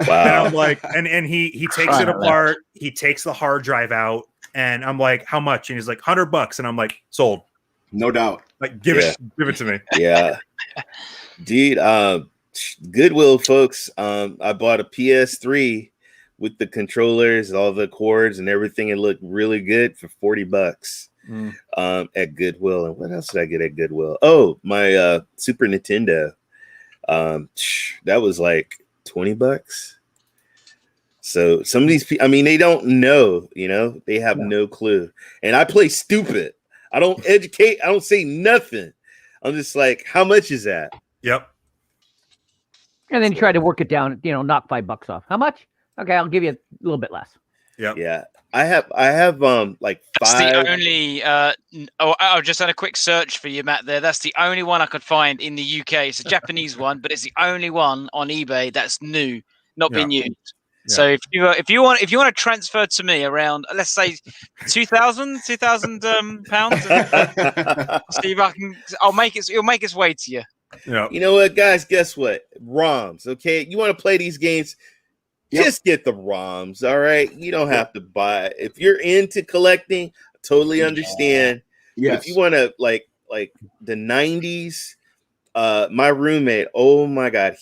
Wow. And I'm like, and he takes it apart. He takes the hard drive out, and I'm like, how much? And he's like, $100. And I'm like, sold. No doubt. Like, give it to me. Yeah. Dude, Goodwill, folks. I bought a PS3 with the controllers, all the cords and everything. It looked really good for $40 at Goodwill. And what else did I get at Goodwill? Oh, my Super Nintendo. That was like $20. So some of these people, I mean, they don't know, you know, they have no clue. And I play stupid. I don't educate. I don't say nothing. I'm just like, how much is that? Yep. And then you try to work it down, you know, knock $5 off. How much? Okay, I'll give you a little bit less. Yep. Yeah. I have like That's 5. the only. I just had a quick search for you, Matt. There, that's the only one I could find in the UK. It's a Japanese one, but it's the only one on eBay that's new, not been used. Yeah. So if you want to transfer to me around, let's say 2,000 pounds, see if I can. It'll make its way to you. Yeah. You know what, guys? Guess what? ROMs. Okay, you want to play these games? Just get the ROMs. All right, you don't have to buy it. If you're into collecting, I totally understand. Yes. If you want to like the 90s, my roommate, oh my god,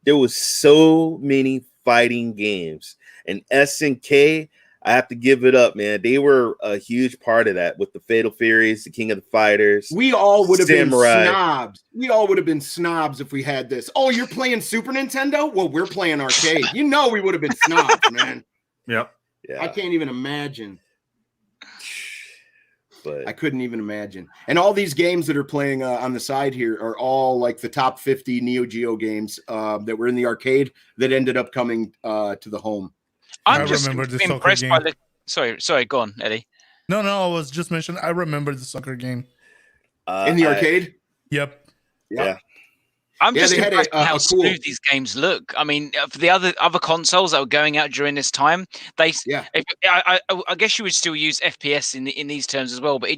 there was so many fighting games, and SNK. I have to give it up, man. They were a huge part of that with the Fatal Furies, the King of the Fighters. We all would have been Samurai. snobs. We all would have been snobs if we had this. Oh, you're playing Super Nintendo? Well, we're playing arcade. You know we would have been snobs, man. Yep. Yeah, I can't even imagine. but I couldn't even imagine. And all these games that are playing on the side here are all like the top 50 Neo Geo games that were in the arcade that ended up coming to the home. I I'm just remember the soccer impressed by game. the. Sorry, go on, Eddie. No, I was just mentioning. I remember the soccer game. In the arcade? Yep. Yeah. I'm Yeah, just they had impressed by how a cool- smooth these games look. I mean, for the other consoles that were going out during this time, I guess you would still use FPS in these terms as well. But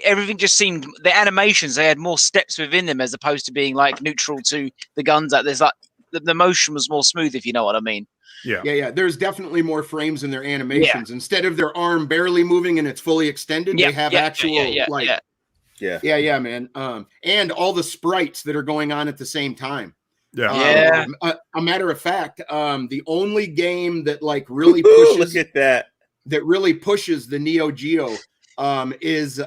everything just seemed, the animations, they had more steps within them as opposed to being like neutral to the guns. That there's like the motion was more smooth, if you know what I mean. Yeah. There's definitely more frames in their animations. Instead of their arm barely moving and it's fully extended, they have actual Yeah, man. And all the sprites that are going on at the same time. Yeah. A matter of fact, the only game that like really pushes look at that really pushes the Neo Geo is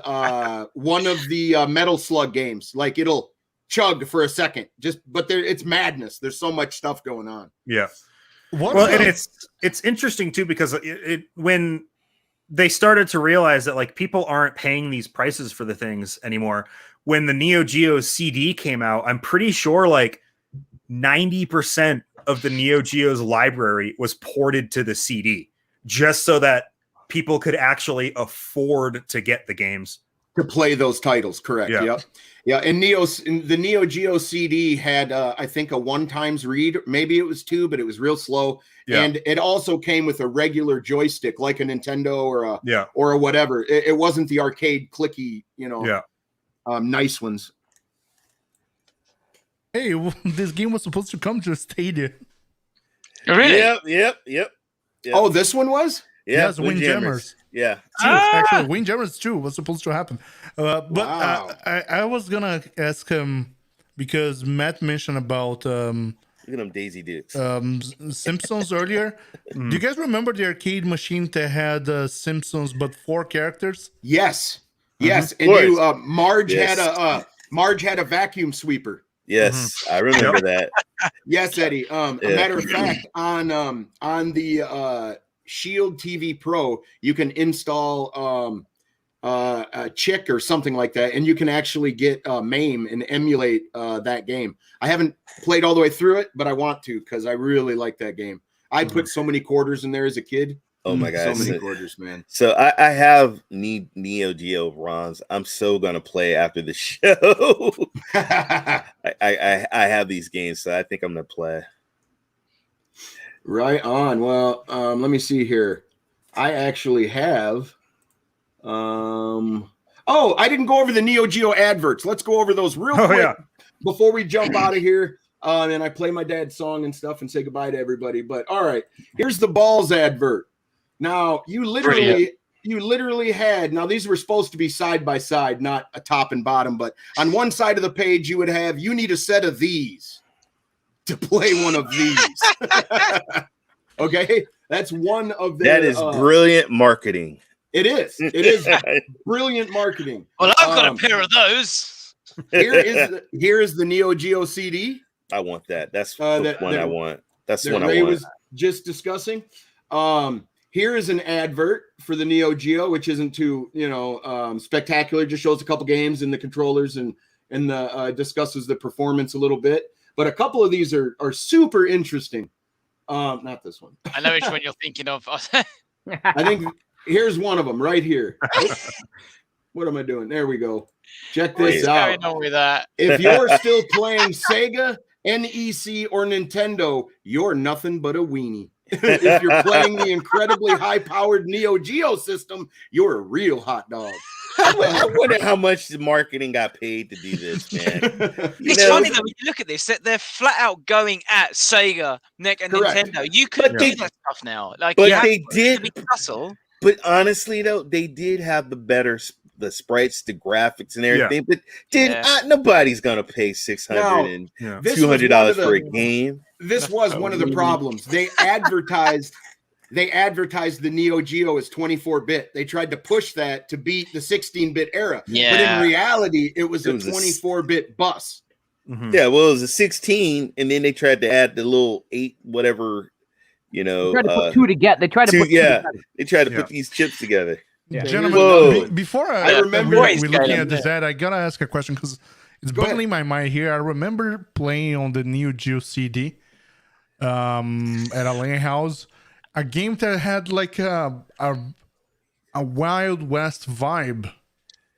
one of the Metal Slug games. Like it'll chug for a second, but it's madness. There's so much stuff going on. Yeah. And it's interesting too because it when they started to realize that like people aren't paying these prices for the things anymore. When the Neo Geo CD came out, I'm pretty sure like 90% of the Neo Geo's library was ported to the CD just so that people could actually afford to get the games. To play those titles, correct. Yeah. Yeah. And the Neo Geo CD had, I think, a one-times read. Maybe it was 2, but it was real slow. Yeah. And it also came with a regular joystick, like a Nintendo or a whatever. It wasn't the arcade clicky, nice ones. Hey, this game was supposed to come to a Stadia. Really? Yep. Oh, this one was? Yeah, yes, Windjammers. Yeah. Actually, Windjammers 2 was supposed to happen. But wow. I was going to ask him because Matt mentioned about look at them Daisy Dukes. Simpsons earlier. Do you guys remember the arcade machine that had Simpsons but 4 characters? Yes. And you Marge had a vacuum sweeper. Yes, I remember that. Yes, Eddie. A matter of fact, on the Shield TV Pro, you can install a Chick or something like that, and you can actually get MAME and emulate that game. I haven't played all the way through it, but I want to because I really like that game. I put so many quarters in there as a kid. Oh my god, so many quarters, man. So I have Neo Geo ROMs. I'm so gonna play after the show. I have these games, so I think I'm gonna play. Right on. Well, let me see here. I actually have. I didn't go over the Neo Geo adverts. Let's go over those real quick before we jump out of here. And I play my dad's song and stuff and say goodbye to everybody. But all right, here's the Balls advert. Now you literally had. Now these were supposed to be side by side, not a top and bottom. But on one side of the page, you would have. You need a set of these to play one of these. Okay, that's one of their. That is brilliant marketing. It is brilliant marketing. Well, I've got a pair of those. Here is the Neo Geo CD. I want that. That's the one I want. That's the one Ray I want. was just discussing. Here is an advert for the Neo Geo, which isn't too spectacular. Just shows a couple games and the controllers and discusses the performance a little bit. But a couple of these are super interesting. Not this one. I know which one you're thinking of. I think here's one of them right here. What am I doing? There we go. Check this out. What's going on with that? If you're still playing Sega, NEC, or Nintendo, you're nothing but a weenie. If you're playing the incredibly high-powered Neo Geo system, you're a real hot dog. I wonder how much the marketing got paid to do this, man. It's funny though when you look at this, that they're flat out going at Sega, NEC, and Nintendo. You could do that stuff now. Like, but they did. Hustle. But honestly, though, they did have the sprites, the graphics, and everything. Yeah. But nobody's gonna pay $600 and $200 for a game. This was one of the problems. They advertised they advertised the Neo Geo as 24-bit. They tried to push that to beat the 16-bit era. Yeah. But in reality, it was a It was a 24-bit bus. Mhm. Yeah, well, it was a 16, and then they tried to add the little 8, whatever, They tried to put two together. They tried to put two yeah, together. they tried to Yeah. put these chips together. Yeah. Gentlemen, Whoa. before I remember- we're Voice looking guy, at this ad, I gotta ask a question because it's Go ahead. bugging my mind here. I remember playing on the Neo Geo CD at a LAN house, a game that had like a Wild West vibe.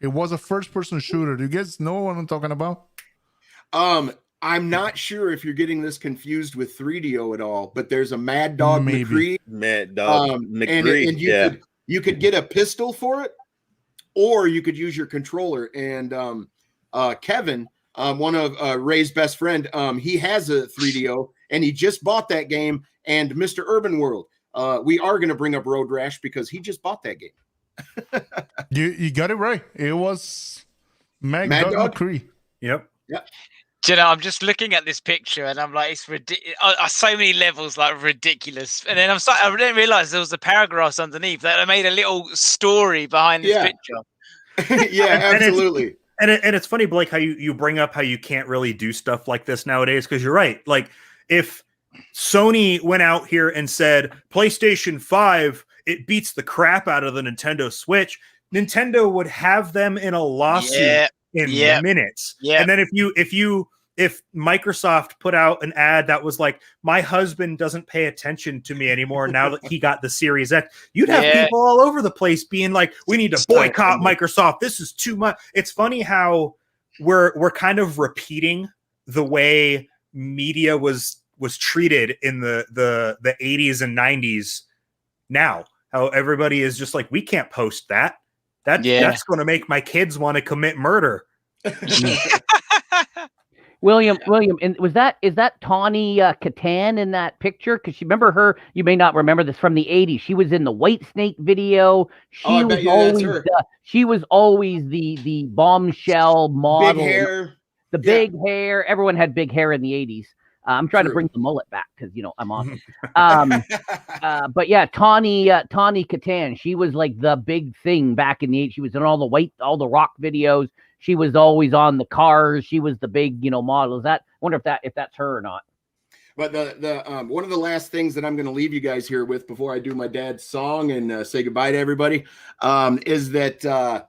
It was a first-person shooter. Do you guys know what I'm talking about? I'm not sure if you're getting this confused with 3DO at all, but there's a Mad Dog Maybe. McCree. Mad Dog And McCree. you could get a pistol for it, or you could use your controller. And Kevin, one of Ray's best friend, he has a 3DO, and he just bought that game. And Mr. Urban World, we are going to bring up Road Rash because he just bought that game. You got it right. It was Mad Mad Dog Dog? McCree. Yep. Do you know, I'm just looking at this picture and I'm like, it's ridiculous. So many levels, like ridiculous. And then I didn't realize there was the paragraphs underneath that I made a little story behind this Yeah. picture. Yeah, And it's- absolutely. And it's funny, Blake, how you bring up how you can't really do stuff like this nowadays, because you're right. Like, if Sony went out here and said PlayStation 5, it beats the crap out of the Nintendo Switch, Nintendo would have them in a lawsuit in minutes. Yeah. And then if Microsoft put out an ad that was like, my husband doesn't pay attention to me anymore now that he got the Series X, you'd have people all over the place being like, we need to boycott Microsoft. This is too much. It's funny how we're kind of repeating the way media was treated in the 80s and 90s now. How everybody is just like, we can't post that. That's going to make my kids want to commit murder. William, and is that Tawny Katan in that picture? Because you remember her. You may not remember this from the '80s. She was in the White Snake video. I bet you that's her. She was always the bombshell model. Big hair. The big hair. Everyone had big hair in the '80s. I'm trying to bring the mullet back because I'm awesome. But yeah, Tawny Katan. She was like the big thing back in the '80s. She was in all the rock videos. She was always on the cars. She was the big, model. I wonder if that's her or not. But the one of the last things that I'm going to leave you guys here with before I do my dad's song and say goodbye to everybody is that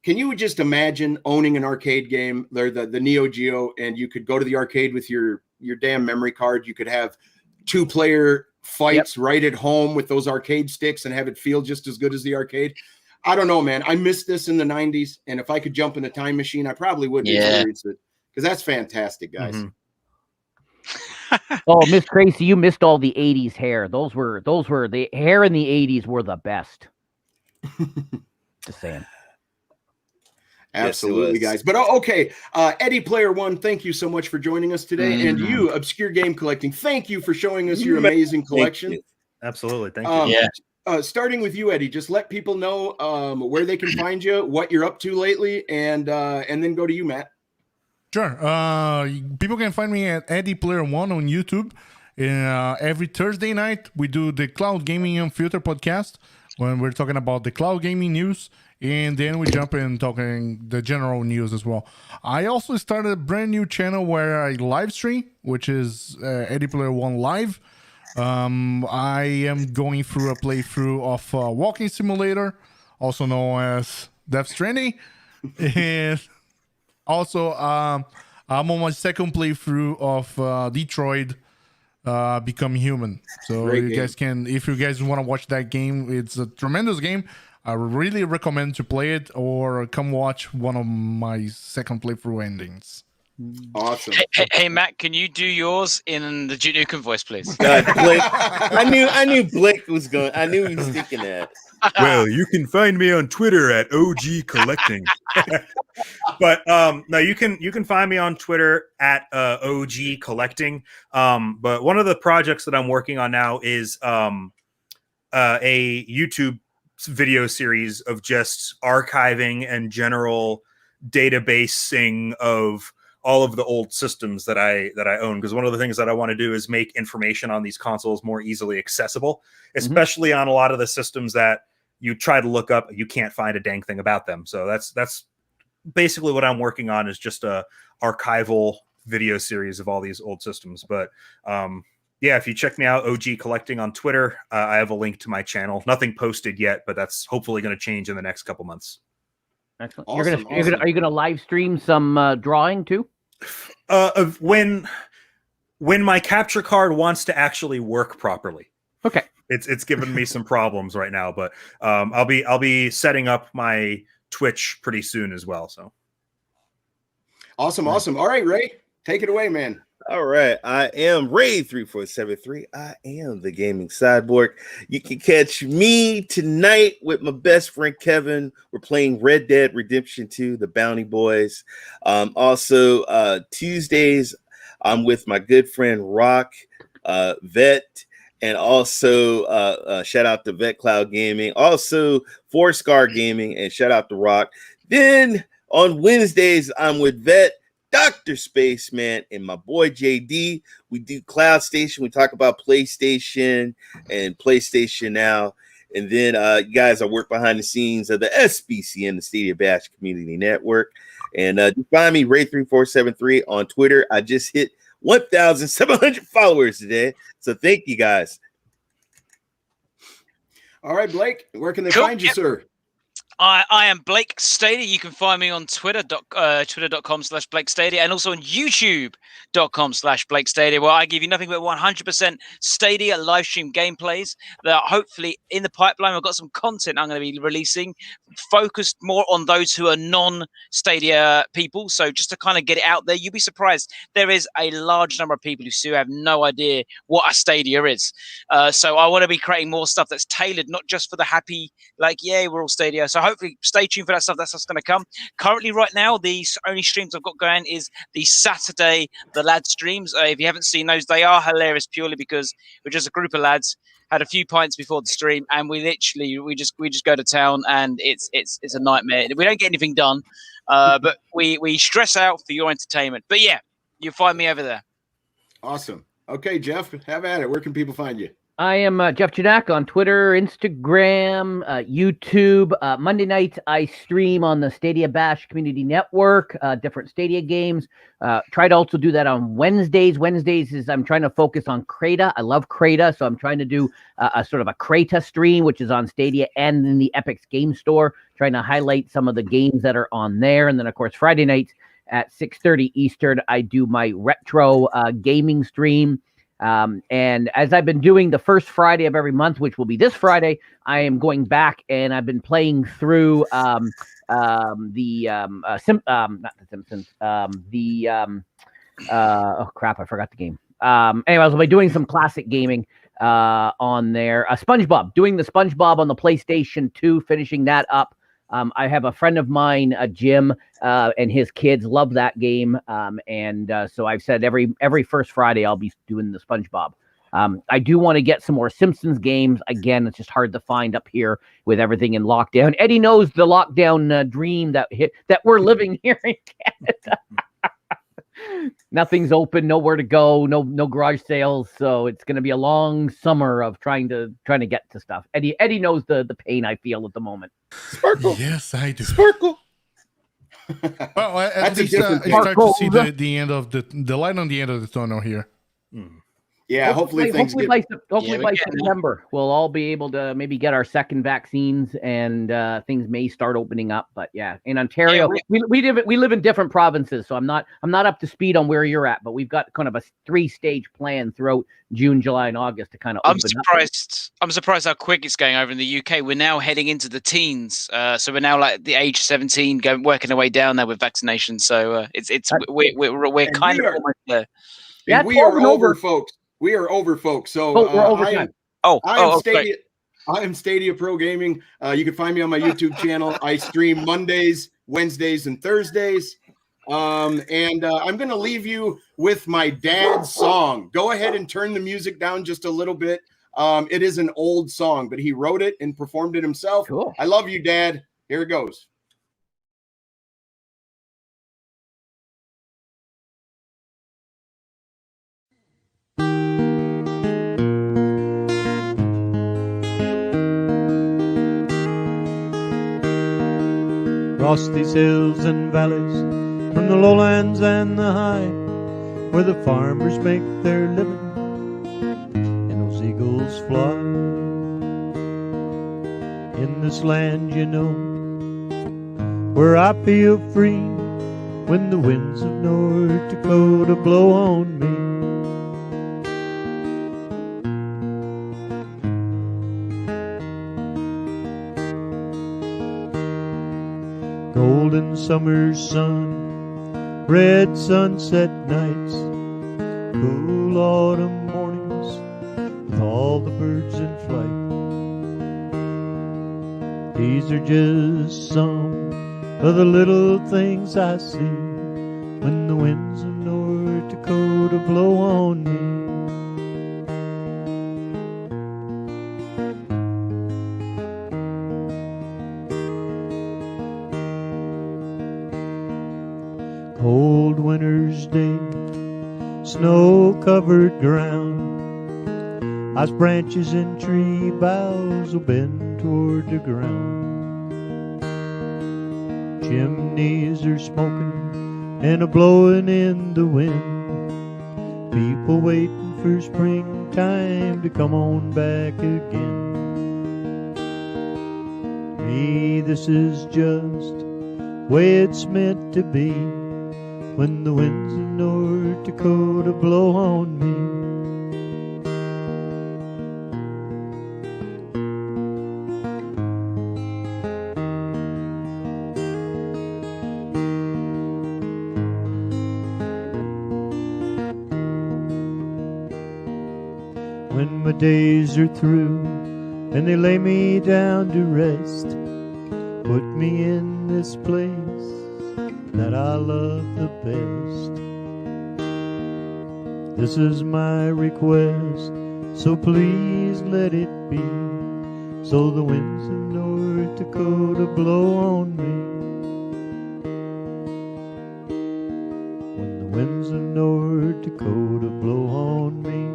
can you just imagine owning an arcade game, the Neo Geo, and you could go to the arcade with your damn memory card. You could have 2-player fights right at home with those arcade sticks and have it feel just as good as the arcade. I don't know, man. I missed this in the 90s, and if I could jump in a time machine, I probably would experience it because that's fantastic, guys. Mm-hmm. Oh, Miss Tracy, you missed all the 80s hair. Those were the hair in the 80s were the best. Just saying. Absolutely, guys. But okay, Eddie Player One, thank you so much for joining us today. And you, Obscure Game Collecting, thank you for showing us your amazing collection. Absolutely. Thank you. Starting with you, Eddie, just let people know where they can find you, what you're up to lately, and then go to you, Matt. Sure. People can find me at Eddie Player One on YouTube. Every Thursday night, we do the Cloud Gaming Unfiltered podcast when we're talking about the cloud gaming news, and then we jump in talking the general news as well. I also started a brand new channel where I live stream, which is Eddie Player One Live. I am going through a playthrough of Walking Simulator, also known as Death Stranding, and also I'm on my second playthrough of Detroit Become Human. So Great you game. guys can, if you guys want to watch that game, it's a tremendous game. I really recommend to play it or come watch one of my second playthrough endings. Awesome. Hey, Matt, can you do yours in the Duke Nukem voice, please? God, Blake. I knew Blake was going. I knew he was thinking that. Well, you can find me on Twitter at OG Collecting. But no, you can find me on Twitter at OG Collecting. But one of the projects that I'm working on now is a YouTube video series of just archiving and general databasing of all of the old systems that I own, because one of the things that I want to do is make information on these consoles more easily accessible, especially on a lot of the systems that you try to look up, you can't find a dang thing about them. So that's basically what I'm working on, is just a archival video series of all these old systems. But yeah, if you check me out, OG Collecting on Twitter, I have a link to my channel. Nothing posted yet, but that's hopefully going to change in the next couple months. Excellent. Awesome, Are you gonna live stream some drawing too? Of when my capture card wants to actually work properly. Okay. It's given me some problems right now, but I'll be setting up my Twitch pretty soon as well. So awesome. All right, Ray, take it away, man. All right, I am Ray3473. I am the gaming cyborg. You can catch me tonight with my best friend Kevin. We're playing Red Dead Redemption 2, The Bounty Boys. Also, Tuesdays, I'm with my good friend Rock, Vet, and also shout out to Vet Cloud Gaming. Also, Four Scar Gaming, and shout out to Rock. Then on Wednesdays, I'm with Vet, Dr. Spaceman, and my boy JD. We do Cloud Station. We talk about PlayStation and PlayStation Now. And then you guys, I work behind the scenes of the SBCN, the Stadia Bash Community Network. And just find me, Ray3473 on Twitter. I just hit 1,700 followers today. So thank you guys. All right, Blake, where can they find you, sir? I am Blake Stadia. You can find me on Twitter, twitter.com/Blake Stadia, and also on YouTube.com/Blake Stadia, where I give you nothing but 100% Stadia live stream gameplays that are hopefully in the pipeline. I've got some content I'm going to be releasing focused more on those who are non-Stadia people. So just to kind of get it out there, you'll be surprised. There is a large number of people who still have no idea what a Stadia is. So I want to be creating more stuff that's tailored, not just for the happy, like, yeah, we're all Stadia. So hopefully stay tuned for that stuff. That's what's going to come. Currently, right now, the only streams I've got going is the Saturday, the lad streams. If you haven't seen those, they are hilarious purely because we're just a group of lads, had a few pints before the stream, and we just go to town, and it's a nightmare. We don't get anything done, but we stress out for your entertainment. But yeah, you'll find me over there. Awesome. Okay, Jeff, have at it. Where can people find you? I am Jeff Janak on Twitter, Instagram, YouTube. Monday nights, I stream on the Stadia Bash Community Network, different Stadia games. Try to also do that on Wednesdays. Wednesdays is I'm trying to focus on Creta. I love Creta, so I'm trying to do a sort of a Creta stream, which is on Stadia and in the Epic's Game Store, trying to highlight some of the games that are on there. And then, of course, Friday nights at 6:30 Eastern, I do my retro gaming stream. And as I've been doing the first Friday of every month, which will be this Friday, I am going back and I've been playing through not the Simpsons, oh crap, I forgot the game. Anyways, I'll be doing some classic gaming on there. SpongeBob, doing the SpongeBob on the PlayStation 2, finishing that up. I have a friend of mine, Jim, and his kids love that game. So I've said every first Friday I'll be doing the SpongeBob. I do want to get some more Simpsons games. Again, it's just hard to find up here with everything in lockdown. Eddie knows the lockdown dream that we're living here in Canada. Nothing's open, nowhere to go, no garage sales, so it's going to be a long summer of trying to get to stuff. Eddie knows the pain I feel at the moment. Sparkle. Yes, I do. Sparkle. Well, at That's a least different I start to see the end of the light on the end of the tunnel here. Yeah, hopefully things get... by September, we'll all be able to maybe get our second vaccines, and things may start opening up. But yeah, in Ontario, we live in different provinces, so I'm not up to speed on where you're at. But we've got kind of a 3-stage plan throughout June, July, and August to kind of. I'm surprised how quick it's going over in the UK. We're now heading into the teens, so we're now like the age 17, working our way down there with vaccinations. So we're kind of almost there. Yeah, we are over, folks. We are over, folks. So we're over time. I am Stadia Pro Gaming. You can find me on my YouTube channel. I stream Mondays, Wednesdays, and Thursdays. I'm going to leave you with my dad's song. Go ahead and turn the music down just a little bit. It is an old song, but he wrote it and performed it himself. Cool. I love you, Dad. Here it goes. across these hills and valleys, from the lowlands and the high, where the farmers make their living and those eagles fly. In this land, you know, where I feel free when the winds of North Dakota blow on me. Golden summer sun, red sunset nights, cool autumn mornings with all the birds in flight. These are just some of the little things I see when the winds of North Dakota blow on me. Cold winter's day, snow-covered ground, ice branches and tree boughs will bend toward the ground. Chimneys are smoking and a blowing in the wind, people waiting for springtime to come on back again. Me, this is just the way it's meant to be when the winds of North Dakota blow on me. When my days are through and they lay me down to rest, put me in this place that I love the best. This is my request, so please let it be, so the winds of North Dakota blow on me. When the winds of North Dakota blow on me.